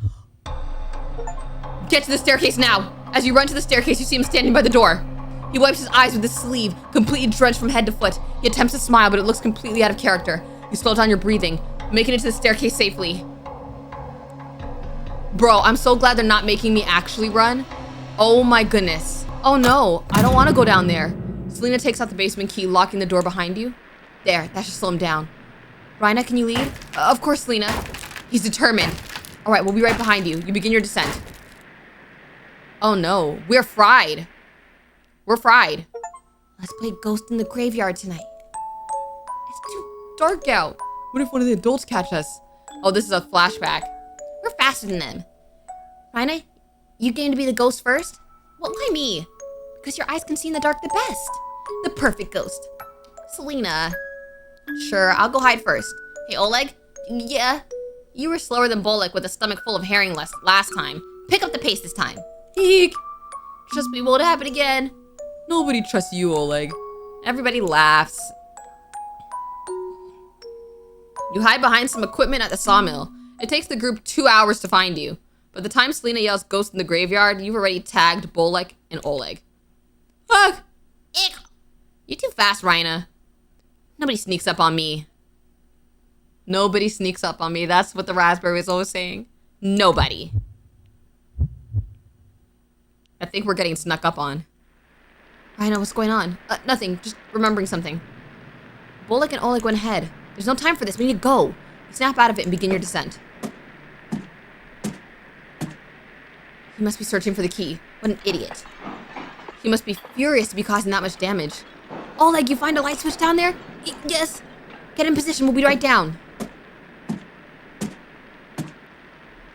Get to the staircase now. As you run to the staircase, you see him standing by the door. He wipes his eyes with his sleeve, completely drenched from head to foot. He attempts to smile, but it looks completely out of character. You slow down your breathing, making it to the staircase safely. Bro, I'm so glad they're not making me actually run. Oh my goodness. Oh no, I don't want to go down there. Selena takes out the basement key, locking the door behind you. There, that should slow him down. Rhina, can you lead? Of course, Selena. He's determined. All right, we'll be right behind you. You begin your descent. Oh no, we're fried. We're fried. Let's play Ghost in the Graveyard tonight. It's too dark out. What if one of the adults catch us? Oh, this is a flashback. We're faster than them. Rhina, you game to be the ghost first? Well, why me? Because your eyes can see in the dark the best. The perfect ghost. Selena. Sure, I'll go hide first. Hey, Oleg? Yeah? You were slower than Bullock with a stomach full of herring last time. Pick up the pace this time. Eek. Trust me, won't happen again. Nobody trusts you, Oleg. Everybody laughs. You hide behind some equipment at the sawmill. It takes the group 2 hours to find you. By the time Selena yells ghost in the graveyard, you've already tagged Bullock and Oleg. Fuck! Eek. You're too fast, Rhina. Nobody sneaks up on me. Nobody sneaks up on me. That's what the raspberry was always saying. Nobody. I think we're getting snuck up on. Rhina, what's going on? Nothing. Just remembering something. Bullock and Oleg went ahead. There's no time for this. We need to go. Snap out of it and begin your descent. He must be searching for the key. What an idiot. He must be furious to be causing that much damage. Oleg, you find a light switch down there? Yes. Get in position. We'll be right down.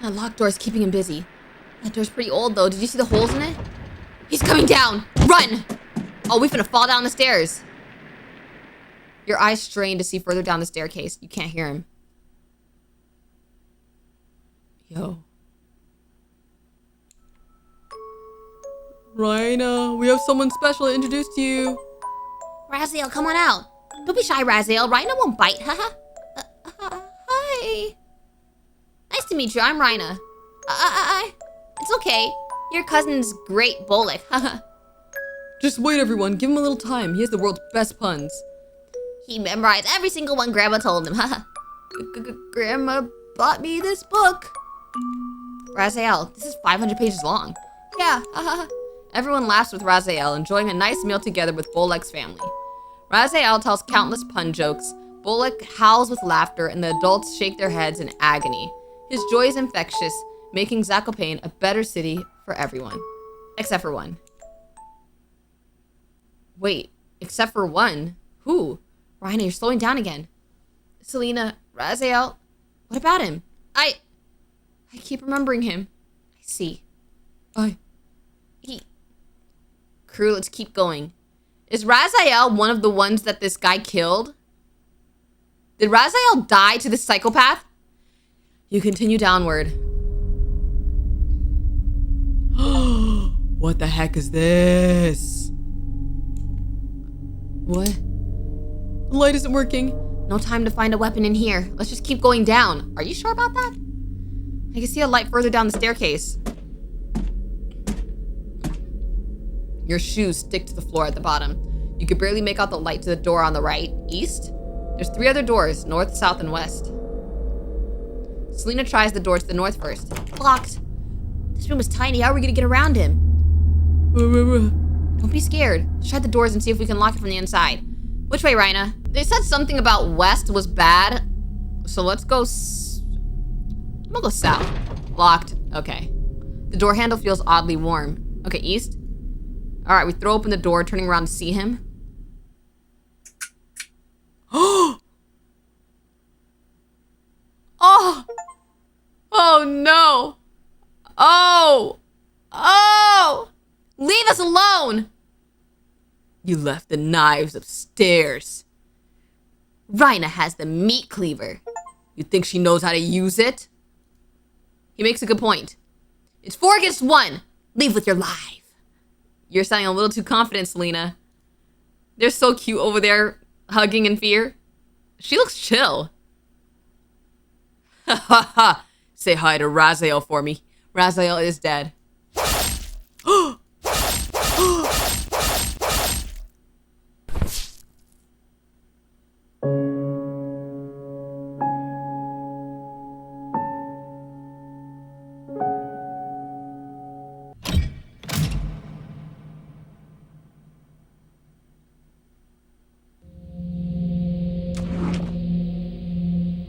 That locked door is keeping him busy. That door's pretty old, though. Did you see the holes in it? He's coming down. Run! Oh, we finna fall down the stairs. Your eyes strain to see further down the staircase. You can't hear him. Yo. Rhina, we have someone special to introduce to you. Raziel, come on out. Don't be shy, Raziel. Rhina won't bite, haha. Hi. Nice to meet you. I'm Rhina. It's okay. Your cousin's great Bullock, haha. Just wait, everyone. Give him a little time. He has the world's best puns. He memorized every single one Grandma told him, haha. Grandma bought me this book. Raziel, this is 500 pages long. Yeah, Everyone laughs with Raziel, enjoying a nice meal together with Bullock's family. Raziel tells countless pun jokes, Bullock howls with laughter, and the adults shake their heads in agony. His joy is infectious, making Zakopane a better city for everyone. Except for one. Wait, except for one? Who? Rhina, you're slowing down again. Selena, Raziel, what about him? I keep remembering him. I see. Crew, let's keep going. Is Raziel one of the ones that this guy killed? Did Raziel die to this psychopath? You continue downward. What the heck is this? What? The light isn't working. No time to find a weapon in here. Let's just keep going down. Are you sure about that? I can see a light further down the staircase. Your shoes stick to the floor at the bottom. You could barely make out the light to the door on the right. East? There's 3 other doors, north, south, and west. Selena tries the door to the north first. Locked. This room is tiny. How are we gonna get around him? Don't be scared. Let's try the doors and see if we can lock it from the inside. Which way, Rhina? They said something about west was bad. So let's go I'm gonna go south. Locked. Okay. The door handle feels oddly warm. Okay, east. All right, we throw open the door, turning around to see him. Oh! Oh no! Oh! Leave us alone! You left the knives upstairs. Rhina has the meat cleaver. You think she knows how to use it? He makes a good point. It's 4 against 1. Leave with your life. You're sounding a little too confident, Selena. They're so cute over there, hugging in fear. She looks chill. Ha ha ha. Say hi to Raziel for me. Raziel is dead.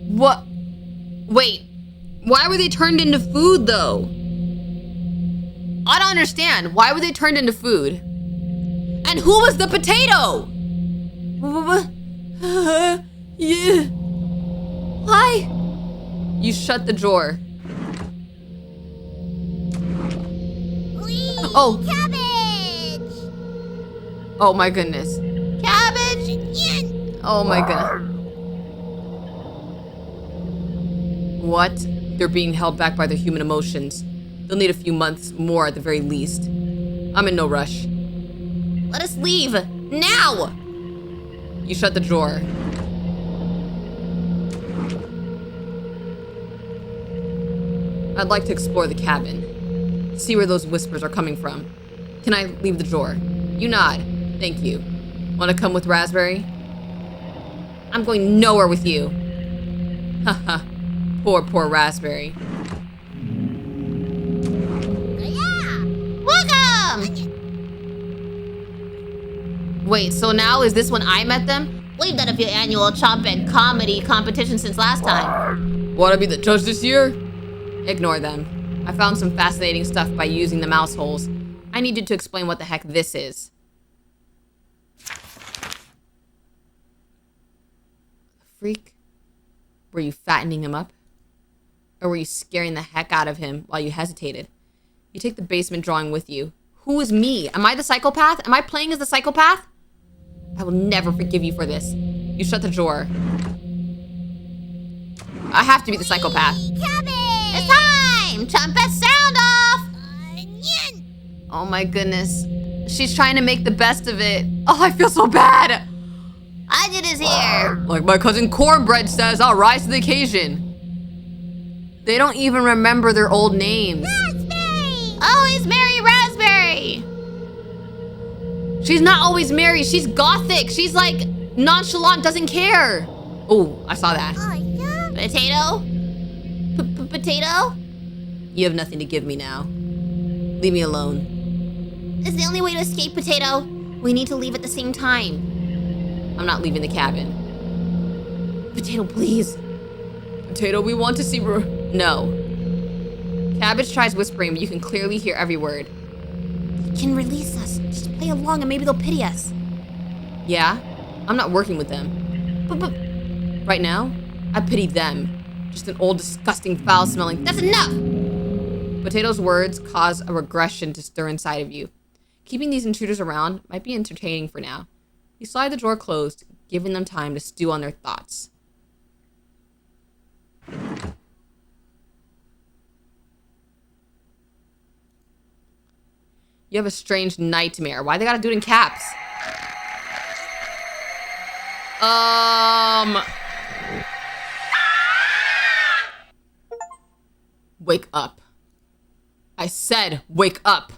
What? Wait, why were they turned into food, though? I don't understand. Why were they turned into food? And who was the potato? Yeah. Why? You shut the drawer. Oh. Cabbage! Oh my goodness. Cabbage! Oh my goodness. What? They're being held back by their human emotions. They'll need a few months more at the very least. I'm in no rush. Let us leave! Now! You shut the drawer. I'd like to explore the cabin. See where those whispers are coming from. Can I leave the drawer? You nod. Thank you. Want to come with Raspberry? I'm going nowhere with you. Haha. Poor Raspberry. Yeah! Welcome! Wait, so now is this when I met them? We've done a few annual chomp and comedy competitions since last time. Wanna be the judge this year? Ignore them. I found some fascinating stuff by using the mouse holes. I need you to explain what the heck this is. Freak? Were you fattening him up? Or were you scaring the heck out of him while you hesitated? You take the basement drawing with you. Who is me? Am I the psychopath? Am I playing as the psychopath? I will never forgive you for this. You shut the drawer. I have to be the psychopath. It's time! Trumpet sound off! Oh my goodness. She's trying to make the best of it. Oh, I feel so bad. Onion is here! Like my cousin Cornbread says, I'll rise to the occasion. They don't even remember their old names. Raspberry! Always Mary Raspberry! She's not always Mary. She's gothic. She's like nonchalant, doesn't care. Oh, I saw that. Potato? Potato? You have nothing to give me now. Leave me alone. It's the only way to escape, Potato. We need to leave at the same time. I'm not leaving the cabin. Potato, please. Potato, we want to see... No. Cabbage tries whispering, but you can clearly hear every word. They can release us. Just play along and maybe they'll pity us. Yeah? I'm not working with them. But right now, I pity them. Just an old, disgusting, foul-smelling... That's enough! Potato's words cause a regression to stir inside of you. Keeping these intruders around might be entertaining for now. You slide the drawer closed, giving them time to stew on their thoughts. You have a strange nightmare. Why they gotta do it in caps? Wake up. I said, wake up.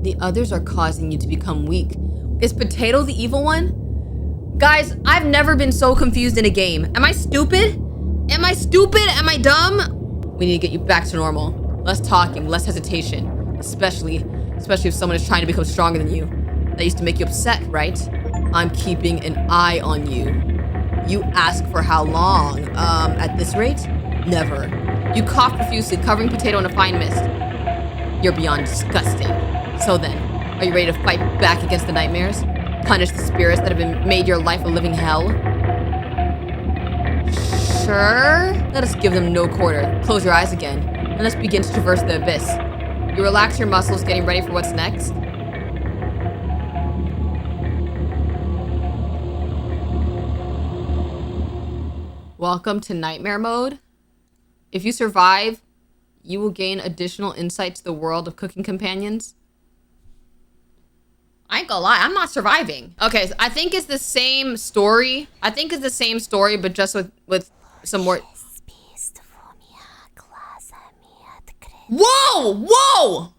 The others are causing you to become weak. Is Potato the evil one? Guys, I've never been so confused in a game. Am I stupid? Am I stupid? Am I dumb? We need to get you back to normal. Less talking, less hesitation. Especially if someone is trying to become stronger than you. That used to make you upset, right? I'm keeping an eye on you. You ask for how long? At this rate? Never. You cough profusely, covering Potato in a fine mist. You're beyond disgusting. So then, are you ready to fight back against the nightmares? Punish the spirits that have made your life a living hell? Sure. Let us give them no quarter. Close your eyes again, and let's begin to traverse the abyss. You relax your muscles, getting ready for what's next. Welcome to Nightmare Mode. If you survive, you will gain additional insight to the world of cooking companions. I ain't gonna lie, I'm not surviving. Okay, so I think it's the same story. But just with some more. Whoa!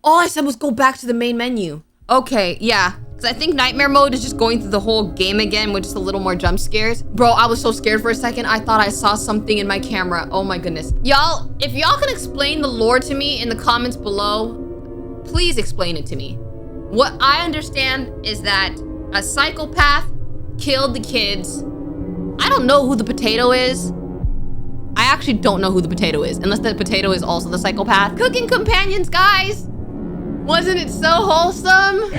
All I said was go back to the main menu. Okay, yeah. Because I think Nightmare Mode is just going through the whole game again with just a little more jump scares. Bro, I was so scared for a second. I thought I saw something in my camera. Oh my goodness. Y'all, if y'all can explain the lore to me in the comments below, please explain it to me. What I understand is that a psychopath killed the kids. I don't know who the Potato is. I actually don't know who the Potato is, unless the Potato is also the psychopath. Cooking companions, guys! Wasn't it so wholesome?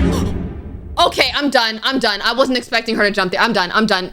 Okay, I'm done. I wasn't expecting her to jump there. I'm done.